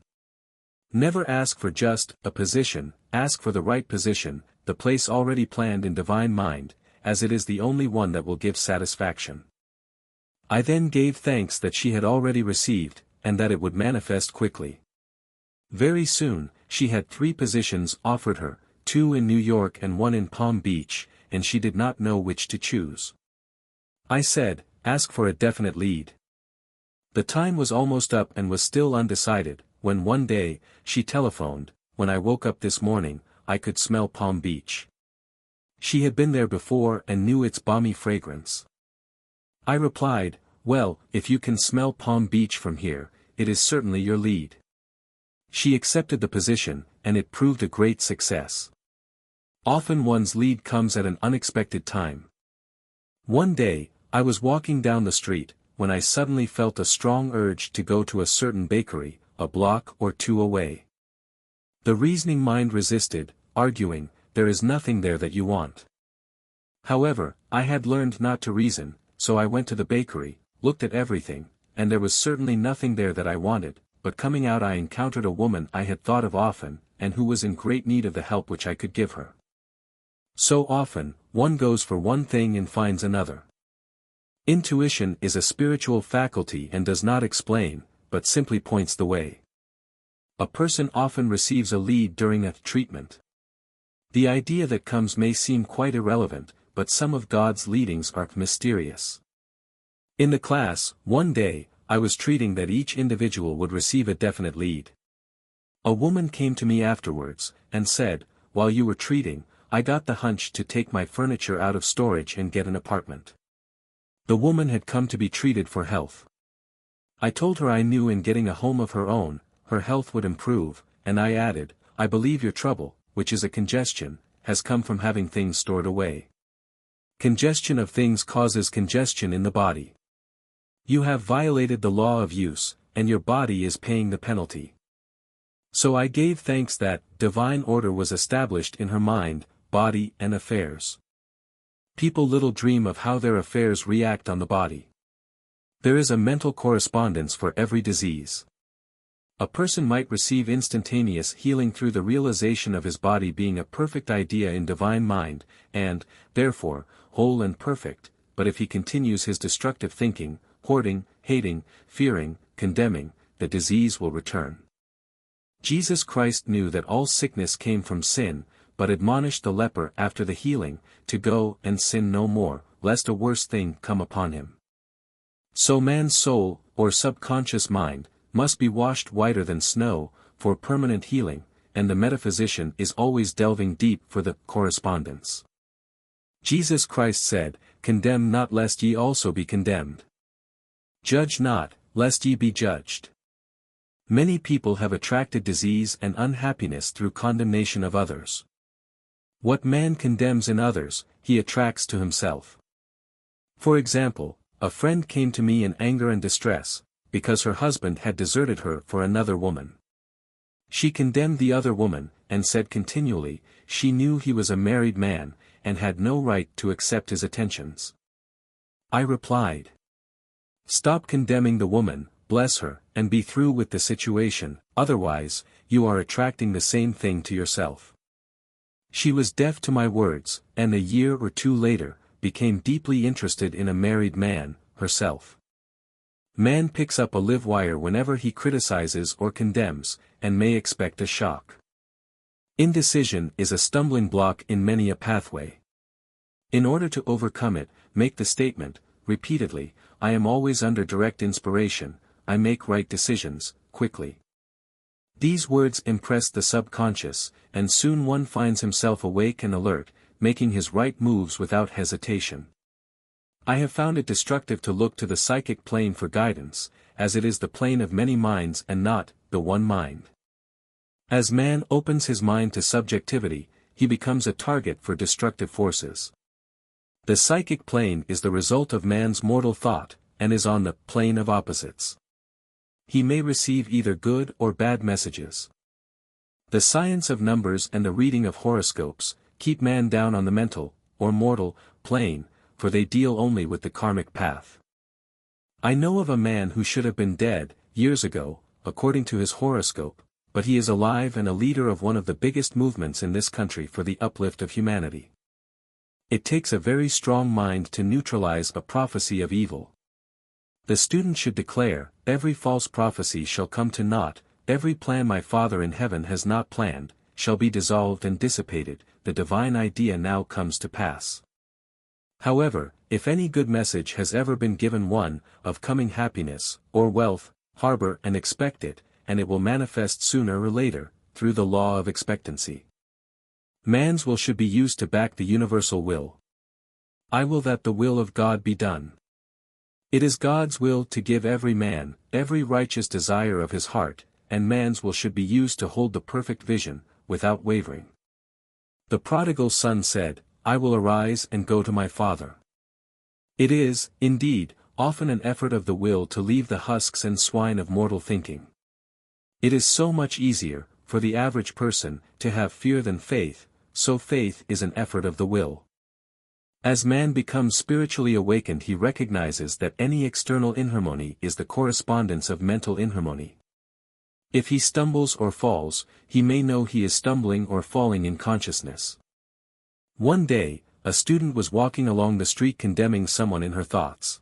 Never ask for just a position, ask for the right position, the place already planned in divine mind, as it is the only one that will give satisfaction. I then gave thanks that she had already received, and that it would manifest quickly. Very soon, she had 3 positions offered her, 2 in New York and 1 in Palm Beach, and she did not know which to choose. I said, ask for a definite lead. The time was almost up and was still undecided, when one day, she telephoned, when I woke up this morning, I could smell Palm Beach. She had been there before and knew its balmy fragrance. I replied, well, if you can smell Palm Beach from here, it is certainly your lead. She accepted the position, and it proved a great success. Often one's lead comes at an unexpected time. One day, I was walking down the street, when I suddenly felt a strong urge to go to a certain bakery, a block or 2 away. The reasoning mind resisted, arguing, there is nothing there that you want. However, I had learned not to reason, so I went to the bakery, looked at everything, and there was certainly nothing there that I wanted, but coming out I encountered a woman I had thought of often, and who was in great need of the help which I could give her. So often, one goes for one thing and finds another. Intuition is a spiritual faculty and does not explain, but simply points the way. A person often receives a lead during a treatment. The idea that comes may seem quite irrelevant, but some of God's leadings are mysterious. In the class, one day, I was treating that each individual would receive a definite lead. A woman came to me afterwards, and said, while you were treating, I got the hunch to take my furniture out of storage and get an apartment. The woman had come to be treated for health. I told her I knew in getting a home of her own, her health would improve, and I added, I believe your trouble, which is a congestion, has come from having things stored away. Congestion of things causes congestion in the body. You have violated the law of use, and your body is paying the penalty. So I gave thanks that divine order was established in her mind, body and affairs. People little dream of how their affairs react on the body. There is a mental correspondence for every disease. A person might receive instantaneous healing through the realization of his body being a perfect idea in divine mind, and, therefore, whole and perfect, but if he continues his destructive thinking, hoarding, hating, fearing, condemning, the disease will return. Jesus Christ knew that all sickness came from sin, but admonished the leper after the healing, to go and sin no more, lest a worse thing come upon him. So man's soul, or subconscious mind, must be washed whiter than snow, for permanent healing, and the metaphysician is always delving deep for the correspondence. Jesus Christ said, Condemn not lest ye also be condemned. Judge not, lest ye be judged. Many people have attracted disease and unhappiness through condemnation of others. What man condemns in others, he attracts to himself. For example, a friend came to me in anger and distress, because her husband had deserted her for another woman. She condemned the other woman, and said continually, she knew he was a married man, and had no right to accept his attentions. I replied, stop condemning the woman, bless her, and be through with the situation, otherwise, you are attracting the same thing to yourself. She was deaf to my words, and a year or 2 later, became deeply interested in a married man, herself. Man picks up a live wire whenever he criticizes or condemns, and may expect a shock. Indecision is a stumbling block in many a pathway. In order to overcome it, make the statement, repeatedly, I am always under direct inspiration, I make right decisions, quickly. These words impress the subconscious, and soon one finds himself awake and alert, making his right moves without hesitation. I have found it destructive to look to the psychic plane for guidance, as it is the plane of many minds and not the one mind. As man opens his mind to subjectivity, he becomes a target for destructive forces. The psychic plane is the result of man's mortal thought, and is on the plane of opposites. He may receive either good or bad messages. The science of numbers and the reading of horoscopes keep man down on the mental, or mortal, plane, for they deal only with the karmic path. I know of a man who should have been dead, years ago, according to his horoscope, but he is alive and a leader of one of the biggest movements in this country for the uplift of humanity. It takes a very strong mind to neutralize a prophecy of evil. The student should declare, every false prophecy shall come to naught, every plan my Father in heaven has not planned, shall be dissolved and dissipated, the divine idea now comes to pass. However, if any good message has ever been given one, of coming happiness, or wealth, harbor and expect it, and it will manifest sooner or later, through the law of expectancy. Man's will should be used to back the universal will. I will that the will of God be done. It is God's will to give every man, every righteous desire of his heart, and man's will should be used to hold the perfect vision, without wavering. The prodigal son said, I will arise and go to my father. It is, indeed, often an effort of the will to leave the husks and swine of mortal thinking. It is so much easier, for the average person, to have fear than faith, so faith is an effort of the will. As man becomes spiritually awakened, he recognizes that any external inharmony is the correspondence of mental inharmony. If he stumbles or falls, he may know he is stumbling or falling in consciousness. One day, a student was walking along the street condemning someone in her thoughts.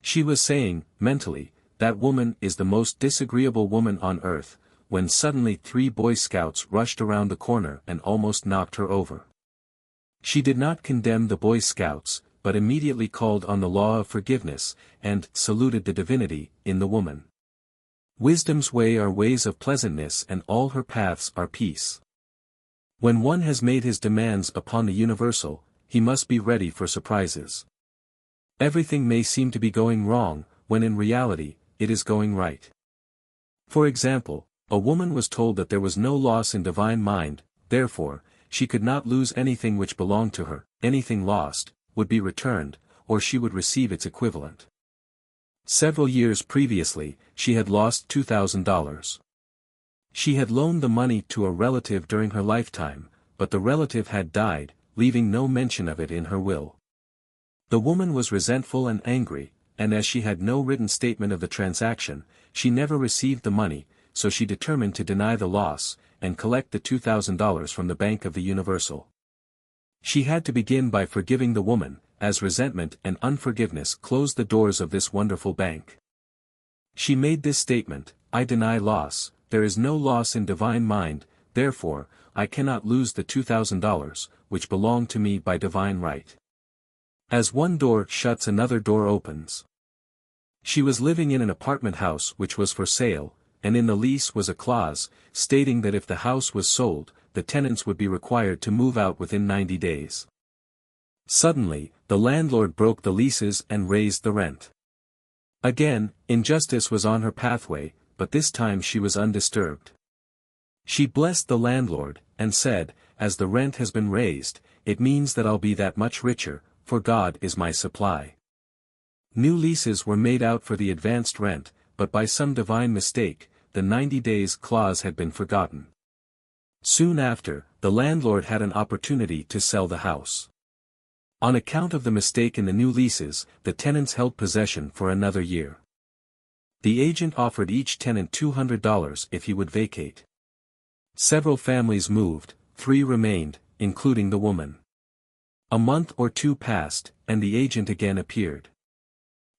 She was saying, mentally, that woman is the most disagreeable woman on earth, when suddenly 3 Boy Scouts rushed around the corner and almost knocked her over. She did not condemn the Boy Scouts, but immediately called on the law of forgiveness, and saluted the divinity in the woman. Wisdom's way are ways of pleasantness, and all her paths are peace. When one has made his demands upon the universal, he must be ready for surprises. Everything may seem to be going wrong, when in reality, it is going right. For example, a woman was told that there was no loss in divine mind, therefore, she could not lose anything which belonged to her, anything lost, would be returned, or she would receive its equivalent. Several years previously, she had lost $2,000. She had loaned the money to a relative during her lifetime, but the relative had died, leaving no mention of it in her will. The woman was resentful and angry, and as she had no written statement of the transaction, she never received the money, so she determined to deny the loss, and collect the $2,000 from the Bank of the Universal. She had to begin by forgiving the woman, as resentment and unforgiveness closed the doors of this wonderful bank. She made this statement, I deny loss, there is no loss in divine mind, therefore, I cannot lose the $2,000, which belong to me by divine right. As one door shuts, another door opens. She was living in an apartment house which was for sale, and in the lease was a clause, stating that if the house was sold, the tenants would be required to move out within 90 days. Suddenly, the landlord broke the leases and raised the rent. Again, injustice was on her pathway, but this time she was undisturbed. She blessed the landlord, and said, as the rent has been raised, it means that I'll be that much richer, for God is my supply. New leases were made out for the advanced rent, but by some divine mistake, the 90 days clause had been forgotten. Soon after, the landlord had an opportunity to sell the house. On account of the mistake in the new leases, the tenants held possession for another year. The agent offered each tenant $200 if he would vacate. Several families moved, 3 remained, including the woman. A month or 2 passed, and the agent again appeared.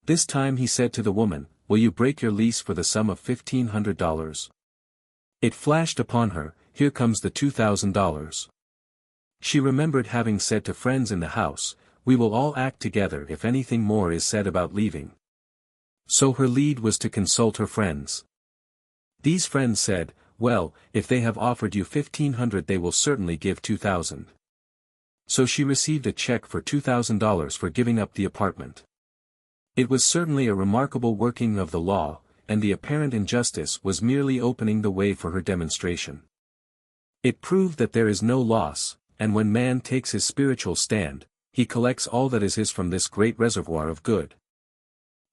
This time he said to the woman, will you break your lease for the sum of $1,500? It flashed upon her, here comes the $2,000. She remembered having said to friends in the house, we will all act together if anything more is said about leaving. So her lead was to consult her friends. These friends said, well, if they have offered you $1,500 they will certainly give $2,000. So she received a check for $2,000 for giving up the apartment. It was certainly a remarkable working of the law, and the apparent injustice was merely opening the way for her demonstration. It proved that there is no loss, and when man takes his spiritual stand, he collects all that is his from this great reservoir of good.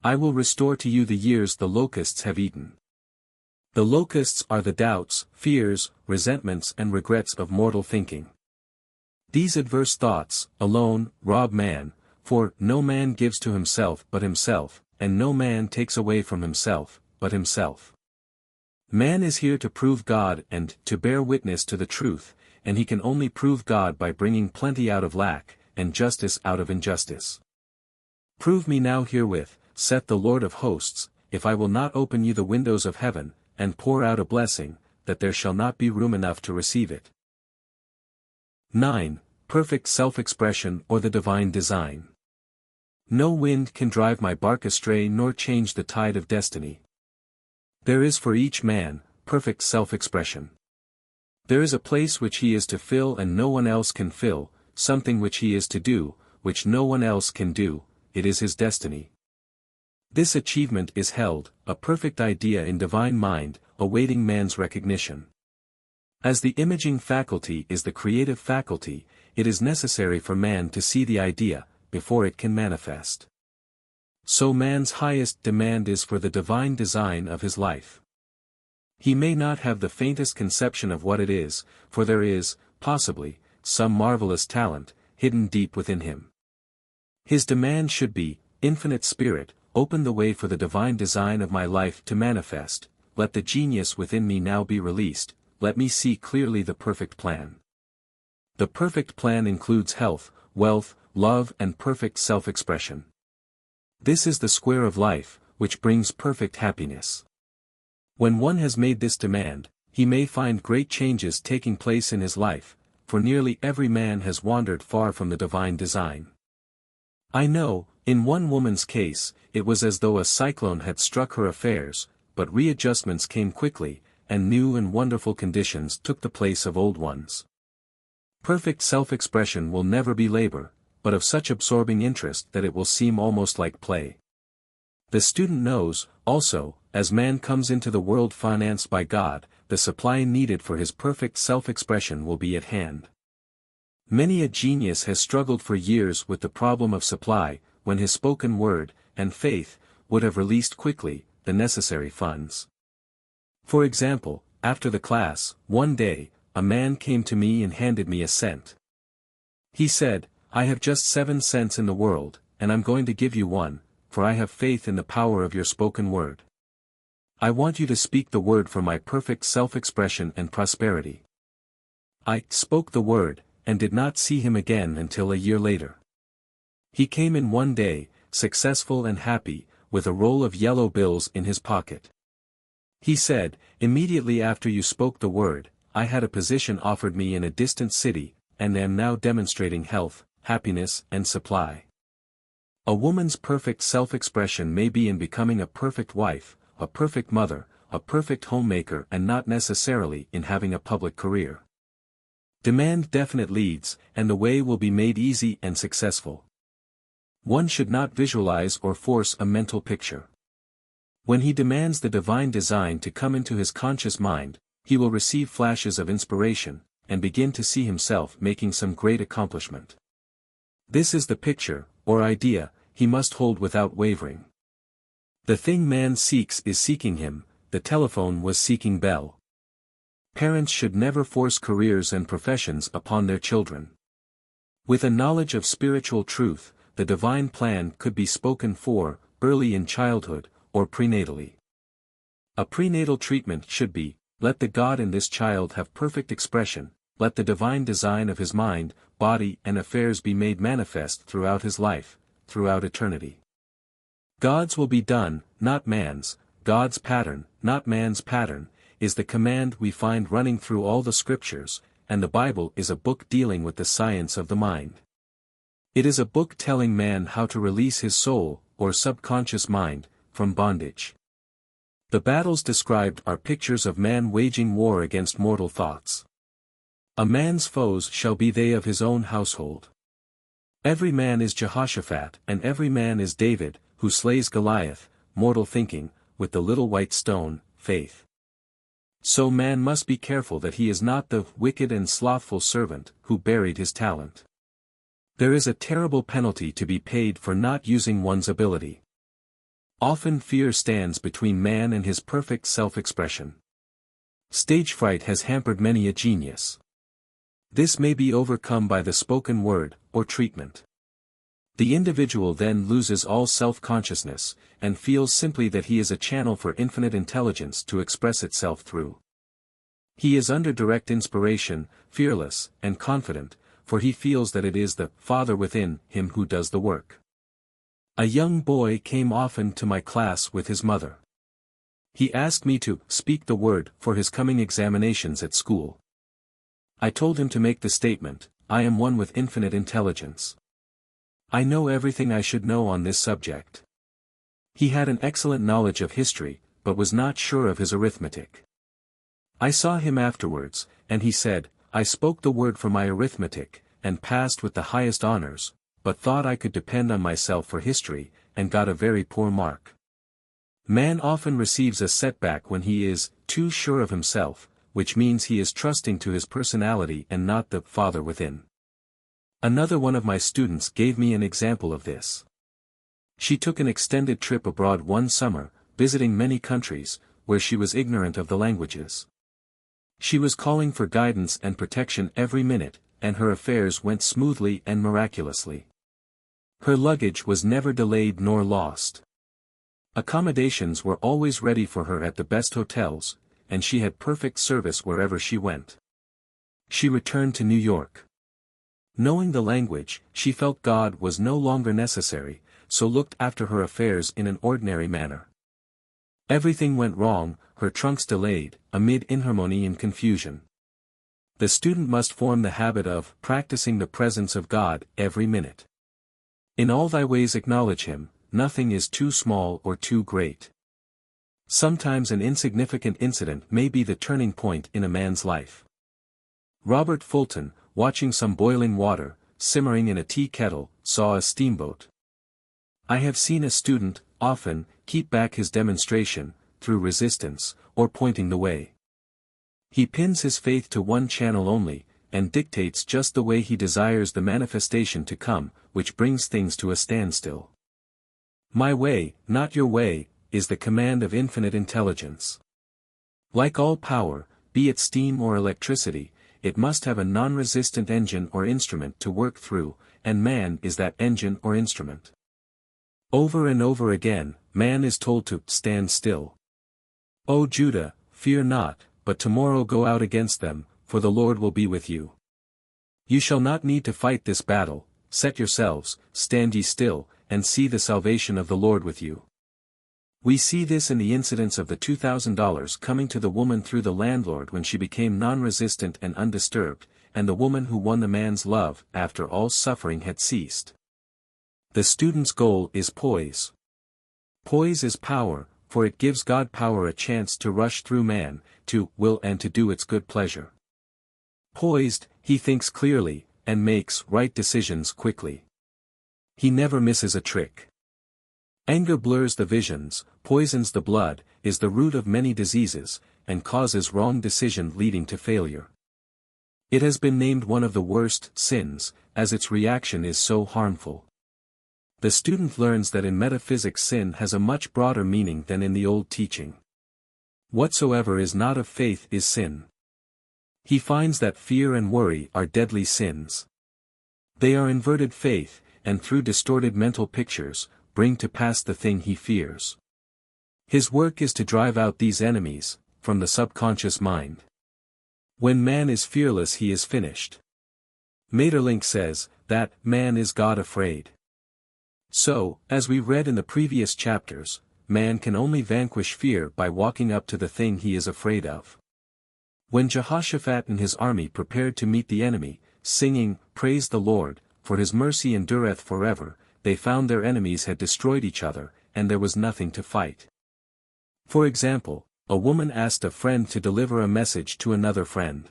I will restore to you the years the locusts have eaten. The locusts are the doubts, fears, resentments and regrets of mortal thinking. These adverse thoughts, alone, rob man, for no man gives to himself but himself, and no man takes away from himself, but himself. Man is here to prove God and to bear witness to the truth, and he can only prove God by bringing plenty out of lack, and justice out of injustice. Prove me now herewith, saith the Lord of hosts, if I will not open you the windows of heaven, and pour out a blessing, that there shall not be room enough to receive it. 9. Perfect self-expression or the divine design. No wind can drive my bark astray nor change the tide of destiny. There is for each man, perfect self-expression. There is a place which he is to fill and no one else can fill, something which he is to do, which no one else can do, it is his destiny. This achievement is held, a perfect idea in divine mind, awaiting man's recognition. As the imaging faculty is the creative faculty, it is necessary for man to see the idea, before it can manifest. So man's highest demand is for the divine design of his life. He may not have the faintest conception of what it is, for there is, possibly, some marvelous talent, hidden deep within him. His demand should be, Infinite Spirit, open the way for the divine design of my life to manifest, let the genius within me now be released, let me see clearly the perfect plan. The perfect plan includes health, wealth, love and perfect self-expression. This is the square of life, which brings perfect happiness. When one has made this demand, he may find great changes taking place in his life, for nearly every man has wandered far from the divine design. I know, in one woman's case, it was as though a cyclone had struck her affairs, but readjustments came quickly, and new and wonderful conditions took the place of old ones. Perfect self-expression will never be labor, but of such absorbing interest that it will seem almost like play. The student knows, also, as man comes into the world financed by God, the supply needed for his perfect self-expression will be at hand. Many a genius has struggled for years with the problem of supply, when his spoken word, and faith, would have released quickly, the necessary funds. For example, after the class, one day, a man came to me and handed me a cent. He said, I have just 7 cents in the world, and I'm going to give you one, for I have faith in the power of your spoken word. I want you to speak the word for my perfect self-expression and prosperity. I spoke the word, and did not see him again until a year later. He came in one day, successful and happy, with a roll of yellow bills in his pocket. He said, immediately after you spoke the word, I had a position offered me in a distant city, and am now demonstrating health, happiness and supply. A woman's perfect self-expression may be in becoming a perfect wife, a perfect mother, a perfect homemaker and not necessarily in having a public career. Demand definite leads, and the way will be made easy and successful. One should not visualize or force a mental picture. When he demands the divine design to come into his conscious mind, he will receive flashes of inspiration, and begin to see himself making some great accomplishment. This is the picture, or idea, he must hold without wavering. The thing man seeks is seeking him, the telephone was seeking Bell. Parents should never force careers and professions upon their children. With a knowledge of spiritual truth, the divine plan could be spoken for, early in childhood, or prenatally. A prenatal treatment should be, let the God in this child have perfect expression, let the divine design of his mind, body and affairs be made manifest throughout his life, throughout eternity. God's will be done, not man's, God's pattern, not man's pattern, is the command we find running through all the scriptures, and the Bible is a book dealing with the science of the mind. It is a book telling man how to release his soul, or subconscious mind, from bondage. The battles described are pictures of man waging war against mortal thoughts. A man's foes shall be they of his own household. Every man is Jehoshaphat and every man is David, who slays Goliath, mortal thinking, with the little white stone, faith. So man must be careful that he is not the wicked and slothful servant who buried his talent. There is a terrible penalty to be paid for not using one's ability. Often fear stands between man and his perfect self-expression. Stage fright has hampered many a genius. This may be overcome by the spoken word, or treatment. The individual then loses all self-consciousness, and feels simply that he is a channel for infinite intelligence to express itself through. He is under direct inspiration, fearless, and confident, for he feels that it is the Father within him who does the work. A young boy came often to my class with his mother. He asked me to speak the word for his coming examinations at school. I told him to make the statement, "I am one with infinite intelligence. I know everything I should know on this subject." He had an excellent knowledge of history, but was not sure of his arithmetic. I saw him afterwards, and he said, "I spoke the word for my arithmetic, and passed with the highest honors, but thought I could depend on myself for history, and got a very poor mark." Man often receives a setback when he is too sure of himself, which means he is trusting to his personality and not the Father within. Another one of my students gave me an example of this. She took an extended trip abroad one summer, visiting many countries, where she was ignorant of the languages. She was calling for guidance and protection every minute, and her affairs went smoothly and miraculously. Her luggage was never delayed nor lost. Accommodations were always ready for her at the best hotels, and she had perfect service wherever she went. She returned to New York. Knowing the language, she felt God was no longer necessary, so looked after her affairs in an ordinary manner. Everything went wrong, her trunks delayed, amid inharmony and confusion. The student must form the habit of practicing the presence of God every minute. In all thy ways acknowledge him, nothing is too small or too great. Sometimes an insignificant incident may be the turning point in a man's life. Robert Fulton, watching some boiling water, simmering in a tea kettle, saw a steamboat. I have seen a student, often, keep back his demonstration, through resistance, or pointing the way. He pins his faith to one channel only, and dictates just the way he desires the manifestation to come, which brings things to a standstill. My way, not your way, is the command of infinite intelligence. Like all power, be it steam or electricity, it must have a non-resistant engine or instrument to work through, and man is that engine or instrument. Over and over again, man is told to stand still. O Judah, fear not, but tomorrow go out against them, for the Lord will be with you. You shall not need to fight this battle, set yourselves, stand ye still, and see the salvation of the Lord with you. We see this in the incidents of the $2,000 coming to the woman through the landlord when she became non-resistant and undisturbed, and the woman who won the man's love after all suffering had ceased. The student's goal is poise. Poise is power, for it gives God power a chance to rush through man, to will and to do its good pleasure. Poised, he thinks clearly, and makes right decisions quickly. He never misses a trick. Anger blurs the visions, poisons the blood, is the root of many diseases, and causes wrong decision leading to failure. It has been named one of the worst sins, as its reaction is so harmful. The student learns that in metaphysics sin has a much broader meaning than in the old teaching. Whatsoever is not of faith is sin. He finds that fear and worry are deadly sins. They are inverted faith, and through distorted mental pictures, bring to pass the thing he fears. His work is to drive out these enemies, from the subconscious mind. When man is fearless he is finished. Maeterlinck says, that man is God afraid. So, as we read in the previous chapters, man can only vanquish fear by walking up to the thing he is afraid of. When Jehoshaphat and his army prepared to meet the enemy, singing, "Praise the Lord, for his mercy endureth forever," they found their enemies had destroyed each other, and there was nothing to fight. For example, a woman asked a friend to deliver a message to another friend.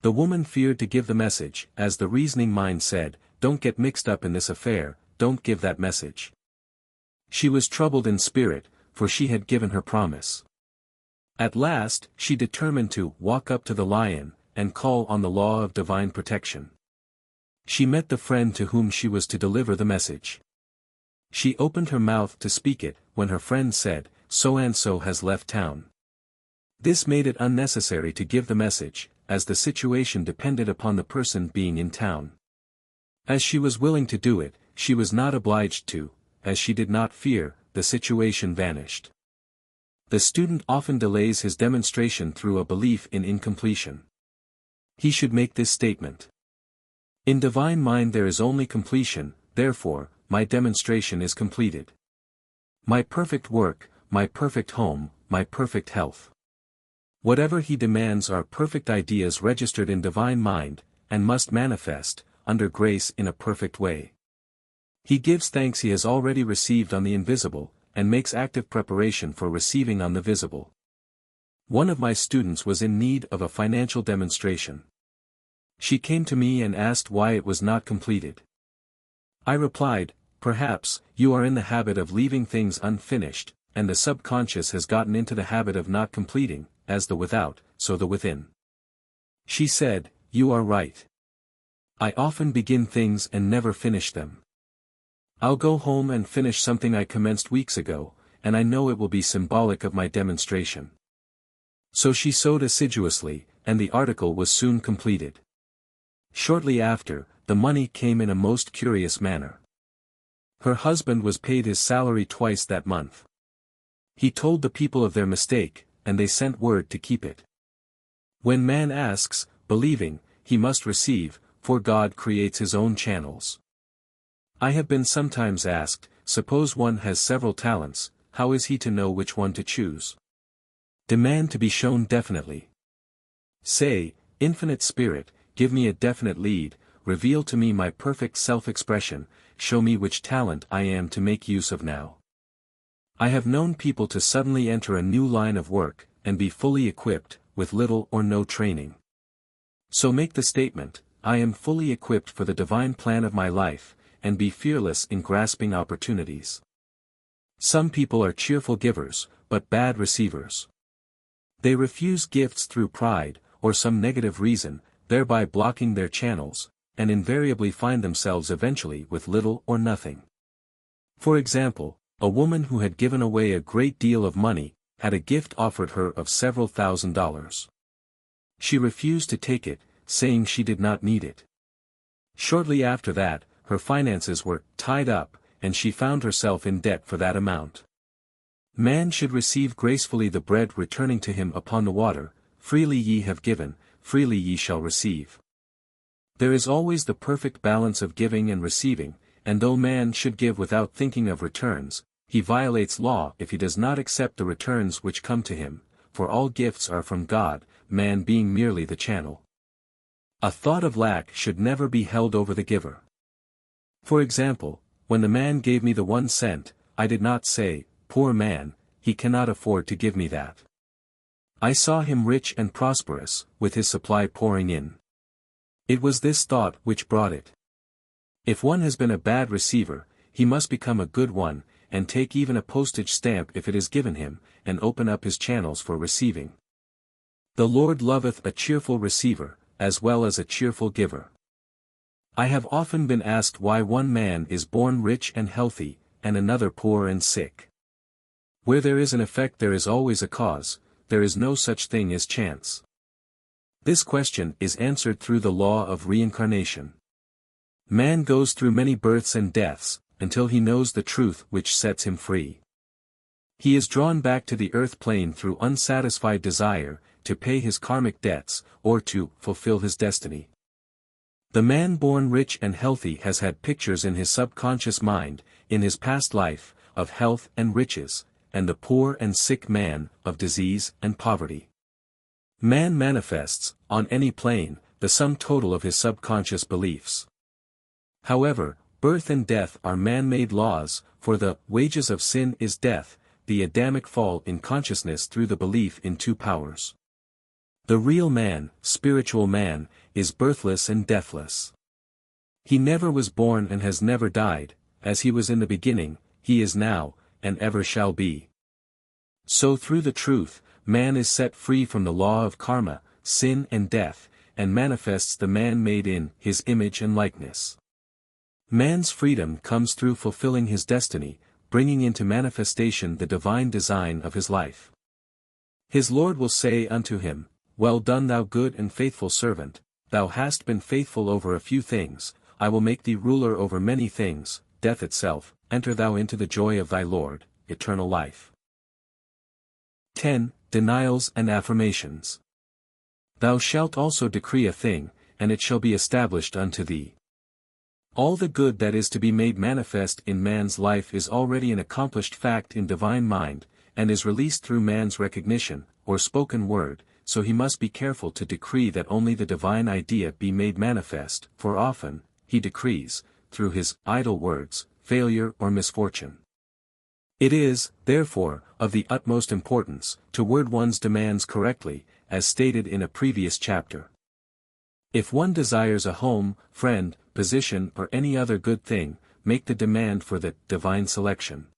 The woman feared to give the message, as the reasoning mind said, "Don't get mixed up in this affair, don't give that message." She was troubled in spirit, for she had given her promise. At last, she determined to walk up to the lion, and call on the law of divine protection. She met the friend to whom she was to deliver the message. She opened her mouth to speak it, when her friend said, "So-and-so has left town." This made it unnecessary to give the message, as the situation depended upon the person being in town. As she was willing to do it, she was not obliged to, as she did not fear, the situation vanished. The student often delays his demonstration through a belief in incompletion. He should make this statement. In divine mind there is only completion, therefore, my demonstration is completed. My perfect work, my perfect home, my perfect health. Whatever he demands are perfect ideas registered in divine mind, and must manifest, under grace in a perfect way. He gives thanks he has already received on the invisible, and makes active preparation for receiving on the visible. One of my students was in need of a financial demonstration. She came to me and asked why it was not completed. I replied, "Perhaps, you are in the habit of leaving things unfinished, and the subconscious has gotten into the habit of not completing, as the without, so the within." She said, "You are right. I often begin things and never finish them. I'll go home and finish something I commenced weeks ago, and I know it will be symbolic of my demonstration." So she sewed assiduously, and the article was soon completed. Shortly after, the money came in a most curious manner. Her husband was paid his salary twice that month. He told the people of their mistake, and they sent word to keep it. When man asks, believing, he must receive, for God creates his own channels. I have been sometimes asked, suppose one has several talents, how is he to know which one to choose? Demand to be shown definitely. Say, Infinite Spirit, give me a definite lead, reveal to me my perfect self-expression, show me which talent I am to make use of now. I have known people to suddenly enter a new line of work, and be fully equipped, with little or no training. So make the statement, I am fully equipped for the divine plan of my life, and be fearless in grasping opportunities. Some people are cheerful givers, but bad receivers. They refuse gifts through pride, or some negative reason, thereby blocking their channels, and invariably find themselves eventually with little or nothing. For example, a woman who had given away a great deal of money, had a gift offered her of several $1,000s. She refused to take it, saying she did not need it. Shortly after that, her finances were tied up, and she found herself in debt for that amount. Man should receive gracefully the bread returning to him upon the water, freely ye have given, freely ye shall receive. There is always the perfect balance of giving and receiving, and though man should give without thinking of returns, he violates law if he does not accept the returns which come to him, for all gifts are from God, man being merely the channel. A thought of lack should never be held over the giver. For example, when the man gave me the 1 cent, I did not say, "Poor man, he cannot afford to give me that." I saw him rich and prosperous, with his supply pouring in. It was this thought which brought it. If one has been a bad receiver, he must become a good one, and take even a postage stamp if it is given him, and open up his channels for receiving. The Lord loveth a cheerful receiver, as well as a cheerful giver. I have often been asked why one man is born rich and healthy, and another poor and sick. Where there is an effect there is always a cause, there is no such thing as chance. This question is answered through the law of reincarnation. Man goes through many births and deaths, until he knows the truth which sets him free. He is drawn back to the earth plane through unsatisfied desire, to pay his karmic debts, or to fulfill his destiny. The man born rich and healthy has had pictures in his subconscious mind, in his past life, of health and riches, and the poor and sick man, of disease and poverty. Man manifests, on any plane, the sum total of his subconscious beliefs. However, birth and death are man-made laws, for the wages of sin is death, the Adamic fall in consciousness through the belief in 2 powers. The real man, spiritual man, is birthless and deathless. He never was born and has never died, as he was in the beginning, he is now, and ever shall be. So through the truth, man is set free from the law of karma, sin and death, and manifests the man made in his image and likeness. Man's freedom comes through fulfilling his destiny, bringing into manifestation the divine design of his life. His Lord will say unto him, Well done thou good and faithful servant, thou hast been faithful over a few things, I will make thee ruler over many things, death itself, enter thou into the joy of thy Lord, eternal life. 10. Denials and Affirmations. Thou shalt also decree a thing, and it shall be established unto thee. All the good that is to be made manifest in man's life is already an accomplished fact in divine mind, and is released through man's recognition, or spoken word, so he must be careful to decree that only the divine idea be made manifest, for often, he decrees, through his idle words, failure or misfortune. It is, therefore, of the utmost importance, to word one's demands correctly, as stated in a previous chapter. If one desires a home, friend, position or any other good thing, make the demand for the divine selection.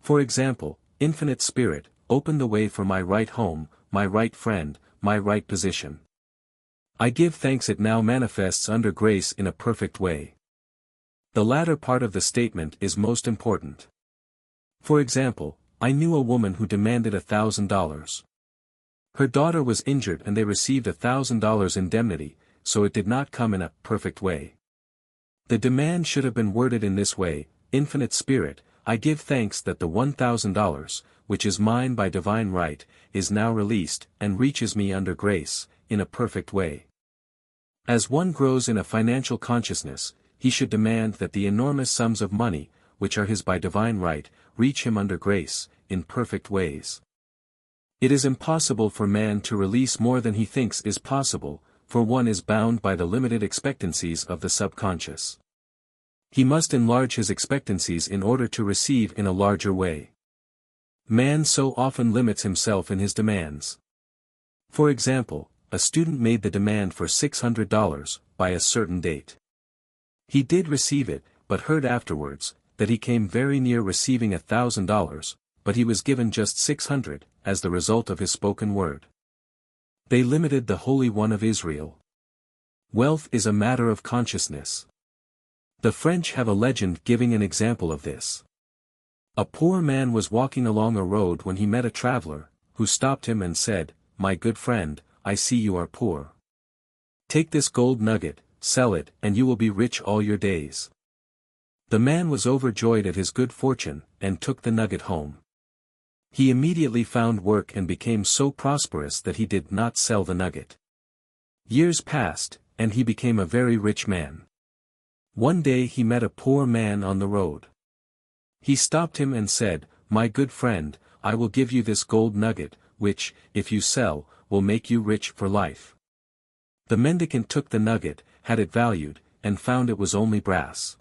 For example, Infinite Spirit, open the way for my right home, my right friend, my right position. I give thanks it now manifests under grace in a perfect way. The latter part of the statement is most important. For example, I knew a woman who demanded $1,000. Her daughter was injured and they received $1,000 indemnity, so it did not come in a perfect way. The demand should have been worded in this way: Infinite Spirit, I give thanks that the $1,000, which is mine by divine right, is now released, and reaches me under grace, in a perfect way. As one grows in a financial consciousness, he should demand that the enormous sums of money, which are his by divine right, reach him under grace, in perfect ways. It is impossible for man to release more than he thinks is possible, for one is bound by the limited expectancies of the subconscious. He must enlarge his expectancies in order to receive in a larger way. Man so often limits himself in his demands. For example, a student made the demand for $600, by a certain date. He did receive it, but heard afterwards, that he came very near receiving $1,000, but he was given just $600, as the result of his spoken word. They limited the Holy One of Israel. Wealth is a matter of consciousness. The French have a legend giving an example of this. A poor man was walking along a road when he met a traveler, who stopped him and said, My good friend, I see you are poor. Take this gold nugget, sell it, and you will be rich all your days. The man was overjoyed at his good fortune, and took the nugget home. He immediately found work and became so prosperous that he did not sell the nugget. Years passed, and he became a very rich man. One day he met a poor man on the road. He stopped him and said, My good friend, I will give you this gold nugget, which, if you sell, will make you rich for life. The mendicant took the nugget, had it valued, and found it was only brass.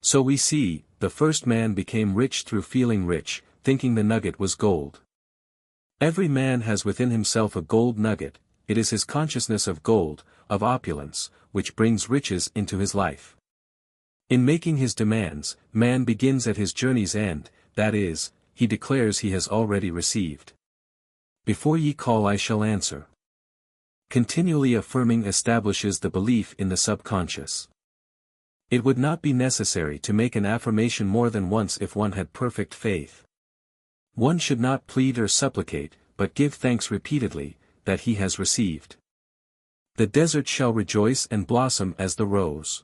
So we see, the first man became rich through feeling rich, thinking the nugget was gold. Every man has within himself a gold nugget, it is his consciousness of gold, of opulence, which brings riches into his life. In making his demands, man begins at his journey's end, that is, he declares he has already received. Before ye call I shall answer. Continually affirming establishes the belief in the subconscious. It would not be necessary to make an affirmation more than once if one had perfect faith. One should not plead or supplicate, but give thanks repeatedly, that he has received. The desert shall rejoice and blossom as the rose.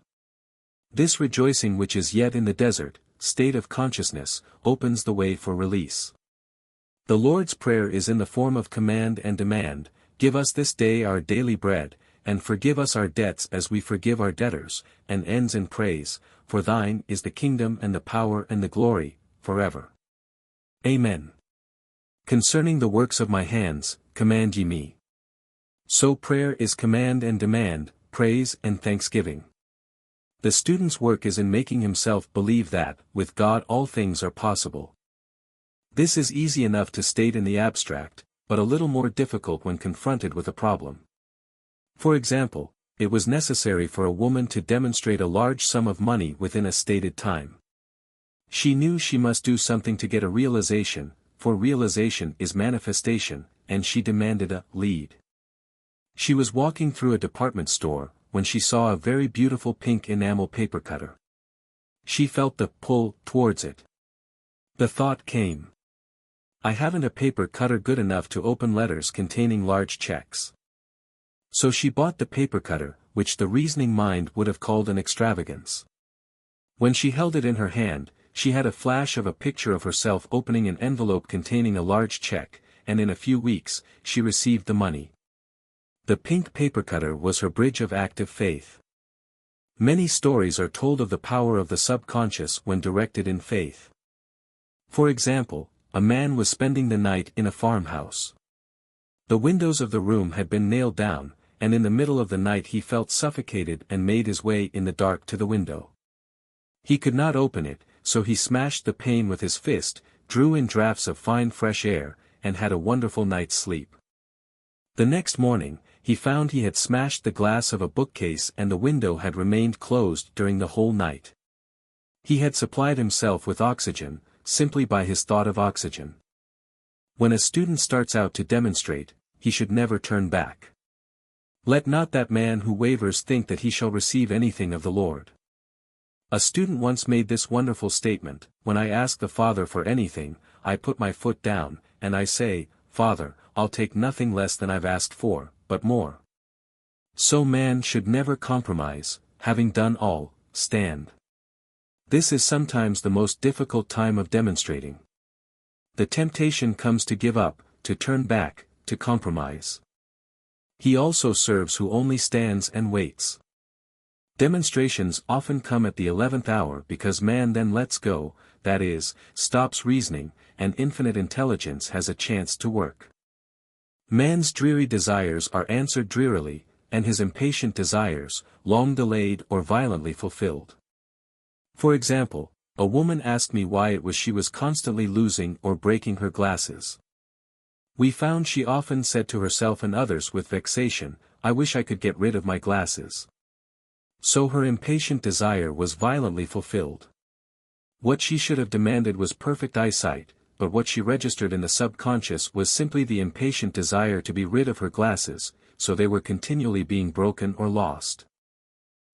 This rejoicing which is yet in the desert, state of consciousness, opens the way for release. The Lord's Prayer is in the form of command and demand, Give us this day our daily bread, and forgive us our debts as we forgive our debtors, and ends in praise, for thine is the kingdom and the power and the glory, forever. Amen. Concerning the works of my hands, command ye me. So prayer is command and demand, praise and thanksgiving. The student's work is in making himself believe that, with God all things are possible. This is easy enough to state in the abstract, but a little more difficult when confronted with a problem. For example, it was necessary for a woman to demonstrate a large sum of money within a stated time. She knew she must do something to get a realization, for realization is manifestation, and she demanded a lead. She was walking through a department store, when she saw a very beautiful pink enamel paper cutter. She felt the pull towards it. The thought came. I haven't a paper cutter good enough to open letters containing large checks. So she bought the paper cutter, which the reasoning mind would have called an extravagance. When she held it in her hand, she had a flash of a picture of herself opening an envelope containing a large check, and in a few weeks, she received the money. The pink paper cutter was her bridge of active faith. Many stories are told of the power of the subconscious when directed in faith. For example, a man was spending the night in a farmhouse. The windows of the room had been nailed down, and in the middle of the night he felt suffocated and made his way in the dark to the window. He could not open it, so he smashed the pane with his fist, drew in draughts of fine fresh air, and had a wonderful night's sleep. The next morning, he found he had smashed the glass of a bookcase and the window had remained closed during the whole night. He had supplied himself with oxygen, simply by his thought of oxygen. When a student starts out to demonstrate, he should never turn back. Let not that man who wavers think that he shall receive anything of the Lord. A student once made this wonderful statement, when I ask the Father for anything, I put my foot down, and I say, Father, I'll take nothing less than I've asked for, but more. So man should never compromise, having done all, stand. This is sometimes the most difficult time of demonstrating. The temptation comes to give up, to turn back, to compromise. He also serves who only stands and waits. Demonstrations often come at the 11th hour because man then lets go, that is, stops reasoning, and infinite intelligence has a chance to work. Man's dreary desires are answered drearily, and his impatient desires, long delayed or violently fulfilled. For example, a woman asked me why it was she was constantly losing or breaking her glasses. We found she often said to herself and others with vexation, I wish I could get rid of my glasses. So her impatient desire was violently fulfilled. What she should have demanded was perfect eyesight, but what she registered in the subconscious was simply the impatient desire to be rid of her glasses, so they were continually being broken or lost.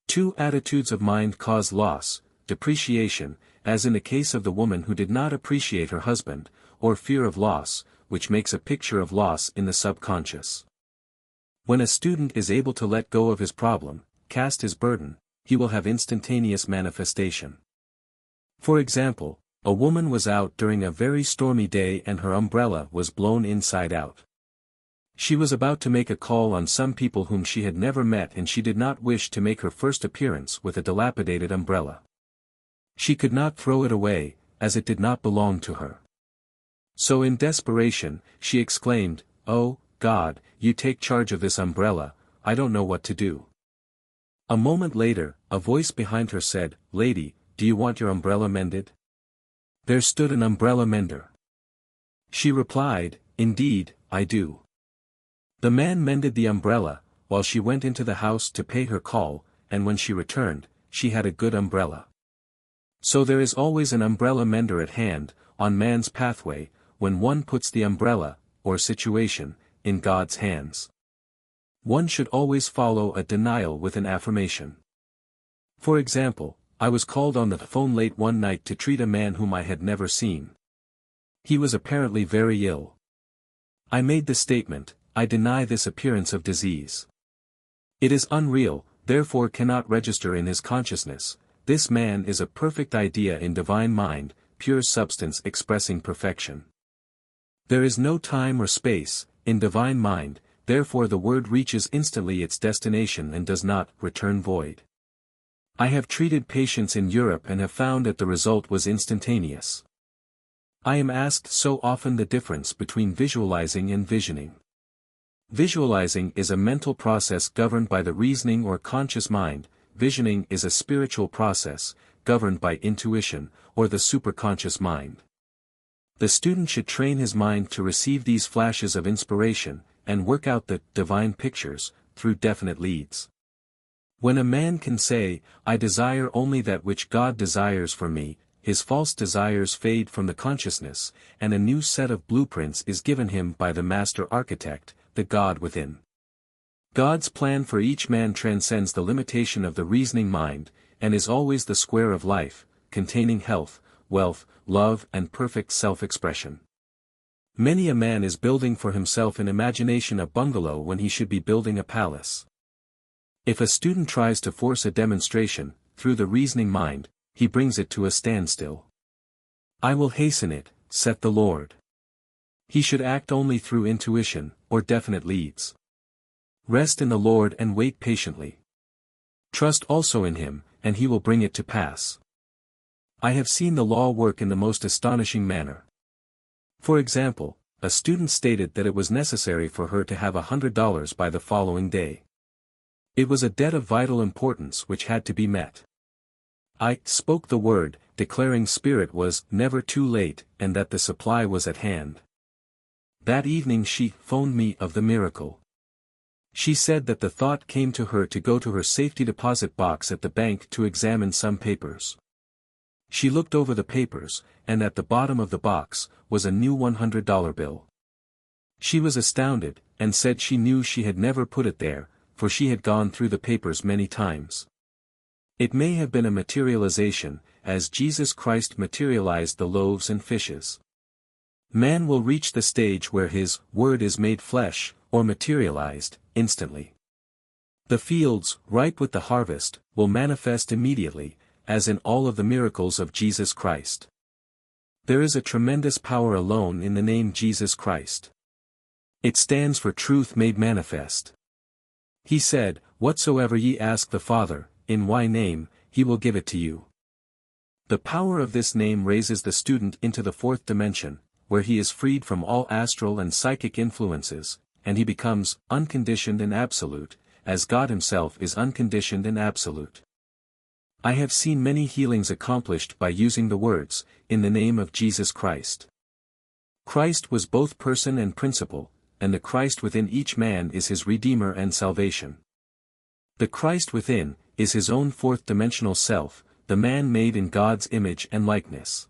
Two attitudes of mind cause loss, depreciation, as in the case of the woman who did not appreciate her husband, or fear of loss, which makes a picture of loss in the subconscious. When a student is able to let go of his problem, cast his burden, he will have instantaneous manifestation. For example, a woman was out during a very stormy day and her umbrella was blown inside out. She was about to make a call on some people whom she had never met and she did not wish to make her first appearance with a dilapidated umbrella. She could not throw it away, as it did not belong to her. So in desperation, she exclaimed, "Oh, God, you take charge of this umbrella, I don't know what to do." A moment later, a voice behind her said, "Lady, do you want your umbrella mended?" There stood an umbrella mender. She replied, "Indeed, I do." The man mended the umbrella, while she went into the house to pay her call, and when she returned, she had a good umbrella. So there is always an umbrella mender at hand, on man's pathway, when one puts the umbrella, or situation, in God's hands. One should always follow a denial with an affirmation. For example, I was called on the phone late one night to treat a man whom I had never seen. He was apparently very ill. I made the statement, I deny this appearance of disease. It is unreal, therefore cannot register in his consciousness. This man is a perfect idea in divine mind, pure substance expressing perfection. There is no time or space, in divine mind, therefore the word reaches instantly its destination and does not return void. I have treated patients in Europe and have found that the result was instantaneous. I am asked so often the difference between visualizing and visioning. Visualizing is a mental process governed by the reasoning or conscious mind, visioning is a spiritual process, governed by intuition, or the superconscious mind. The student should train his mind to receive these flashes of inspiration, and work out the divine pictures, through definite leads. When a man can say, I desire only that which God desires for me, his false desires fade from the consciousness, and a new set of blueprints is given him by the master architect, the God within. God's plan for each man transcends the limitation of the reasoning mind, and is always the square of life, containing health, wealth, love and perfect self-expression. Many a man is building for himself in imagination a bungalow when he should be building a palace. If a student tries to force a demonstration, through the reasoning mind, he brings it to a standstill. I will hasten it, saith the Lord. He should act only through intuition, or definite leads. Rest in the Lord and wait patiently. Trust also in him, and he will bring it to pass. I have seen the law work in the most astonishing manner. For example, a student stated that it was necessary for her to have $100 by the following day. It was a debt of vital importance which had to be met. I spoke the word, declaring spirit was never too late, and that the supply was at hand. That evening she phoned me of the miracle. She said that the thought came to her to go to her safety deposit box at the bank to examine some papers. She looked over the papers, and at the bottom of the box was a new $100 bill. She was astounded, and said she knew she had never put it there, for she had gone through the papers many times. It may have been a materialization, as Jesus Christ materialized the loaves and fishes. Man will reach the stage where his word is made flesh, or materialized, instantly. The fields, ripe with the harvest, will manifest immediately, as in all of the miracles of Jesus Christ. There is a tremendous power alone in the name Jesus Christ. It stands for truth made manifest. He said, "Whatsoever ye ask the Father, in my name, he will give it to you." The power of this name raises the student into the fourth dimension, where he is freed from all astral and psychic influences, and he becomes unconditioned and absolute, as God himself is unconditioned and absolute. I have seen many healings accomplished by using the words, in the name of Jesus Christ. Christ was both person and principle, and the Christ within each man is his Redeemer and salvation. The Christ within is his own fourth-dimensional self, the man made in God's image and likeness.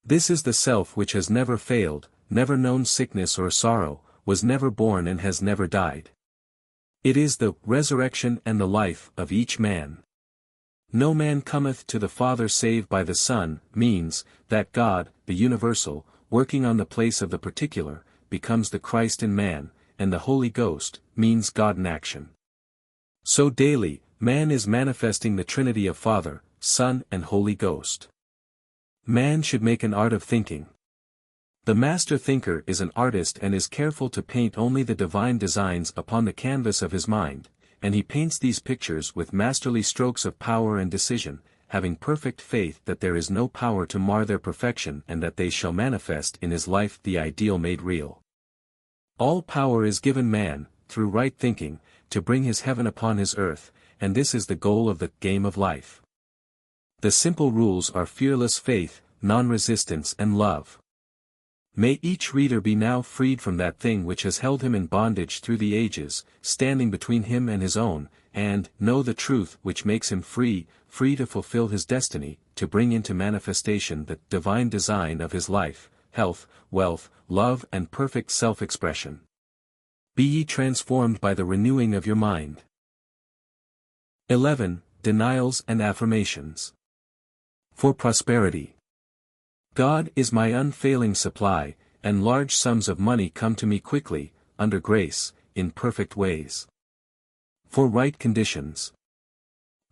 This is the self which has never failed, never known sickness or sorrow, was never born and has never died. It is the resurrection and the life of each man. No man cometh to the Father save by the Son, means, that God, the universal, working on the place of the particular, becomes the Christ in man, and the Holy Ghost, means God in action. So daily, man is manifesting the Trinity of Father, Son and Holy Ghost. Man should make an art of thinking. The master thinker is an artist and is careful to paint only the divine designs upon the canvas of his mind, and he paints these pictures with masterly strokes of power and decision, having perfect faith that there is no power to mar their perfection and that they shall manifest in his life the ideal made real. All power is given man, through right thinking, to bring his heaven upon his earth, and this is the goal of the game of life. The simple rules are fearless faith, non-resistance and love. May each reader be now freed from that thing which has held him in bondage through the ages, standing between him and his own, and know the truth which makes him free, free to fulfill his destiny, to bring into manifestation the divine design of his life, health, wealth, love and perfect self-expression. Be ye transformed by the renewing of your mind. 11. Denials and Affirmations. For prosperity. God is my unfailing supply, and large sums of money come to me quickly, under grace, in perfect ways. For right conditions.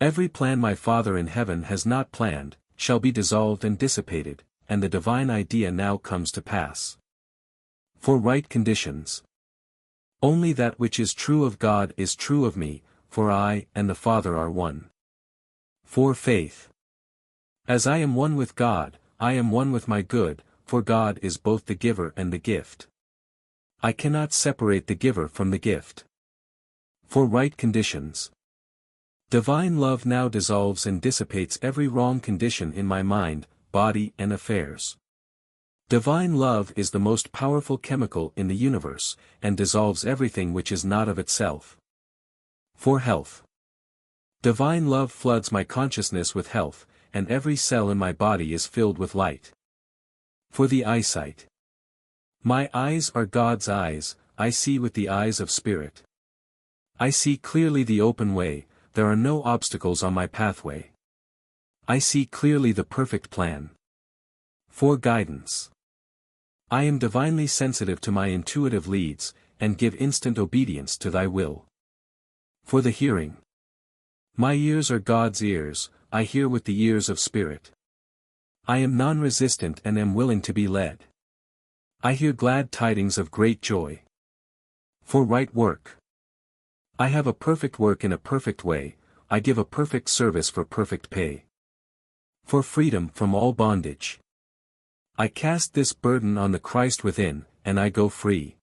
Every plan my Father in heaven has not planned, shall be dissolved and dissipated, and the divine idea now comes to pass. For right conditions. Only that which is true of God is true of me, for I and the Father are one. For faith. As I am one with God, I am one with my good, for God is both the giver and the gift. I cannot separate the giver from the gift. For right conditions. Divine love now dissolves and dissipates every wrong condition in my mind, body and affairs. Divine love is the most powerful chemical in the universe, and dissolves everything which is not of itself. For health. Divine love floods my consciousness with health, and every cell in my body is filled with light. For the eyesight. My eyes are God's eyes, I see with the eyes of spirit. I see clearly the open way, there are no obstacles on my pathway. I see clearly the perfect plan. For guidance. I am divinely sensitive to my intuitive leads, and give instant obedience to thy will. For the hearing. My ears are God's ears, I hear with the ears of spirit. I am non-resistant and am willing to be led. I hear glad tidings of great joy. For right work. I have a perfect work in a perfect way, I give a perfect service for perfect pay. For freedom from all bondage. I cast this burden on the Christ within, and I go free.